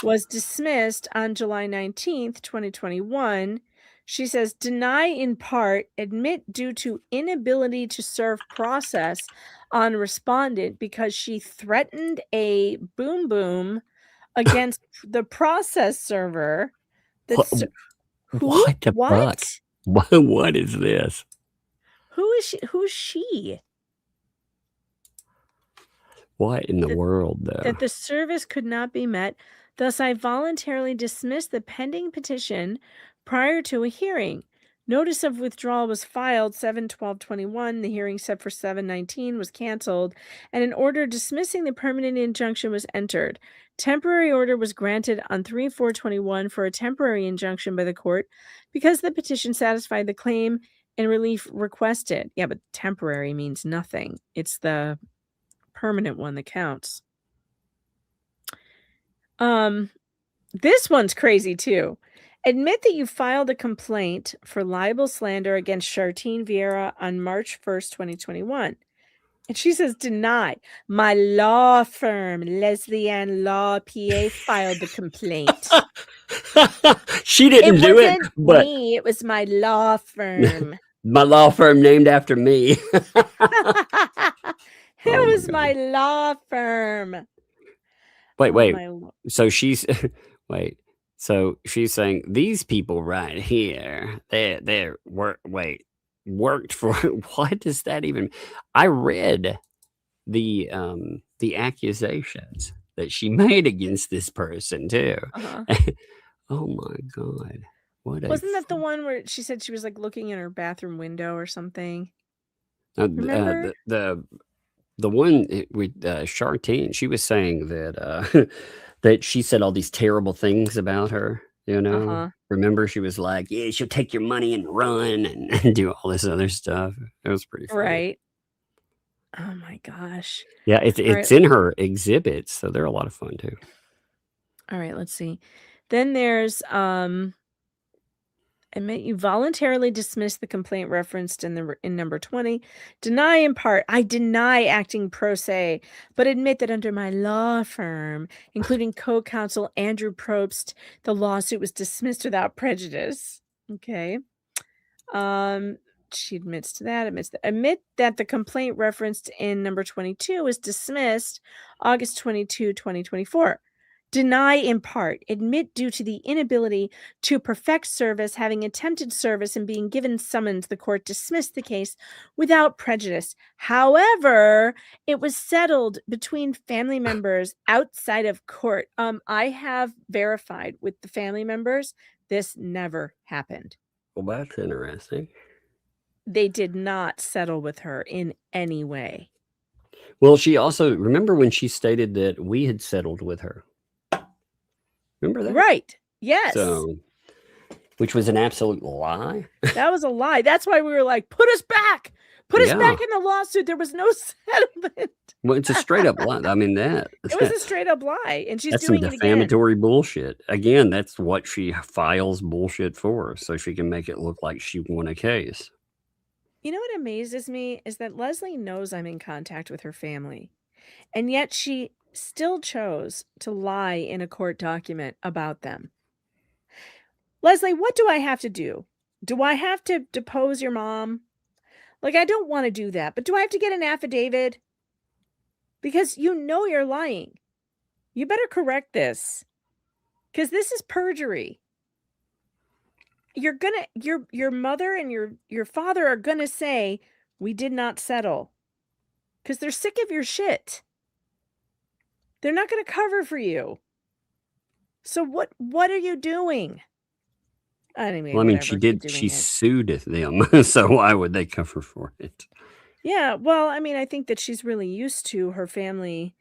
was dismissed on July 19th, 2021. She says, deny in part, admit due to inability to serve process on respondent because she threatened a boom boom against the process server. What the fuck? What is this? Who is she? Who's she? What in the world, though? That the service could not be met. Thus, I voluntarily dismissed the pending petition prior to a hearing. Notice of withdrawal was filed 7/12/21. The hearing set for 7/19 was canceled, and an order dismissing the permanent injunction was entered. Temporary order was granted on 3/4/21 for a temporary injunction by the court because the petition satisfied the claim and relief requested. Yeah, but temporary means nothing. It's the permanent one that counts. This one's crazy too. Admit that you filed a complaint for libel slander against Chartine Vieira on March 1st, 2021. And she says, deny. My law firm, Leslie Ann Law PA, filed the complaint. She didn't do it, but me. It was my law firm. My law firm named after me. It was my law firm. Wait. So she's wait. So she's saying these people right here, they're worked for what does that even? I read the accusations that she made against this person too. Oh my God. Wasn't that the one where she said she was like looking in her bathroom window or something? Remember? The one with Chartine, she was saying that that she said all these terrible things about her, you know. Remember, she was like, yeah, she'll take your money and run and do all this other stuff. It was pretty funny. Right. Oh my gosh. Yeah, it's in her exhibits, so they're a lot of fun too. All right, let's see. Then there's admit you voluntarily dismissed the complaint referenced in number 20. Deny in part. I deny acting pro se, but admit that under my law firm, including co-counsel Andrew Probst, the lawsuit was dismissed without prejudice. Okay. She admits to that. Admit that the complaint referenced in number 22 was dismissed August 22, 2024. Deny in part. Admit due to the inability to perfect service, having attempted service and being given summons, the court dismissed the case without prejudice. However, it was settled between family members outside of court. I have verified with the family members, this never happened. Well, that's interesting. They did not settle with her in any way. Well, she also, remember when she stated that we had settled with her? Remember that? Right. Yes. So, which was an absolute lie. That was a lie. That's why we were like, put us back. Put us back in the lawsuit. There was no settlement. Well, it's a straight up lie. I mean, it was a straight up lie. And she's that's doing some it again. defamatory bullshit. Again, that's what she files bullshit for. So she can make it look like she won a case. You know what amazes me is that Leslie knows I'm in contact with her family, and yet she still chose to lie in a court document about them. Leslie, what do I have to do? Do I have to depose your mom? Like, I don't want to do that, but do I have to get an affidavit? Because you know you're lying. You better correct this, because this is perjury. You're gonna your mother and your father are gonna say we did not settle, because they're sick of your shit. They're not gonna cover for you. So what are you doing? Anyway, Well, I mean, whatever. Keep doing she it. sued them, so why would they cover for it? Yeah, well, I mean, I think that she's really used to her family,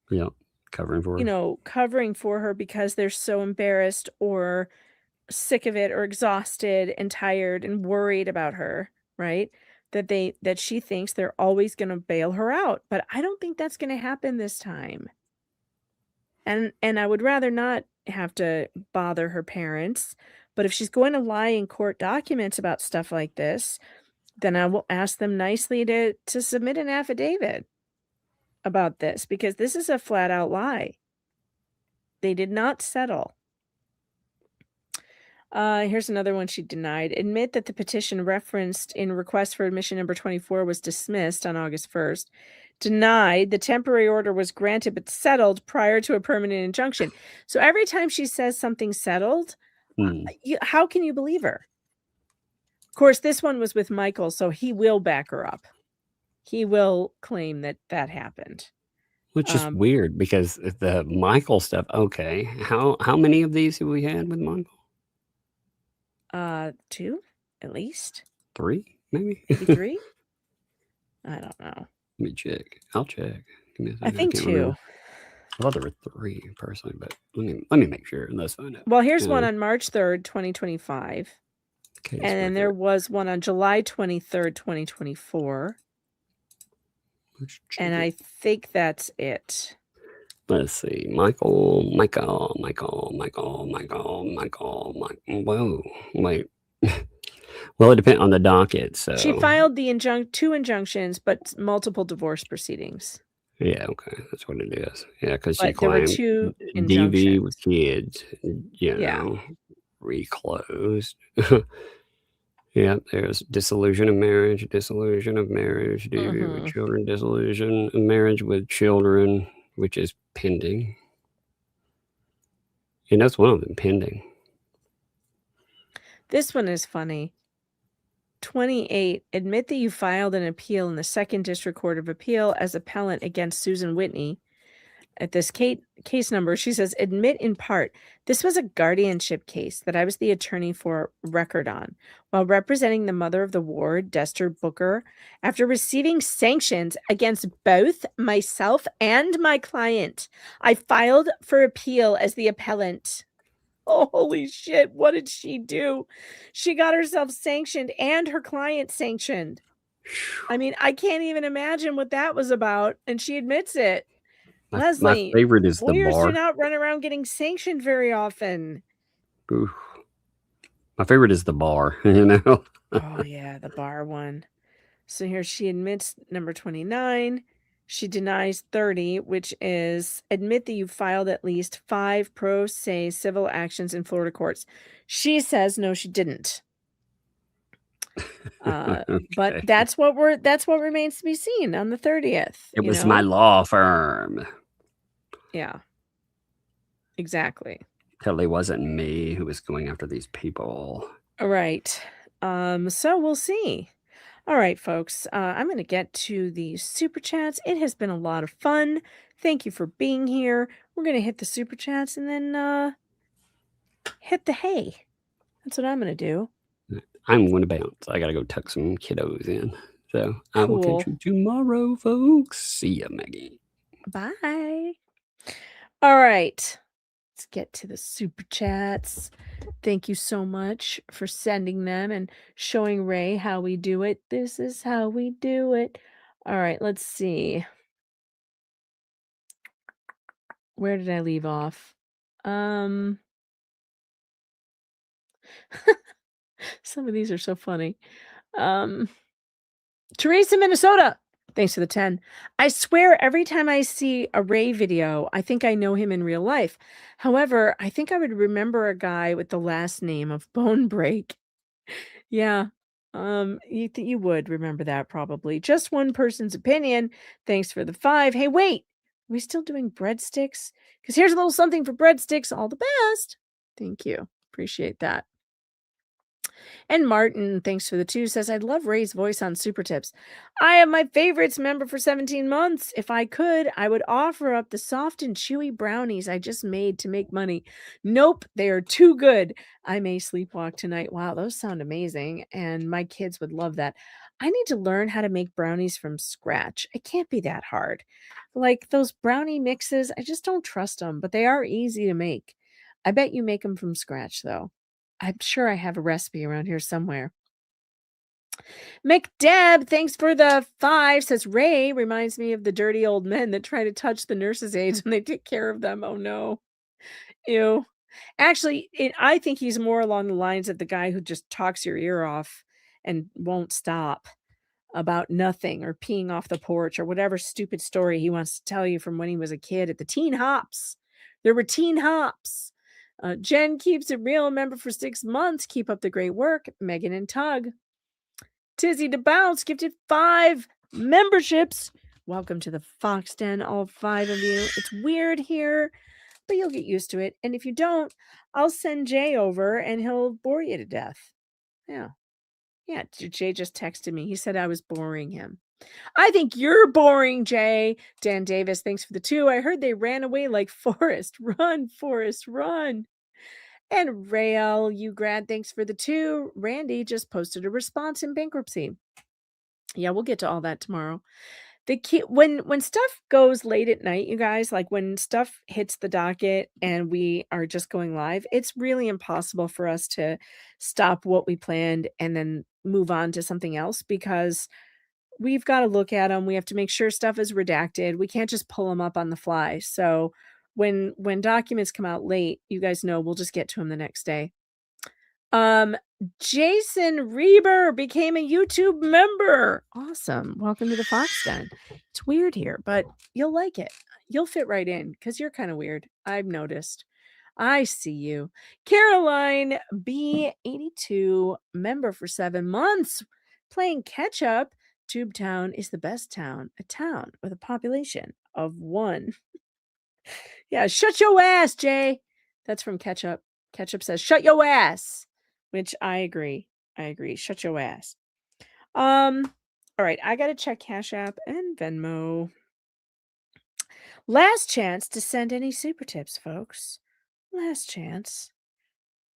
Yeah, covering for her. covering for her because they're so embarrassed or sick of it or exhausted and tired and worried about her, right? That she thinks they're always going to bail her out, but I don't think that's going to happen this time. And I would rather not have to bother her parents, but if she's going to lie in court documents about stuff like this, then I will ask them nicely to submit an affidavit about this, because this is a flat out lie. They did not settle. Here's another one she denied. Admit that the petition referenced in request for admission number 24 was dismissed on August 1st. Denied the temporary order was granted but settled prior to a permanent injunction. So every time she says something settled, how can you believe her? Of course, this one was with Michael, so he will back her up. He will claim that happened. Which is weird, because the Michael stuff, okay. How many of these have we had with Michael? 2 at least. 3, maybe? Maybe 3? I don't know. Let me check. I'll check. Give me a I second. think can't 2. remember. I thought there were 3 personally, but let me make sure and let's find out. Well, here's one on March 3rd, 2025. Okay, And then there was one on July 23rd, 2024. And I think that's it. Let's see. Michael. Whoa. Wait. Well, it depends on the docket. So she filed the 2 injunctions, but multiple divorce proceedings. Yeah, okay, that's what it is. Yeah, because she But there were claimed 2 DV with injunctions. kids, reclosed. Yeah, there's dissolution of marriage, DV with children, dissolution of marriage with children, which is pending. And that's one of them, pending. This one is funny. 28, admit that you filed an appeal in the 2nd District Court of Appeal as appellant against Susan Whitney. At this case number, she says, admit in part, this was a guardianship case that I was the attorney for record on while representing the mother of the ward, Dester Booker, after receiving sanctions against both myself and my client. I filed for appeal as the appellant. Oh, holy shit. What did she do? She got herself sanctioned and her client sanctioned. I mean, I can't even imagine what that was about. And she admits it. Leslie, my favorite is the lawyers bar. do not run around getting sanctioned very often. Ooh. My favorite is the bar, Oh, yeah, the bar one. So here she admits number 29. She denies 30, which is admit that you filed at least 5 pro se civil actions in Florida courts. She says no, she didn't. Okay. But that's what remains to be seen on the 30th. It was my law firm. Yeah. Exactly. Totally wasn't me who was going after these people. All right. So we'll see. All right, folks. I'm going to get to the super chats. It has been a lot of fun. Thank you for being here. We're going to hit the super chats and then hit the hay. That's what I'm going to do. I'm going to bounce. I got to go tuck some kiddos in. So I will Cool. catch you tomorrow, folks. See ya, Maggie. Bye. All right. Let's get to the super chats. Thank you so much for sending them and showing Ray how we do it. This is how we do it. All right, let's see. Where did I leave off? Some of these are so funny. Teresa, Minnesota. Thanks for the 10. I swear every time I see a Ray video, I think I know him in real life. However, I think I would remember a guy with the last name of Bone Break. Yeah. You would remember that probably. Just one person's opinion. Thanks for the 5. Hey, wait. Are we still doing breadsticks? Because here's a little something for breadsticks. All the best. Thank you. Appreciate that. And Martin, thanks for the 2, says, I'd love Ray's voice on Super Tips. I am my favorites member for 17 months. If I could, I would offer up the soft and chewy brownies I just made to make money. Nope, they are too good. I may sleepwalk tonight. Wow, those sound amazing. And my kids would love that. I need to learn how to make brownies from scratch. It can't be that hard. Like those brownie mixes, I just don't trust them, but they are easy to make. I bet you make them from scratch, though. I'm sure I have a recipe around here somewhere. McDeb, thanks for the 5, says Ray reminds me of the dirty old men that try to touch the nurses' aides when they take care of them. Oh, no. Ew. Actually, I think he's more along the lines of the guy who just talks your ear off and won't stop about nothing or peeing off the porch or whatever stupid story he wants to tell you from when he was a kid at the teen hops. There were teen hops. Jen keeps it real. Member for 6 months. Keep up the great work. Megan and Tug. Tizzy DeBounce gifted 5 memberships. Welcome to the Fox Den, all 5 of you. It's weird here, but you'll get used to it. And if you don't, I'll send Jay over and he'll bore you to death. Yeah. Yeah, Jay just texted me. He said I was boring him. I think you're boring, Jay. Dan Davis, thanks for the 2. I heard they ran away like Forrest. Run, Forrest, run. And Rael, you grad, thanks for the 2. Randy just posted a response in bankruptcy. Yeah, we'll get to all that tomorrow. The key when stuff goes late at night, you guys, like when stuff hits the docket and we are just going live, it's really impossible for us to stop what we planned and then move on to something else because we've got to look at them. We have to make sure stuff is redacted. We can't just pull them up on the fly. So when documents come out late, you guys know we'll just get to them the next day. Jason Reber became a YouTube member. Awesome. Welcome to the Fox Den. It's weird here, but you'll like it. You'll fit right in because you're kind of weird. I've noticed. I see you. Caroline B82, member for 7 months. Playing catch up. Tubetown is the best town, a town with a population of 1. Yeah, shut your ass, Jay. That's from Ketchup. Ketchup says, shut your ass, which I agree. I agree. Shut your ass. All right, I got to check Cash App and Venmo. Last chance to send any super tips, folks. Last chance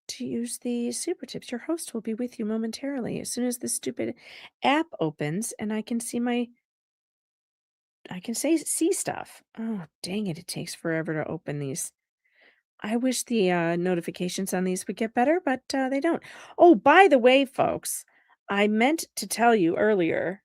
to use the super tips. Your host will be with you momentarily as soon as this stupid app opens and I can see see stuff. Oh, dang it. It takes forever to open these. I wish the notifications on these would get better, but they don't. Oh, by the way, folks, I meant to tell you earlier,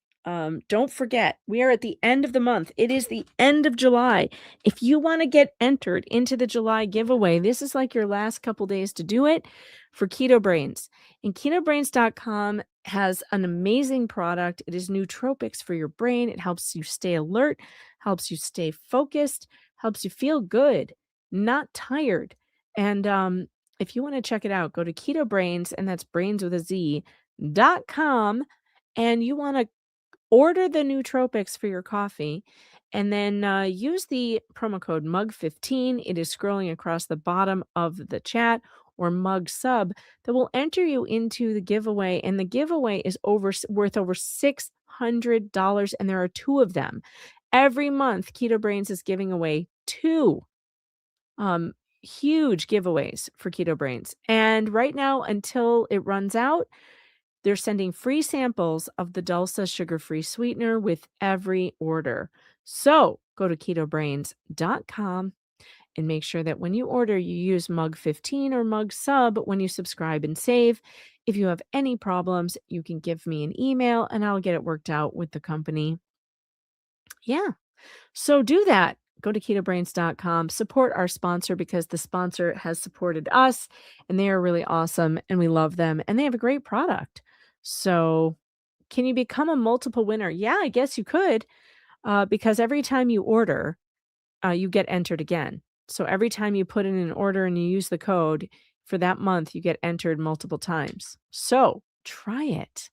don't forget, we are at the end of the month. It is the end of July. If you want to get entered into the July giveaway, this is like your last couple days to do it for Keto Brains. And KetoBrains.com has an amazing product. It is nootropics for your brain. It helps you stay alert, helps you stay focused, helps you feel good, not tired. And if you want to check it out, go to Keto Brains, and that's brains with a Z.com, and you want to order the nootropics for your coffee, and then use the promo code MUG15. It is scrolling across the bottom of the chat, or MUG sub, that will enter you into the giveaway. And the giveaway is worth over $600, and there are 2 of them. Every month, Keto Brains is giving away 2 huge giveaways for Keto Brains. And right now, until it runs out, they're sending free samples of the Dulsa sugar-free sweetener with every order. So go to ketobrains.com and make sure that when you order, you use MUG15 or MUG sub when you subscribe and save. If you have any problems, you can give me an email and I'll get it worked out with the company. Yeah. So do that. Go to ketobrains.com, support our sponsor because the sponsor has supported us and they are really awesome and we love them and they have a great product. So can you become a multiple winner? Yeah, I guess you could, because every time you order, you get entered again. So every time you put in an order and you use the code for that month, you get entered multiple times. So try it.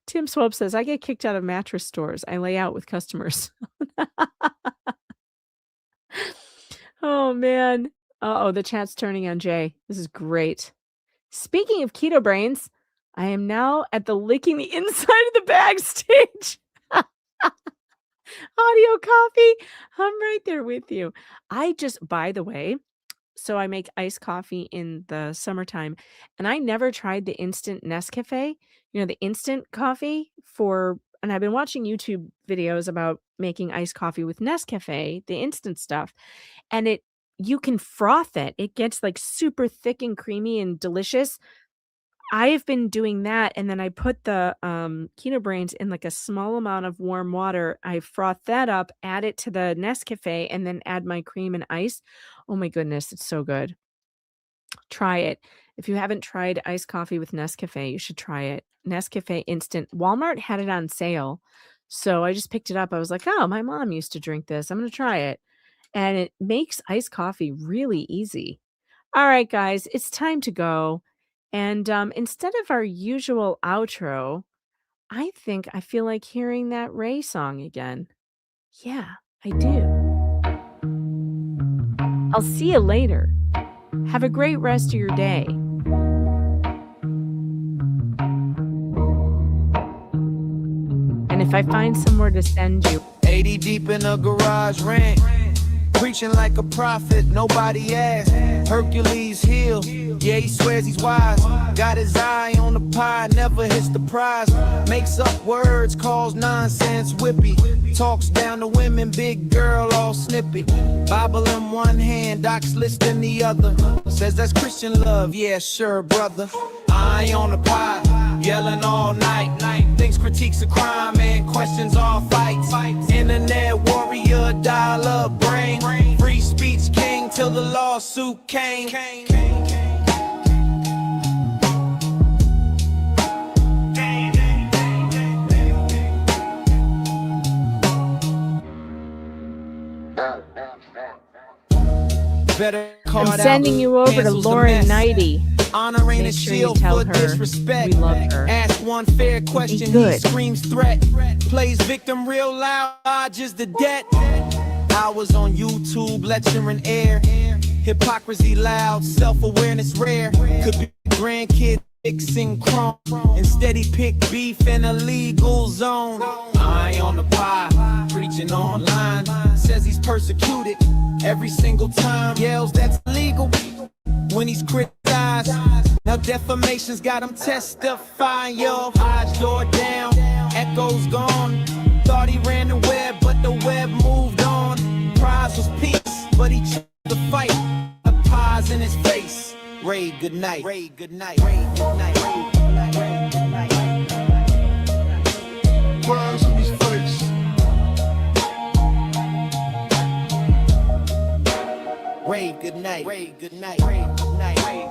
Tim Swope says, I get kicked out of mattress stores. I lay out with customers. Oh, man. Uh-oh, the chat's turning on Jay. This is great. Speaking of keto brains, I am now at the licking the inside of the bag stage. Audio coffee. I'm right there with you. By the way, so I make iced coffee in the summertime, and I never tried the instant Nescafe, the instant coffee and I've been watching YouTube videos about making iced coffee with Nescafe, the instant stuff, and you can froth it. It gets like super thick and creamy and delicious. I've been doing that, and then I put the keto brains in like a small amount of warm water. I froth that up, add it to the Nescafe, and then add my cream and ice. Oh my goodness, it's so good. Try it. If you haven't tried iced coffee with Nescafe, you should try it. Nescafe Instant. Walmart had it on sale, so I just picked it up. I was like, oh, my mom used to drink this. I'm going to try it. And it makes iced coffee really easy. All right, guys, it's time to go. And instead of our usual outro, I think I feel like hearing that Ray song again. Yeah, I do. I'll see you later. Have a great rest of your day. And if I find somewhere to send you, 80 deep in a garage rent. Preaching like a prophet, nobody asked. Hercules heel, yeah, he swears he's wise. Got his eye on the pie, never hits the prize. Makes up words, calls nonsense whippy. Talks down to women, big girl, all snippy. Bible in one hand, Doc's list in the other. Says that's Christian love, yeah, sure, brother. Eye on the pie, yelling all night. Thinks critiques a crime and questions all fights. Internet warrior, dial up brain. Free speech king till the lawsuit came. I'm sending you over to Lauren Nighty. Honor ain't Make a sure you shield tell for her disrespect. we love her. Ask one fair question, he good. screams threat. Plays victim real loud, dodges the debt. I was on YouTube lecturing air. Hypocrisy loud, self-awareness rare. Could be grandkid fixing chrome. Instead he picked beef in a legal zone. Eye on the pie, preaching online. Says he's persecuted every single time. Yells that's illegal when he's criticized. Now defamation's got him testifying. Yo, Hodge door down, echoes gone. Thought he ran the web, but the web moved on. Prize was peace, but he chose to fight. A pause in his face. Ray, good night. Ray, good night. Ray, good night. Ray, good night. Ray, good night. Flies in his face. Ray, good night. Ray, good night. Ray, good night. Ray.